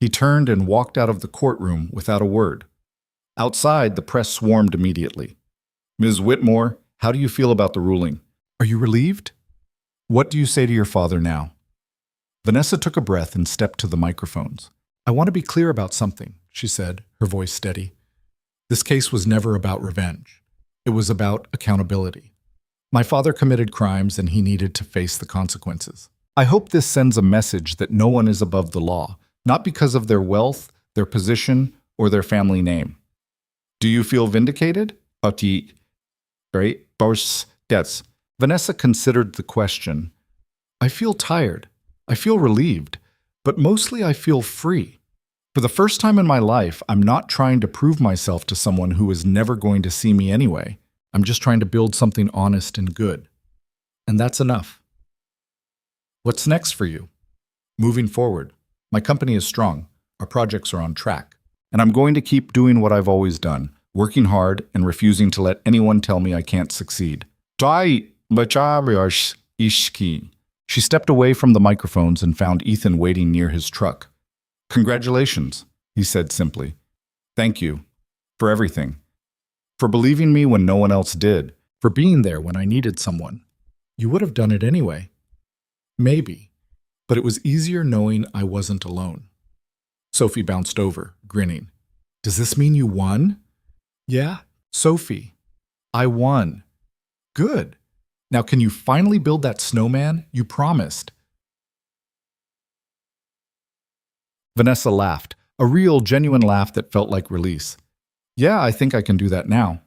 He turned and walked out of the courtroom without a word. Outside, the press swarmed immediately. Ms. Whitmore, how do you feel about the ruling? Are you relieved? What do you say to your father now? Vanessa took a breath and stepped to the microphones. I want to be clear about something, she said, her voice steady. This case was never about revenge. It was about accountability. My father committed crimes and he needed to face the consequences. I hope this sends a message that no one is above the law, not because of their wealth, their position, or their family name. Do you feel vindicated? Vanessa considered the question. I feel tired. I feel relieved. But mostly I feel free. For the first time in my life, I'm not trying to prove myself to someone who is never going to see me anyway. I'm just trying to build something honest and good. And that's enough. What's next for you? Moving forward. My company is strong. Our projects are on track. And I'm going to keep doing what I've always done, working hard and refusing to let anyone tell me I can't succeed. She stepped away from the microphones and found Ethan waiting near his truck. Congratulations, he said simply. Thank you. For everything. For believing me when no one else did. For being there when I needed someone. You would have done it anyway. Maybe. But it was easier knowing I wasn't alone. Sophie bounced over, grinning. Does this mean you won? Yeah, Sophie. I won. Good. Now can you finally build that snowman you promised? Vanessa laughed, a real, genuine laugh that felt like release. Yeah, I think I can do that now.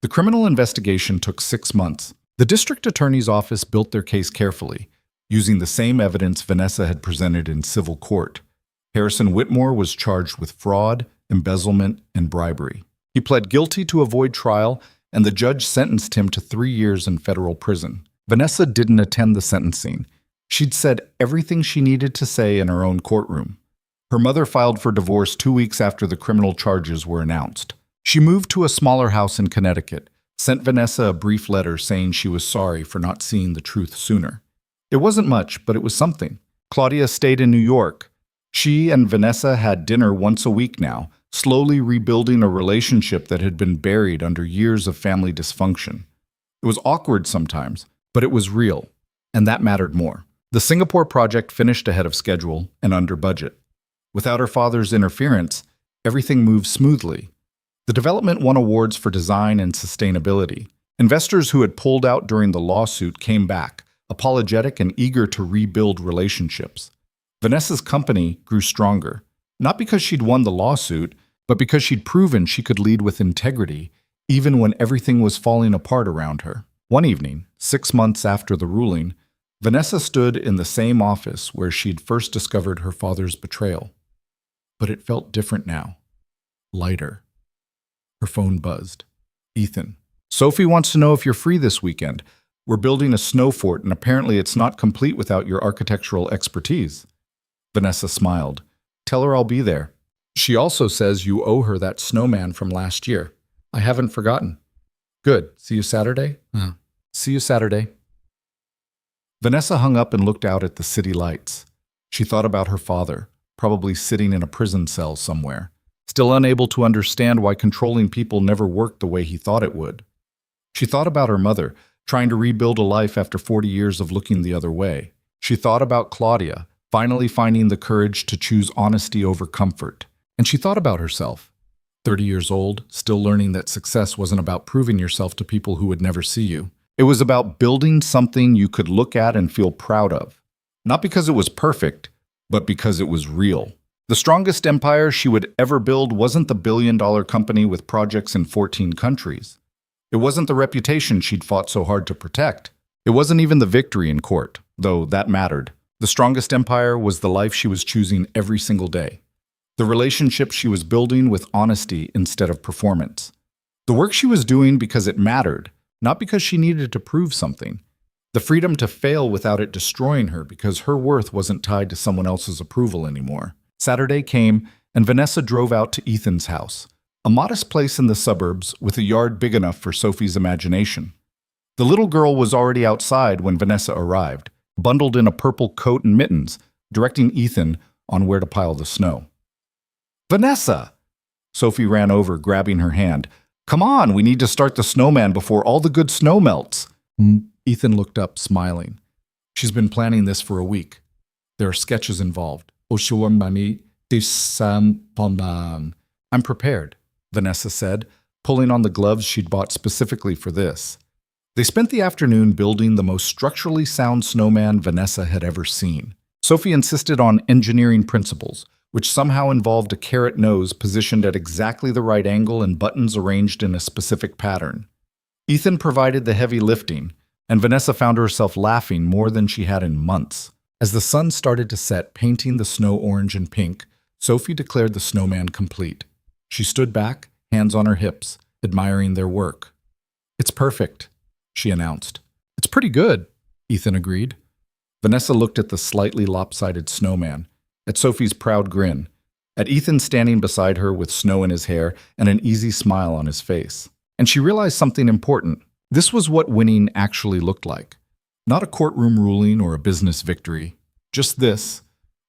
The criminal investigation took 6 months. The district attorney's office built their case carefully, using the same evidence Vanessa had presented in civil court. Harrison Whitmore was charged with fraud, embezzlement, and bribery. He pled guilty to avoid trial, and the judge sentenced him to 3 years in federal prison. Vanessa didn't attend the sentencing. She'd said everything she needed to say in her own courtroom. Her mother filed for divorce 2 weeks after the criminal charges were announced. She moved to a smaller house in Connecticut, sent Vanessa a brief letter saying she was sorry for not seeing the truth sooner. It wasn't much, but it was something. Claudia stayed in New York. She and Vanessa had dinner once a week now, slowly rebuilding a relationship that had been buried under years of family dysfunction. It was awkward sometimes, but it was real, and that mattered more. The Singapore project finished ahead of schedule and under budget. Without her father's interference, everything moved smoothly. The development won awards for design and sustainability. Investors who had pulled out during the lawsuit came back, apologetic and eager to rebuild relationships. Vanessa's company grew stronger, not because she'd won the lawsuit, but because she'd proven she could lead with integrity, even when everything was falling apart around her. One evening, 6 months after the ruling, Vanessa stood in the same office where she'd first discovered her father's betrayal. But it felt different now. Lighter. Her phone buzzed. Ethan. Sophie wants to know if you're free this weekend. We're building a snow fort, and apparently it's not complete without your architectural expertise. Vanessa smiled. Tell her I'll be there. She also says you owe her that snowman from last year. I haven't forgotten. Good. See you Saturday? See you Saturday. Vanessa hung up and looked out at the city lights. She thought about her father, probably sitting in a prison cell somewhere, still unable to understand why controlling people never worked the way he thought it would. She thought about her mother, trying to rebuild a life after 40 years of looking the other way. She thought about Claudia, finally finding the courage to choose honesty over comfort. And she thought about herself, 30 years old, still learning that success wasn't about proving yourself to people who would never see you. It was about building something you could look at and feel proud of. Not because it was perfect, but because it was real. The strongest empire she would ever build wasn't the billion-dollar company with projects in 14 countries. It wasn't the reputation she'd fought so hard to protect. It wasn't even the victory in court, though that mattered. The strongest empire was the life she was choosing every single day. The relationship she was building with honesty instead of performance. The work she was doing because it mattered, not because she needed to prove something. The freedom to fail without it destroying her because her worth wasn't tied to someone else's approval anymore. Saturday came, and Vanessa drove out to Ethan's house, a modest place in the suburbs with a yard big enough for Sophie's imagination. The little girl was already outside when Vanessa arrived, bundled in a purple coat and mittens, directing Ethan on where to pile the snow. Vanessa! Sophie ran over, grabbing her hand. Come on, we need to start the snowman before all the good snow melts. Ethan looked up, smiling. She's been planning this for a week. There are sketches involved. I'm prepared, Vanessa said, pulling on the gloves she'd bought specifically for this. They spent the afternoon building the most structurally sound snowman Vanessa had ever seen. Sophie insisted on engineering principles, which somehow involved a carrot nose positioned at exactly the right angle and buttons arranged in a specific pattern. Ethan provided the heavy lifting, and Vanessa found herself laughing more than she had in months. As the sun started to set, painting the snow orange and pink, Sophie declared the snowman complete. She stood back, hands on her hips, admiring their work. It's perfect, she announced. It's pretty good, Ethan agreed. Vanessa looked at the slightly lopsided snowman, at Sophie's proud grin. at Ethan standing beside her with snow in his hair and an easy smile on his face. And she realized something important. This was what winning actually looked like. Not a courtroom ruling or a business victory. Just this,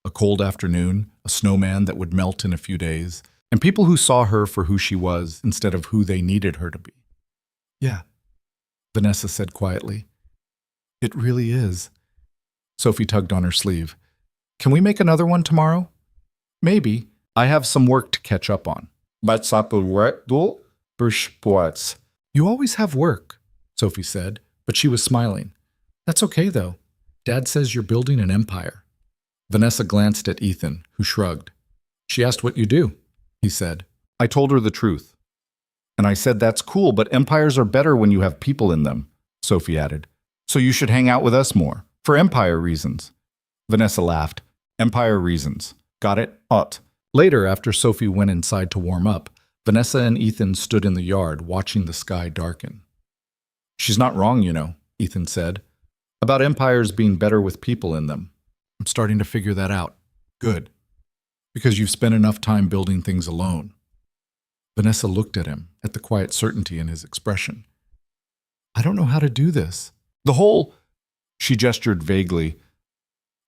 a cold afternoon, a snowman that would melt in a few days, and people who saw her for who she was instead of who they needed her to be. Yeah, Vanessa said quietly. It really is. Sophie tugged on her sleeve. Can we make another one tomorrow? Maybe. I have some work to catch up on. You always have work, Sophie said, but she was smiling. That's okay, though. Dad says you're building an empire. Vanessa glanced at Ethan, who shrugged. She asked what you do, he said. I told her the truth. And I said that's cool, but empires are better when you have people in them, Sophie added. So you should hang out with us more, for empire reasons. Vanessa laughed. Empire reasons. Got it? Later, after Sophie went inside to warm up, Vanessa and Ethan stood in the yard watching the sky darken. She's not wrong, you know, Ethan said, about empires being better with people in them. I'm starting to figure that out. Good. Because you've spent enough time building things alone. Vanessa looked at him, at the quiet certainty in his expression. I don't know how to do this. The whole, she gestured vaguely,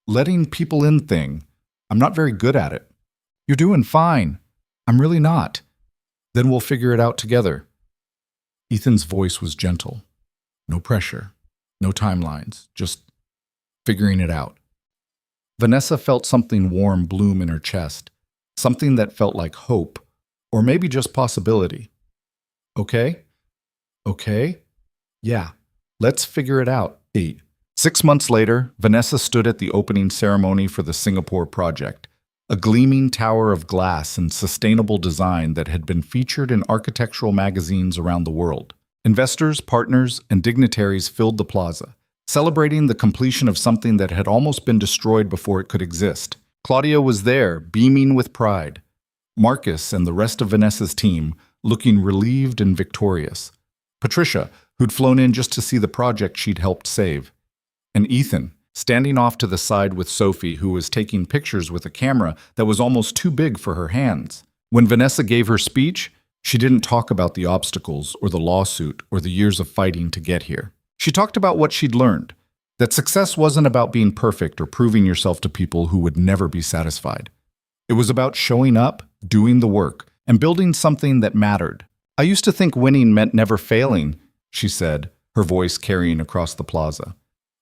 letting people in thing. I'm not very good at it. You're doing fine. I'm really not. Then we'll figure it out together. Ethan's voice was gentle. No pressure, no timelines, just figuring it out. Vanessa felt something warm bloom in her chest, something that felt like hope, or maybe just possibility. Okay? Okay? Yeah, let's figure it out. 8. 6 months later, Vanessa stood at the opening ceremony for the Singapore project, a gleaming tower of glass and sustainable design that had been featured in architectural magazines around the world. Investors, partners, and dignitaries filled the plaza, celebrating the completion of something that had almost been destroyed before it could exist. Claudia was there, beaming with pride. Marcus and the rest of Vanessa's team looking relieved and victorious. Patricia, who'd flown in just to see the project she'd helped save. And Ethan, standing off to the side with Sophie, who was taking pictures with a camera that was almost too big for her hands. When Vanessa gave her speech, she didn't talk about the obstacles or the lawsuit or the years of fighting to get here. She talked about what she'd learned, that success wasn't about being perfect or proving yourself to people who would never be satisfied. It was about showing up, doing the work, and building something that mattered. I used to think winning meant never failing, she said, her voice carrying across the plaza.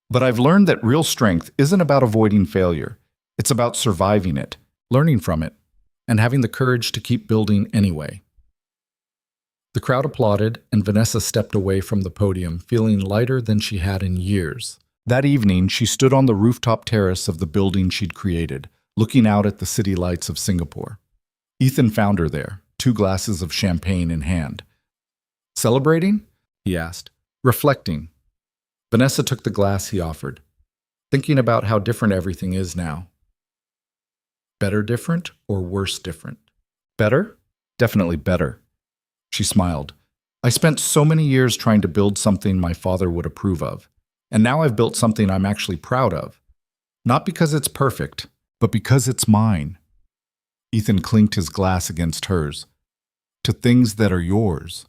But I've learned that real strength isn't about avoiding failure. It's about surviving it, learning from it, and having the courage to keep building anyway. The crowd applauded, and Vanessa stepped away from the podium, feeling lighter than she had in years. That evening, she stood on the rooftop terrace of the building she'd created, looking out at the city lights of Singapore. Ethan found her there, 2 glasses of champagne in hand. Celebrating? He asked. Reflecting. Vanessa took the glass he offered, thinking about how different everything is now. Better different or worse different? Better? Definitely better. She smiled. I spent so many years trying to build something my father would approve of, and now I've built something I'm actually proud of. Not because it's perfect, but because it's mine. Ethan clinked his glass against hers. To things that are yours.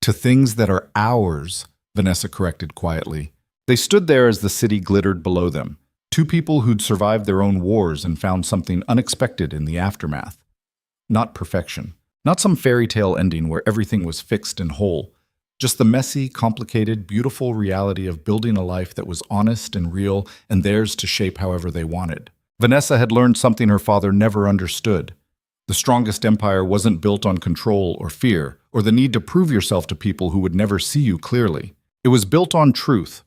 To things that are ours, Vanessa corrected quietly. They stood there as the city glittered below them, 2 people who'd survived their own wars and found something unexpected in the aftermath. Not perfection. Not some fairy tale ending where everything was fixed and whole. Just the messy, complicated, beautiful reality of building a life that was honest and real and theirs to shape however they wanted. Vanessa had learned something her father never understood. The strongest empire wasn't built on control or fear, or the need to prove yourself to people who would never see you clearly. It was built on truth,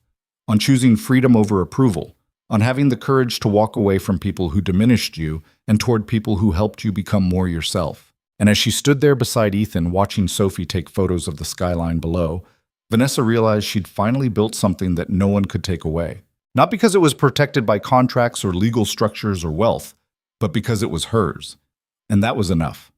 on choosing freedom over approval, on having the courage to walk away from people who diminished you and toward people who helped you become more yourself. And as she stood there beside Ethan watching Sophie take photos of the skyline below, Vanessa realized she'd finally built something that no one could take away. Not because it was protected by contracts or legal structures or wealth, but because it was hers. And that was enough.